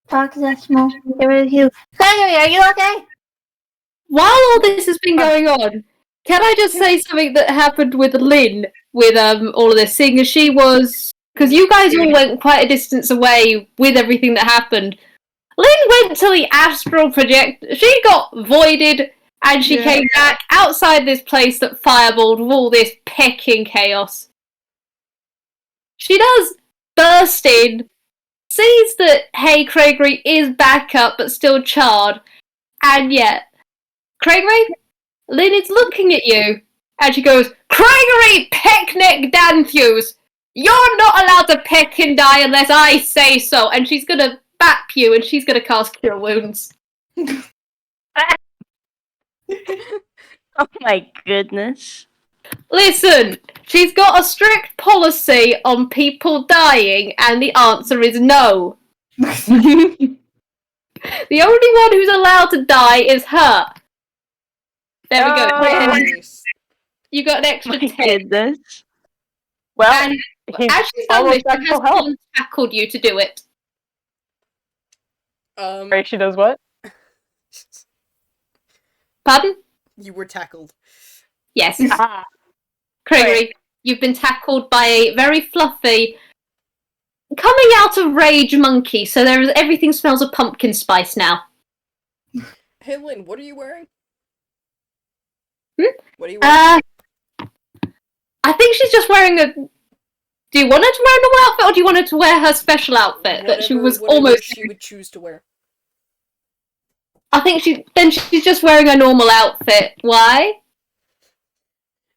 Talk to that small. Get rid of you. Craigory, are you okay? While all this has been going on, can I just say something that happened with Lin with all of this, seeing as she was, because you guys all went quite a distance away with everything that happened. Lin went to the astral project. She got voided, and she came back outside this place that fireballed with all this pecking chaos. She does burst in, sees that hey Craigory is back up but still charred, and yet Craigory, Lin is looking at you, and she goes, Craigory, peckneck Danthews! You're not allowed to peck and die unless I say so, and she's gonna bap you, and she's gonna cast Cure Wounds. Oh my goodness. Listen, she's got a strict policy on people dying, and the answer is no. The only one who's allowed to die is her. There we go. Nice. You got an extra My 10. goodness. Well, And he's as she's done almost this, back she to has health. tackled you to do it. Right, she does what? Pardon? You were tackled. Yes. Ah, Craigory, you've been tackled by a very fluffy, coming out of rage monkey, so everything smells of pumpkin spice now. Hey Lynn, what are you wearing? Hmm? What are you wearing? I think she's just wearing a... Do you want her to wear a normal outfit, or do you want her to wear her special outfit that she was Whatever almost... she would choose to wear. I think she's just wearing a normal outfit. Why?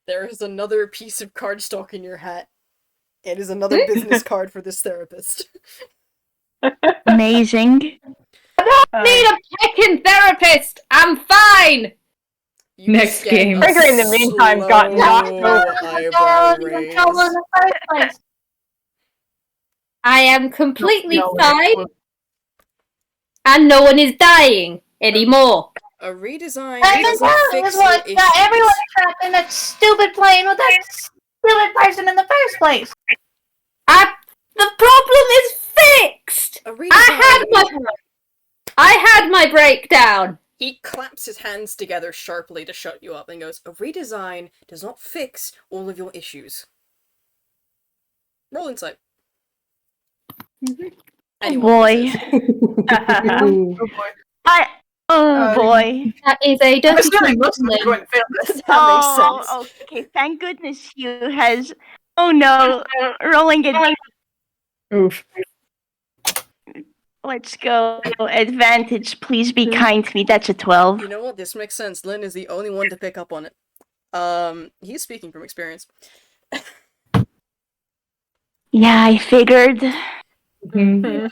There is another piece of cardstock in your hat. It is another business card for this therapist. Amazing. Need a pecking therapist! I'm fine! You Next get game. a Craigory, in the meantime, got knocked slow over. eyebrow You raise. trouble in the first place. I am completely No, fine, and no one is dying anymore. A redesign I can doesn't tell it fix was what your got everyone issues. trapped in that stupid plane with that stupid person in the first place. The problem is fixed! A I redesign. had my breakdown. He claps his hands together sharply to shut you up and goes, a redesign does not fix all of your issues. Roll insight. Anyone Boy. says. Oh boy. That is a I'm dirty assuming most of them are going to fail this. That makes sense. Okay. Thank goodness Hugh has. Oh no, rolling it. Oof. Let's go. Advantage. Please be kind to me. That's a 12. You know what? This makes sense. Lynn is the only one to pick up on it. He's speaking from experience. Yeah, I figured.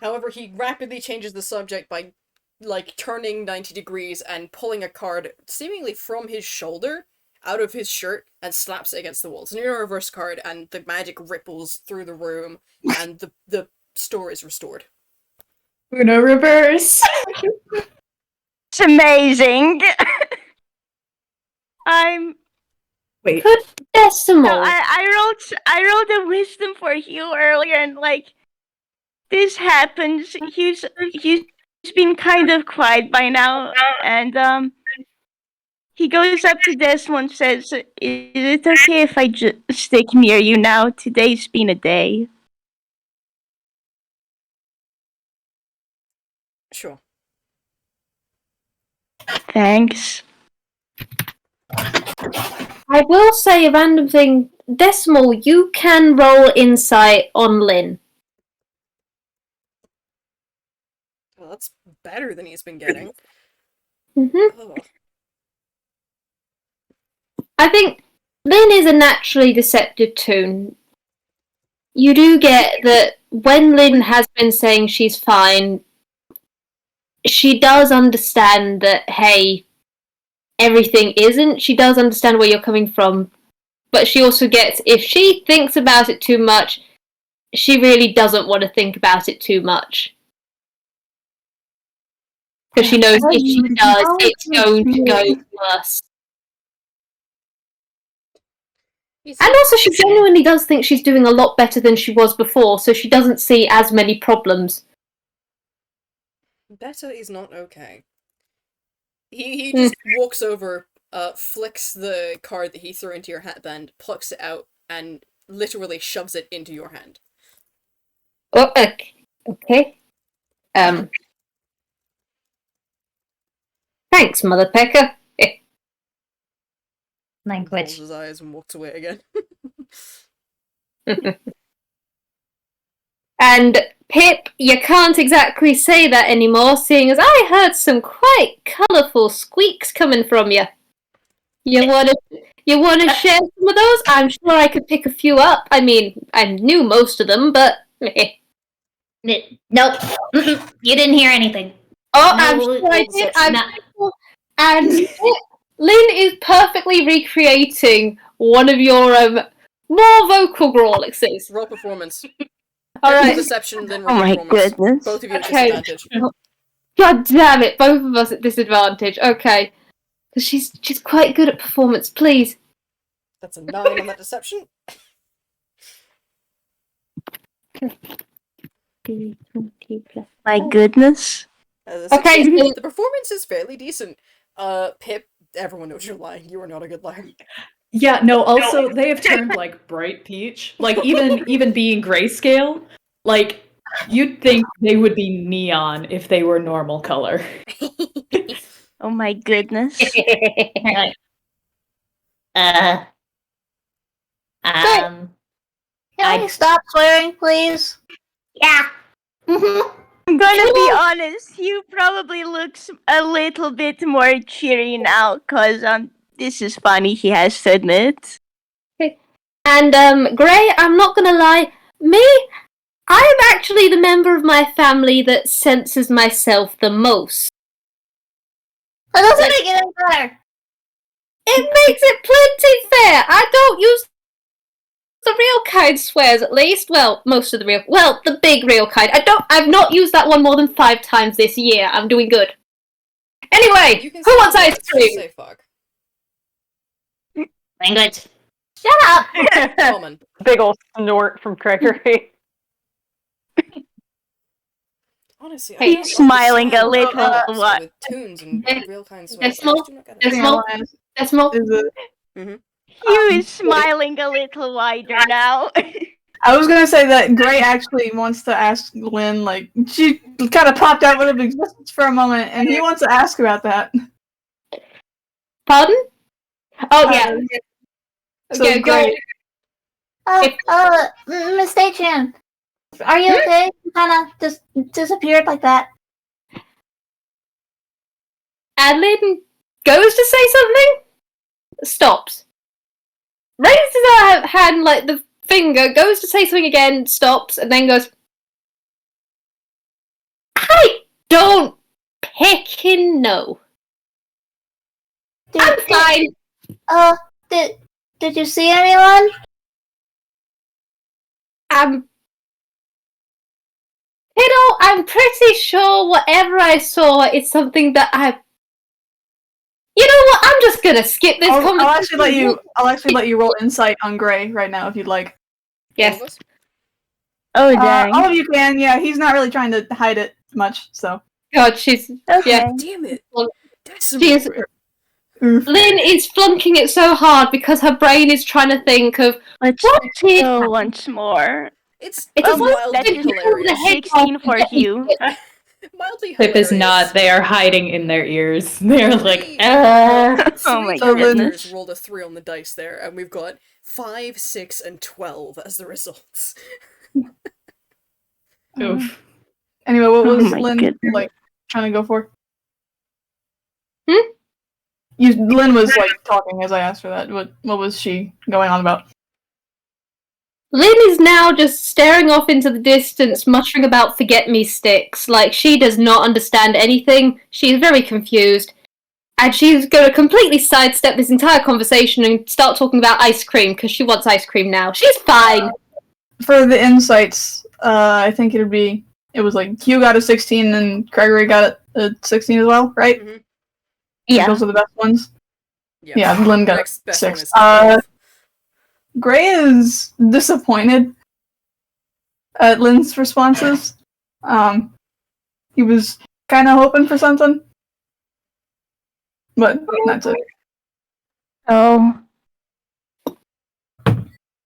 However, he rapidly changes the subject by, like, turning 90 degrees and pulling a card seemingly from his shoulder out of his shirt and slaps it against the wall. It's a near reverse card, and the magic ripples through the room, and the store is restored. Uno reverse. It's amazing. I'm. Wait. Good decimal. No, I rolled a wisdom for Hugh earlier, and like this happens. Hugh's been kind of quiet by now, and he goes up to Desmond and says, "Is it okay if I just stick near you now? Today's been a day." Sure. Thanks. I will say a random thing. Decimal, you can roll insight on Lin. Well, that's better than he's been getting. Mm-hmm. Oh. I think Lin is a naturally deceptive toon. You do get that when Lin has been saying she's fine, she does understand that, hey, everything isn't. She does understand where you're coming from. But she also gets, if she thinks about it too much, she really doesn't want to think about it too much. Because she knows if she does, it's going to go worse. And also, she genuinely does think she's doing a lot better than she was before, so she doesn't see as many problems. Better is not okay. He just walks over, flicks the card that he threw into your hatband, plucks it out, and literally shoves it into your hand. Oh, okay. Thanks, Mother Pecker. Rolls Language. his eyes and walks away again. And Pip, you can't exactly say that anymore, seeing as I heard some quite colourful squeaks coming from you. You wanna share some of those? I'm sure I could pick a few up. I mean, I knew most of them, but Nope. You didn't hear anything. oh, I'm sure I did. And Lynn is perfectly recreating one of your more vocal Grawlixes. Roll performance. All Roll right. deception, then Oh roll my performance. goodness. Both of you at Okay. disadvantage. God damn it, both of us at disadvantage. Okay. She's quite good at performance, please. That's a 9 on that deception. My goodness. Okay, so The performance is fairly decent. Pip, everyone knows you're lying. You are not a good liar. Yeah, no, also they have turned like bright peach. Like even being grayscale, like you'd think they would be neon if they were normal color. Oh my goodness. Um, Can you stop swearing, please? yeah. I'm gonna be honest, Hugh probably looks a little bit more cheery now, cause this is funny, he has to admit. and Gray, I'm not gonna lie, I'm actually the member of my family that censors myself the most. That doesn't make it any better. It makes it plenty fair. I don't use the real kind swears, at least. Well, most of the big real kind. I've not used that one more than 5 times this year. I'm doing good. Anyway, You can who say wants fuck, ice cream? Say fuck. Language. Shut up. Common. Big ol' snort from Craigory. Honestly, Hey, I don't smiling a understand little, concepts what? with tunes and real kind swears. I Decimal? just do not get it. Decimal? Is it? Hugh is smiling a little wider now. I was gonna say that Gray actually wants to ask Lynn, like, she kind of popped out of existence for a moment, and he wants to ask about that. Pardon? Oh, yeah. So Okay, go. Miss Stagehand, are you okay? You kind of just disappeared like that. Adlin goes to say something, stops. Raises his hand like the finger, goes to say something again, stops, and then goes, I don't peckin' know. I'm fine. Did you see anyone? I'm pretty sure whatever I saw is something that I. You know what? I'm just gonna skip this conversation. I'll actually let you roll insight on Gray right now if you'd like. Yes. Oh, dang. All of you can. Yeah, he's not really trying to hide it much. So. God, she's Okay. yeah. Damn it! Well, That's she is. Lin is flunking it so hard because her brain is trying to think of Let's what did go happen? once more. It's It's a wildly little hilarious. bit 16 for Hugh. Mildly Pip hilarious. is not. They are hiding in their ears. They're like, Oh my Three characters goodness. rolled a 3 on the dice there, and we've got 5, 6, and 12 as the results. oof. Anyway, what Oh was my Lynn goodness. like trying to go for? Hmm? Lynn was like talking as I asked her that. What was she going on about? Lin is now just staring off into the distance, muttering about forget-me-sticks. Like, she does not understand anything. She's very confused. And she's going to completely sidestep this entire conversation and start talking about ice cream, because she wants ice cream now. She's fine. For the insights, I think it was like Hugh got a 16 and Craigory got a 16 as well, right? Mhm. Yeah. Those are the best ones. Yeah, Yeah, Lynn got next best one 6. is 12. Gray is disappointed at Lynn's responses. He was kind of hoping for something, but that's it. Oh.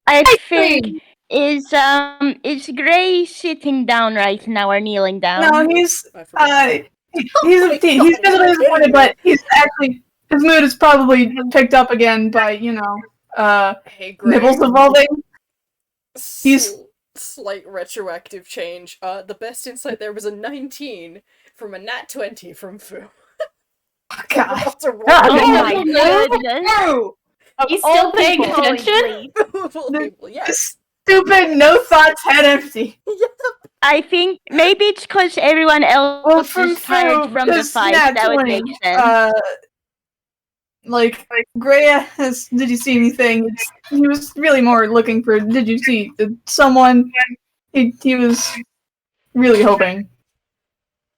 I cream. think is Gray sitting down right now or kneeling down? No, he's I forgot. he's visibly disappointed, but he's actually his mood is probably picked up again by Hey, Gray. nibbles evolving. He's- Slight retroactive change. The best insight there was a 19 from a nat 20 from Fu. God. About to roll Oh Yeah. my goodness. No! He's still paying Holy attention? bleep. Yes. Stupid, no thoughts, head empty. I think maybe it's because everyone else Well, from is tired from the because fight. nat That would 20, make sense. Like Gray has, did you see anything? He was really more looking for, did you see someone? He was really hoping.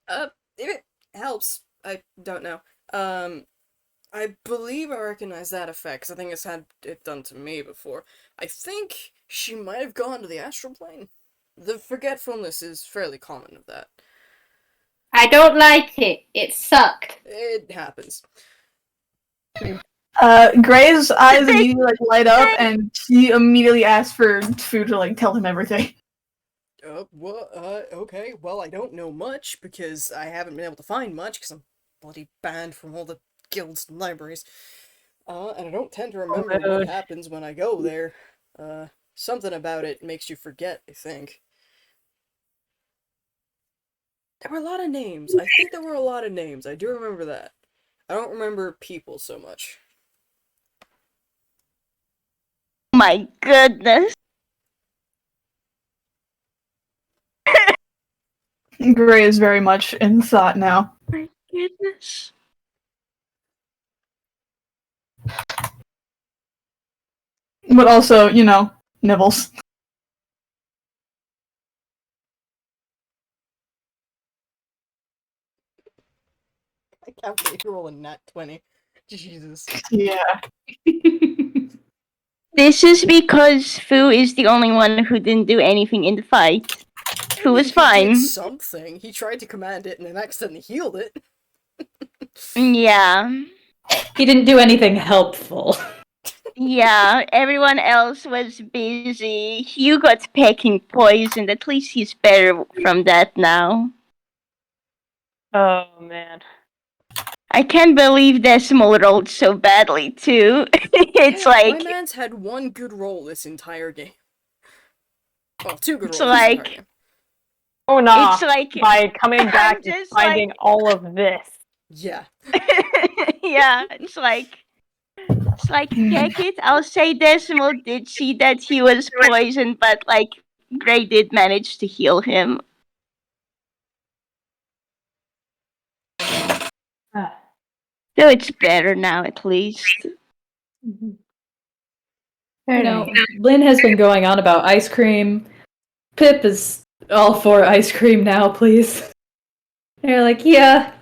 If it helps, I don't know. I believe I recognize that effect, 'cause I think it's had it done to me before. I think she might have gone to the astral plane. The forgetfulness is fairly common of that. I don't like it. It sucked. It happens. Gray's eyes immediately light up, and he immediately asks for Fu to tell him everything. Okay, well, I don't know much, because I haven't been able to find much, because I'm bloody banned from all the guilds and libraries. And I don't tend to remember what happens when I go there. Something about it makes you forget, I think. There were a lot of names. I think there were a lot of names. I do remember that. I don't remember people so much. My goodness. Gray is very much in thought now. My goodness. But also, nibbles. I can't believe you're rolling nat 20. Jesus. Yeah. This is because Fu is the only one who didn't do anything in the fight. Fu was He did fine. something. He tried to command it and then accidentally healed it. Yeah. He didn't do anything helpful. Yeah, everyone else was busy. Hugh got pecking poisoned. At least he's better from that now. Oh man. I can't believe Decimal rolled so badly, too. It's Yeah, like... my man's had one good roll this entire game. Well, 2 good It's rolls this entire like- game. Oh nah. It's like... By coming back and just finding all of this. Yeah. Yeah, it's like... It's like, heck it, I'll say Decimal did see that he was poisoned, but like, Gray did manage to heal him. So it's better now, at least. You know, Lynn has been going on about ice cream. Pip is all for ice cream now, please. They're like, yeah,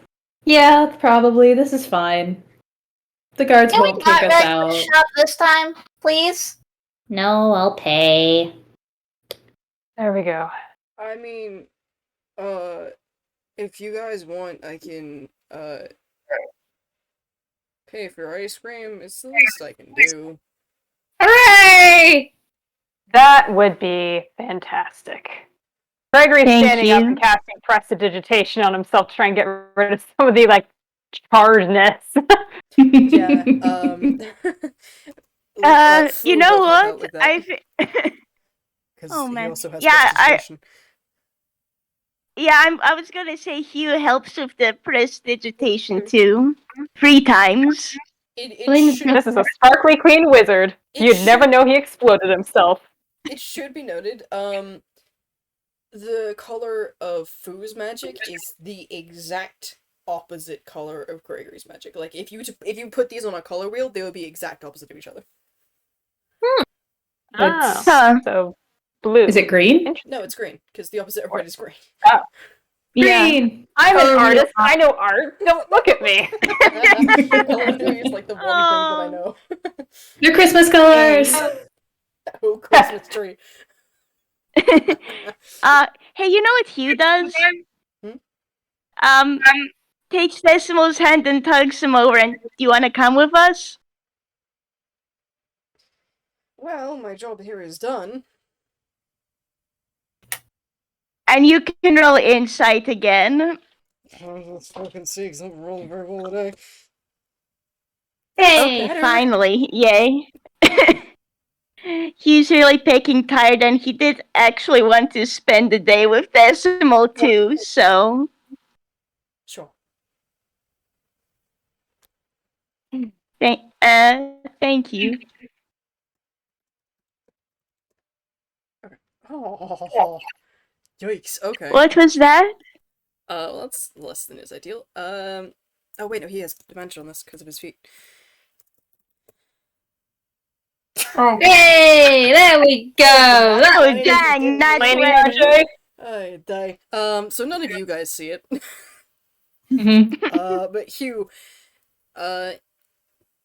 probably. This is fine. The guards Can we won't not kick us wreck out. the shop this time, please? No, I'll pay. There we go. I mean, if you guys want, I can, pay for ice cream. It's the least I can do. Hooray! That would be fantastic. Craigory's Thank standing up you. and casting prestidigitation on himself to try and get rid of some of the, like, charredness. Yeah, You know what? Oh, man. Also has Yeah, prestidigitation. I was gonna say Hugh helps with the prestidigitation too. 3 times. This is a sparkly clean wizard. You'd never know he exploded himself. It should be noted, the color of Foo's magic is the exact opposite color of Craigory's magic. Like, if you put these on a color wheel, they would be exact opposite of each other. So blue. Is it green? No, it's green, because the opposite of red is green. Green! I'm an artist. I know art. Don't look at me. Color theory is like the one thing that I know. Your Christmas colors! Oh, Christmas tree. Hey, you know what Hugh does? Takes Decimal's hand and tugs him over, and do you want to come with us? Well, my job here is done. And you can roll insight again. Let's fucking see, because I'm rolling very well today. Hey, Okay. finally, yay. He's really picking tired, and he did actually want to spend the day with Decimal too, so... Sure. Thank you. Oh, yikes, okay. What was that? Well, that's less than his ideal. Oh wait, no, he has dimension on this because of his feet. Oh, Yay! There we go! Oh, dang, that's Lady I die. So none of you guys see it. Mm-hmm. But Hugh,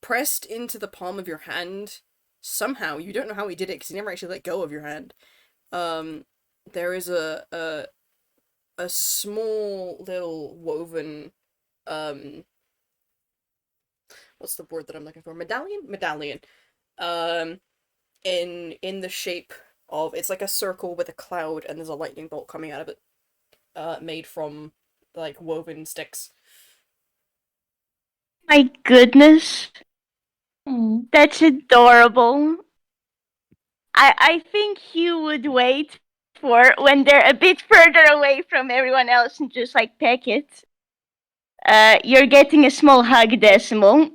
pressed into the palm of your hand, somehow, you don't know how he did it because he never actually let go of your hand. There is a small little woven, what's the word that I'm looking for? Medallion. In the shape of, it's like a circle with a cloud and there's a lightning bolt coming out of it. Made from, like, woven sticks. My goodness. That's adorable. I think Hugh would wait for when they're a bit further away from everyone else and just like peck it. You're getting a small hug, Decimal.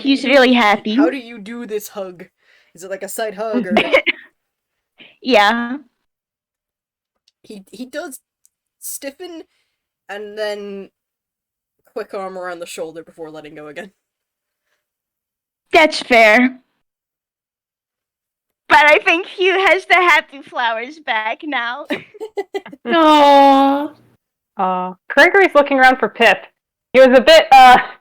He's really happy. How do you do this hug? Is it like a side hug or? Yeah. He does stiffen and then quick arm around the shoulder before letting go again. That's fair. But I think Hugh has the happy flowers back now. Aww. Craigory's looking around for Pip. He was a bit, I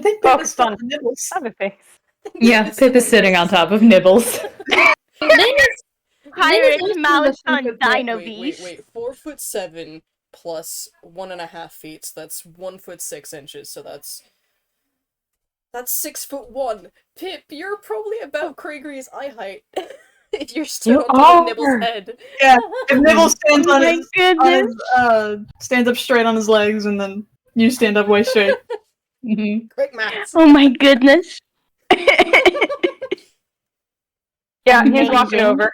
think that was focused on the nibbles. other things. Yeah, Pip is sitting on top of Nibbles. Pirate mouse on Dino Wait, Beast. 4'7" plus 1.5 feet, so that's 1 foot 6 inches, so that's 6'1". Pip, you're probably about Craigory's eye height. If you're stood on top of Nibble's head. Yeah, if Nibble stands on My his, goodness. stands up straight on his legs, and then you stand up way straight. Quick maths. Oh my goodness. Yeah, he's walking over.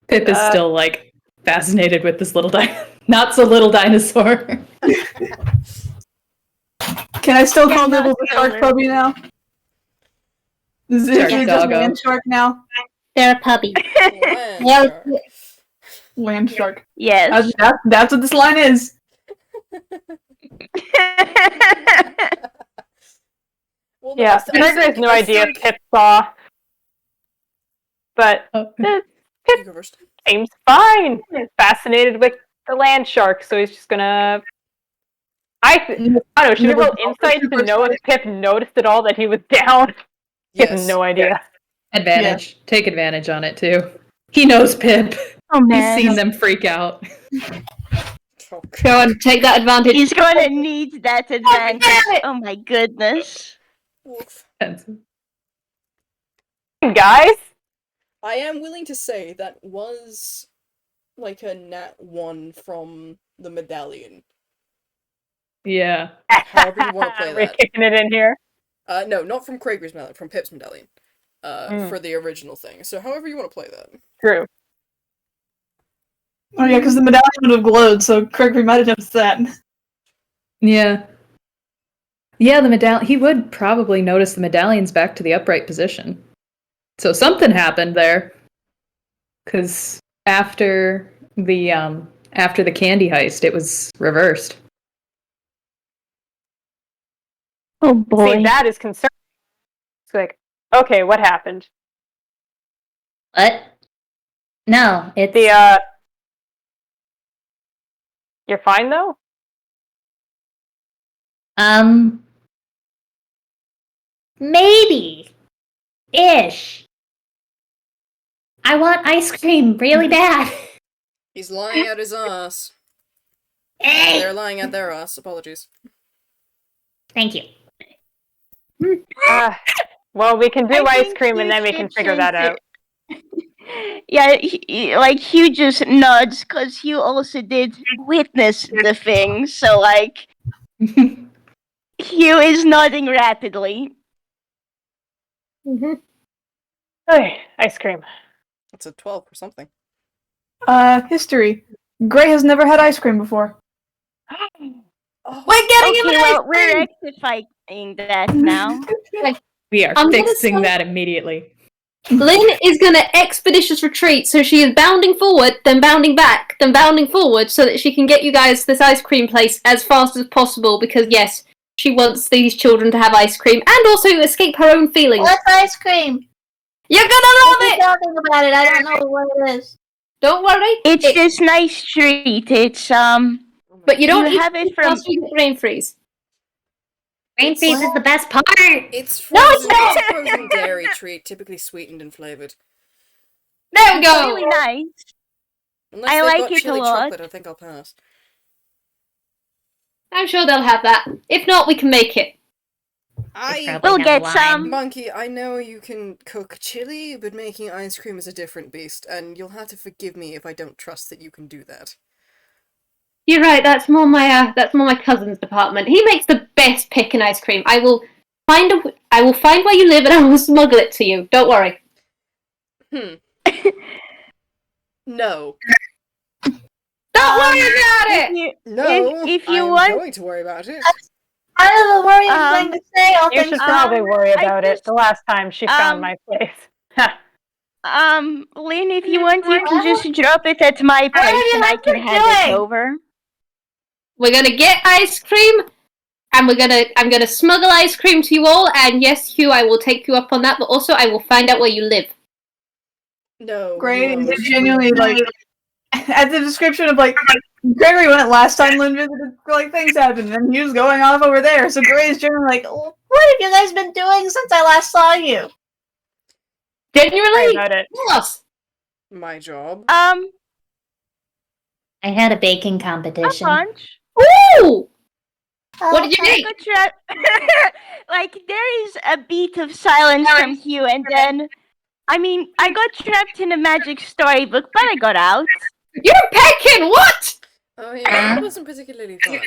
Pip is still, like, fascinated with this little not so little dinosaur. Can I still call Nibbles a shark puppy now? Is it Shark just doggo. land shark now? They're a puppy. Land Yeah. shark. Land shark. Yes. That's what this line is. Well, no, Yeah, I Craigory has think- no I idea think- Pip saw. But You go first. seems fine. Fascinated with the land shark, so he's just gonna. I don't know. Should we roll insight to know if Pip noticed at all that he was down? He has Yes. no idea. Advantage. Take advantage on it too. He knows Pip. Oh He's man. seen them freak out. Oh, Go on, take that advantage. He's gonna need that advantage. it! Oh my goodness. woof. Guys, I am willing to say that was like a nat 1 from the medallion. Yeah. However you want to play we're that. kicking it in here. No, not from Craigory's medallion, from Pip's medallion. Mm. For the original thing. So however you want to play that. True. Oh yeah, because the medallion would have glowed, so Craigory might have noticed that. Yeah. Yeah, the medallion. He would probably notice the medallion's back to the upright position. So something happened there. Because after the candy heist, it was reversed. Oh boy. See, that is concerning. It's like, okay, what happened? What? No, it's The you're fine though? maybe ish. I want ice cream really bad. He's lying at his ass. Hey! They're lying at their ass. Apologies. Thank you. Well, we can do I ice think cream and you then we can should figure that change out. Yeah, like Hugh just nods because Hugh also did witness the thing. So like, Hugh is nodding rapidly. Hey, ice cream. It's a 12 or something. History. Gray has never had ice cream before. Oh, We're getting him Okay, an well ice we're cream! rectifying that now. We are I'm gonna fixing say- that immediately. Lynn is gonna expeditious retreat, so she is bounding forward, then bounding back, then bounding forward, so that she can get you guys this ice cream place as fast as possible, because yes, she wants these children to have ice cream, and also escape her own feelings. What's ice cream? You're gonna love Keep it! talking about it. I don't know what it is. Don't worry. It's It- this nice treat. It's but you don't you have it from. until you get brain freeze. Brain freeze is the best part. It's No, frozen, it's not! it's a frozen dairy treat, typically sweetened and flavored. There we go! Really nice. Unless I they've like got it a chili lot. chocolate, I think I'll pass. I'm sure they'll have that. If not, we can make it. I We'll have get wine. some. Monkey, I know you can cook chili, but making ice cream is a different beast, and you'll have to forgive me if I don't trust that you can do that. You're right. That's more my cousin's department. He makes the best pickin' ice cream. I will find where you live and I will smuggle it to you. Don't worry. No. Don't worry about it. No, If you I'm want- going to worry about it. I have a worrying thing to say. All You things should probably worry I about it. just- The last time she found um, my place. Lynn, if you want, you can just drop it at my place and I can hand it doing? over. We're gonna get ice cream, and I'm gonna smuggle ice cream to you all. And yes, Hugh, I will take you up on that. But also, I will find out where you live. No. Gray you is won't. genuinely like at the description of like Gregory went last time Lynn visited, like things happened, and he was going off over there. So Gray is genuinely like, oh, What have you guys been doing since I last saw you? Sorry Genuinely, about it. yes. My job. I had a baking A competition. bunch. Ooh. What did you I make? got trapped. Like there is a beat of silence from Hugh, and then, I got trapped in a magic storybook, but I got out. You're pecking. What? Oh yeah, that wasn't particularly fun.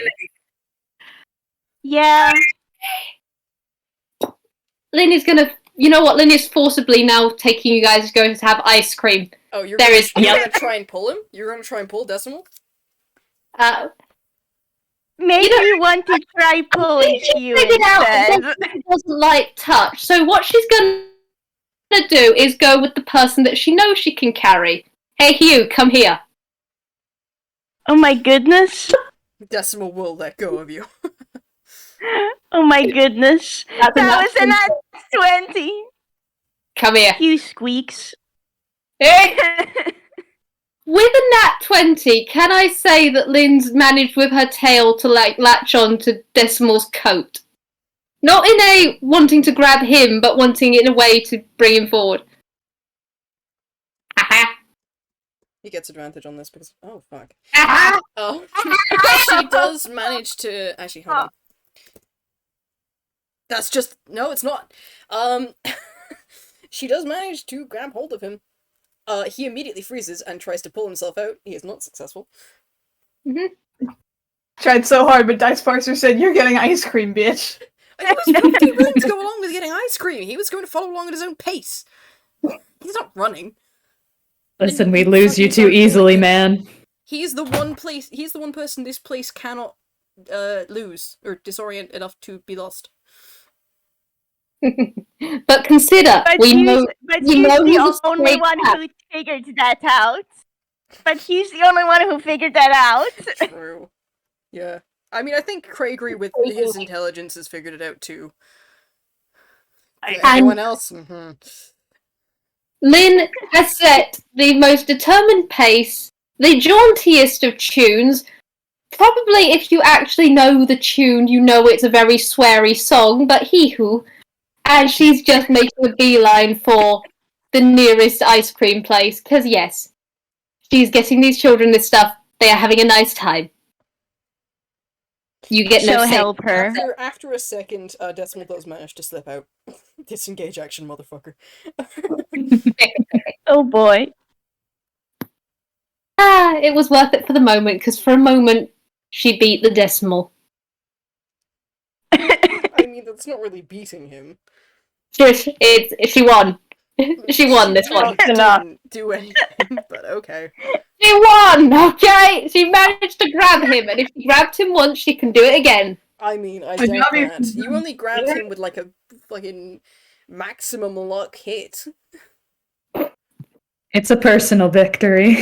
Yeah. Lynn is gonna. You know what? Lynn is forcibly now taking you guys going to have ice cream. Oh, you're There gonna, is- you're yep. gonna try and pull him? You're gonna try and pull Decimal? Make You know, me want to try pulling she you figured out instead. that she doesn't like touch. So what she's gonna do is go with the person that she knows she can carry. Hey, Hugh, come here. Oh my goodness. Decimal will let go of you. Oh my goodness. That's a That was a nat nat 20. Come here. Hugh squeaks. Hey! With a nat 20, can I say that Lynn's managed with her tail to latch on to Decimal's coat? Not in a wanting to grab him, but wanting in a way to bring him forward. Aha! He gets advantage on this because oh fuck. Aha! Oh, she does manage to actually hold on. That's just no, it's not. She does manage to grab hold of him. He immediately freezes and tries to pull himself out. He is not successful. Tried so hard, but Dice Parser said, "You're getting ice cream, bitch." He was perfectly willing to go along with getting ice cream. He was going to follow along at his own pace. He's not running. Listen, we lose you too easily, man. He's the one person this place cannot lose or disorient enough to be lost. But consider, we know But we he's know the who's the only stray one cat. who figured that out. But he's the only one who figured that out. True. Yeah. I mean, I think Craigory with his intelligence has figured it out too. Everyone else? Mm-hmm. Lynn has set the most determined pace, the jauntiest of tunes. Probably if you actually know the tune, you know it's a very sweary song, but hee-hoo. And she's just making a beeline for the nearest ice cream place, because yes, she's getting these children this stuff. They are having a nice time. You get no So say. help her. After a second, Decimal does manage to slip out. Disengage action, motherfucker. Oh boy. It was worth it for the moment, because for a moment, she beat the Decimal. I mean, that's not really beating him. She won. She won this one. Didn't do anything, but okay. She won, okay? She managed to grab him, and if she grabbed him once, she can do it again. I mean, I But doubt now that. You only grabbed him with like a fucking maximum luck hit. It's a personal victory.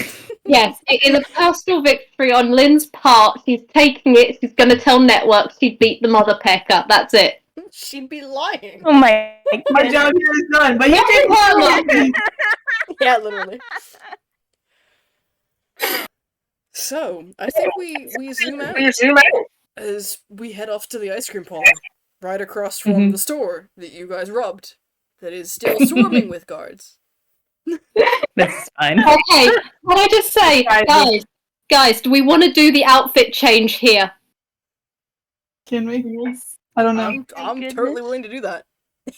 Yes, it is a personal victory on Lynn's part. She's taking it. She's going to tell Network she beat the mother pecker. That's it. She'd be lying. Oh my My goodness. job here is done, but you did well. Yeah, literally. So, I think we zoom out as we head off to the ice cream parlor, right across from the store that you guys robbed, that is still swarming with guards. That's fine. Okay, can I just say, guys, do we want to do the outfit change here? Can we? I don't know. I'm goodness. totally willing to do that.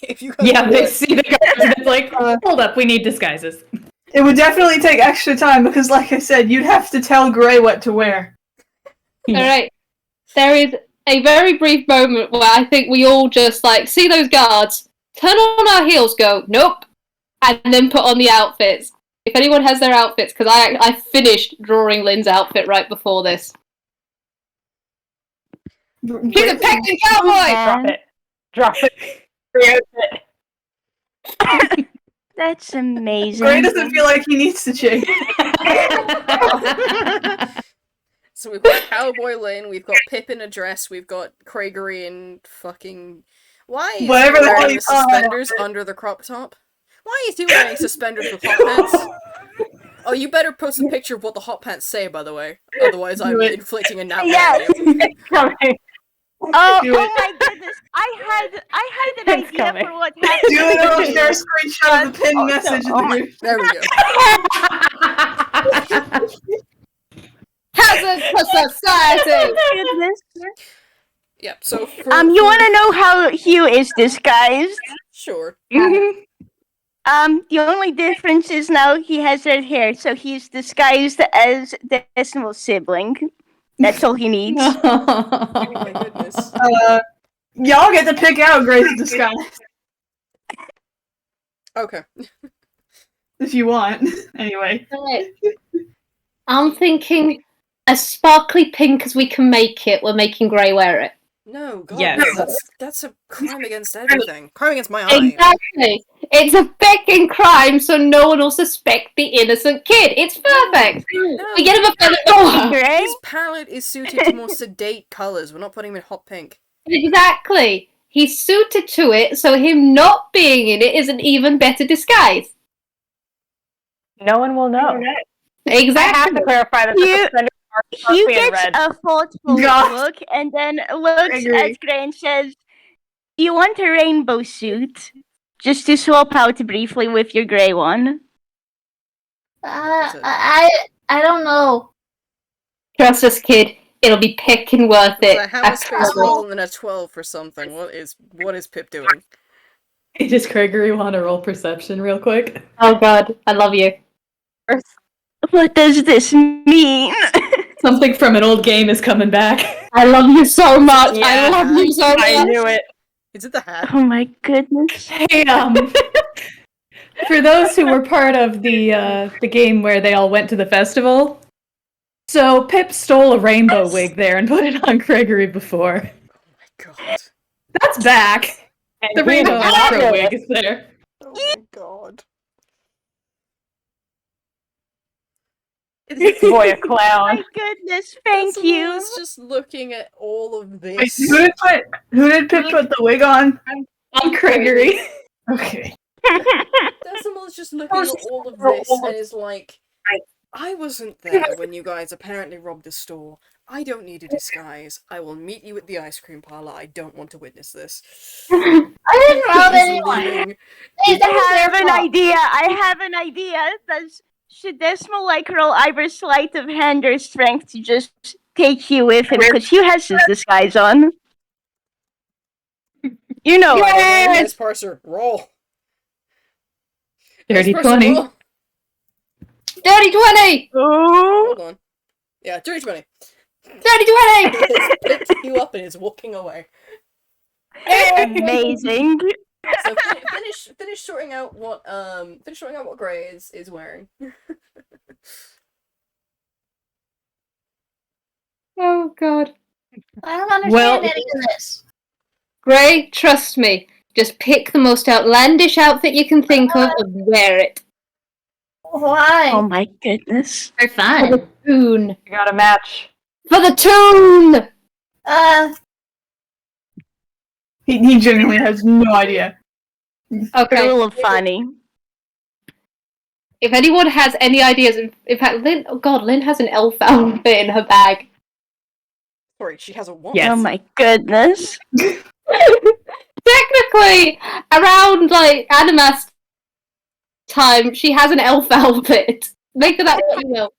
If you guys Yeah, wanna do they it. see the guards and it's like, hold up, we need disguises. It would definitely take extra time because, like I said, you'd have to tell Gray what to wear. Alright, there is a very brief moment where I think we all just, see those guards, turn on our heels, go, nope, and then put on the outfits. If anyone has their outfits, because I finished drawing Lynn's outfit right before this. She's a pecking cowboy! Drop it. Free outfit. That's amazing. Gray doesn't feel like he needs to change. So we've got Cowboy Lynn, we've got Pip in a dress, we've got Craigory in fucking... Why is Whatever he the hell wearing you the call it. suspenders under the crop top? Why is he wearing suspenders with hot pants? Oh, you better post a picture of what the hot pants say, by the way. Otherwise, I'm Do it. inflicting a nap. Yeah. It's coming. Oh, Do it. oh my goodness! I had an It's idea coming. for what happened. Do it, I'll share a screenshot of the pinned Oh, message in oh the my- group. There we go. Hazard for society! Goodness. Yep, so for... You want to know how Hugh is disguised? Sure. The only difference is now he has red hair, so he's disguised as Decimal's sibling. That's all he needs. Oh my goodness. Y'all get to pick out Gray's disguise Okay. if you want. Anyway. Right. I'm thinking as sparkly pink as we can make it, we're making Grey wear it. No, God, Yes. no, that's a crime against everything. Crime against my eye. Exactly. It's a fucking crime, so no one will suspect the innocent kid. It's perfect. No. We get him a feather boa. Grey? His palette is suited to more sedate colours. We're not putting him in hot pink. Exactly. He's suited to it, so him not being in it is an even better disguise. No one will know. I have Exactly. to clarify that You- the suspenders are Hugh sparkly and gets red. a thoughtful God. look and then looks Craigory. at Grey and says, "You want a rainbow suit? Just to swap out briefly with your grey one." I don't know. Trust us, kid. It'll be picking worth it. I have a space roll and a 12 for something. What is Pip doing? Does Craigory want to roll perception real quick? Oh god, I love you. What does this mean? Something from an old game is coming back. I love you so much. I Yeah, love you so much. I knew it. Is it the hat? Oh my goodness. Hey, for those who were part of the game where they all went to the festival, so Pip stole a rainbow wig there and put it on Craigory before. God. That's back. And The he rainbow did not afro know wig it. is there. Oh my god. Boy, a clown. My goodness, thank you. I was just looking at all of Wait, this. who did Pip put the wig on? On Craigory. Okay. Decimal is just looking at all of this and is like, I wasn't there when you guys apparently robbed the store. I don't need a disguise. I will meet you at the ice cream parlor. I don't want to witness this. I didn't rob He's anyone. leaving. I have an idea. I have an idea. Should Decimal like roll either sleight of hand or strength to just take Hugh with him? Because Hugh has his disguise on. You know what I mean. Yes, parser, roll. Dirty Yes, parser, 20. roll. Dirty 20! Ooh. Hold on. Yeah, dirty 20. Dirty 20! It's picked you up and is walking away. Amazing. So finish sorting out what Grey is wearing. Oh god. I don't understand Well- any of this. Grey, trust me. Just pick the most outlandish outfit you can think of and wear it. Why? Oh my goodness. For For fun. the tune. You got a match. For the tune! He genuinely has no idea. Okay. Rule of funny. If anyone has any ideas, in fact, Lin, oh god, Lin has an elf outfit in her bag. Sorry, she has a what? Yes. Oh my goodness. Technically, around like Animas time, she has an elf outfit. Make of that what you will.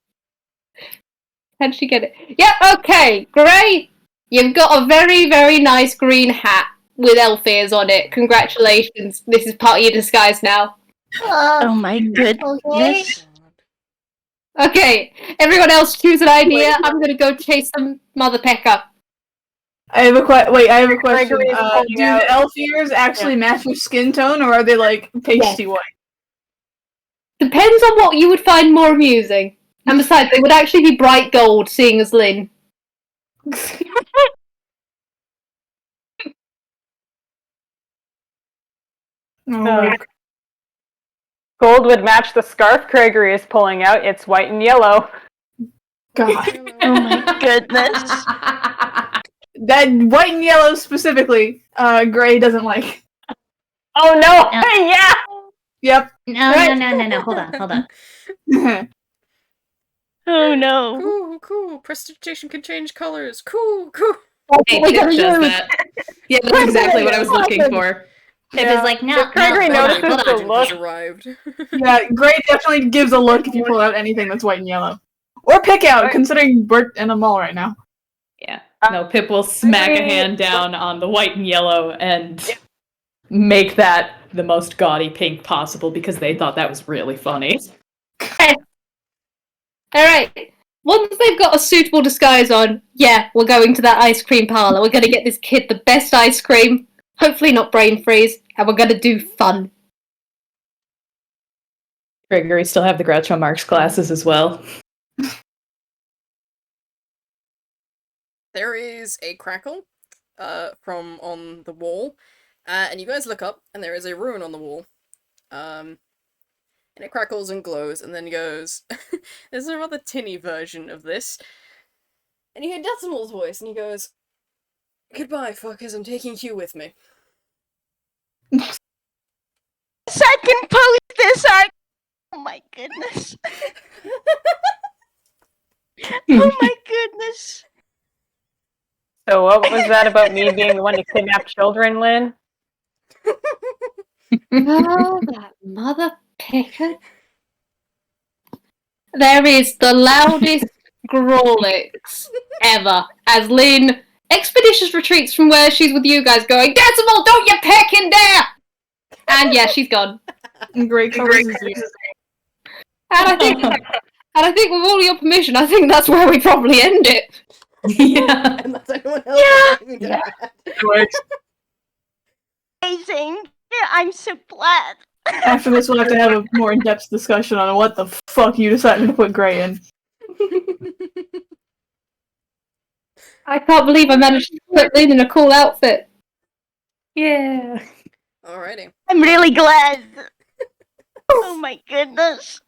How'd she get it? Yeah, okay, great. You've got a very, very nice green hat with elf ears on it. Congratulations. This is part of your disguise now. Oh my Okay. goodness. Okay, everyone else choose an idea. I'm gonna go chase some mother pecker. I have a question. Craigory is holding Do out. the elf ears actually match your skin tone, or are they like pasty white? Depends on what you would find more amusing. And besides, they would actually be bright gold, seeing as Lin. Oh, Gold would match the scarf Craigory is pulling out. It's white and yellow. God. Oh my goodness. That white and yellow specifically, Gray doesn't like. Oh no! Yeah. Yeah! Yep. No. Hold on. Oh no. Cool. Prestidigitation can change colors. Cool. Hey, we Pip gotta does use. that. Yeah, that's exactly what I was looking for. Pip is like, no, If Craigory no, notices hold the on. Agent look. has arrived. Yeah, Gray definitely gives a look if you pull out anything that's white and yellow. Or pick out, considering we're in a mall right now. Yeah. No, Pip will smack a hand down on the white and yellow and make that the most gaudy pink possible because they thought that was really funny. Alright. Once they've got a suitable disguise on, yeah, we're going to that ice cream parlor. We're gonna get this kid the best ice cream, hopefully not brain freeze, and we're gonna do fun. Craigory still have the Groucho Marx glasses as well. there is a crackle from on the wall, and you guys look up, and there is a rune on the wall. And it crackles and glows, and then goes. There's a rather tinny version of this. And you hear Decimal's voice, and he goes, "Goodbye, fuckers, I'm taking Hugh with me." I can post this. Oh my goodness. Oh my goodness. So what was that about me being the one to kidnap children, Lynn? Oh, that mother picker. There is the loudest Grolix ever as Lynn expeditious retreats from where she's with you guys going, Decimal, don't you peck in there! And yeah, she's gone. Great covers. And I think with all your permission, I think that's where we probably end it. Yeah. Unless anyone else Yeah. Amazing. Yeah, I'm so glad. After this, we'll have to have a more in-depth discussion on what the fuck you decided to put Gray in. I can't believe I managed to put Lynn in a cool outfit. Yeah. Alrighty. I'm really glad. Oh my goodness.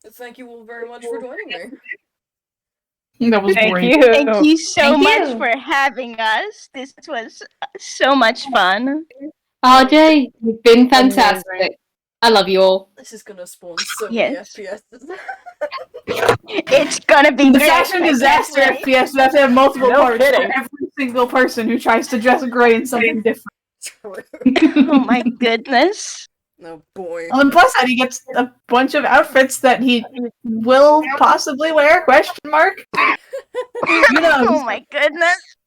Thank you all very much for joining me. That was Thank great. you. Thank you so Thank much you. for having us. This was so much fun. RJ, you've been fantastic. I love you all. This is gonna spawn so Yes. many FPSs. It's gonna be The great. fashion I disaster can't wait. FPS, you have to have multiple No parts kidding. for every single person who tries to dress Gray in something different. Oh my goodness. Oh boy. And plus that, he gets a bunch of outfits that he will possibly wear, question mark? Who knows? Oh my goodness.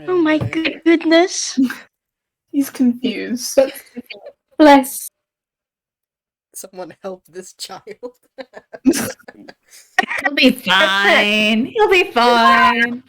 Oh my goodness. He's confused. Bless. Someone help this child. He'll be fine. He'll be fine.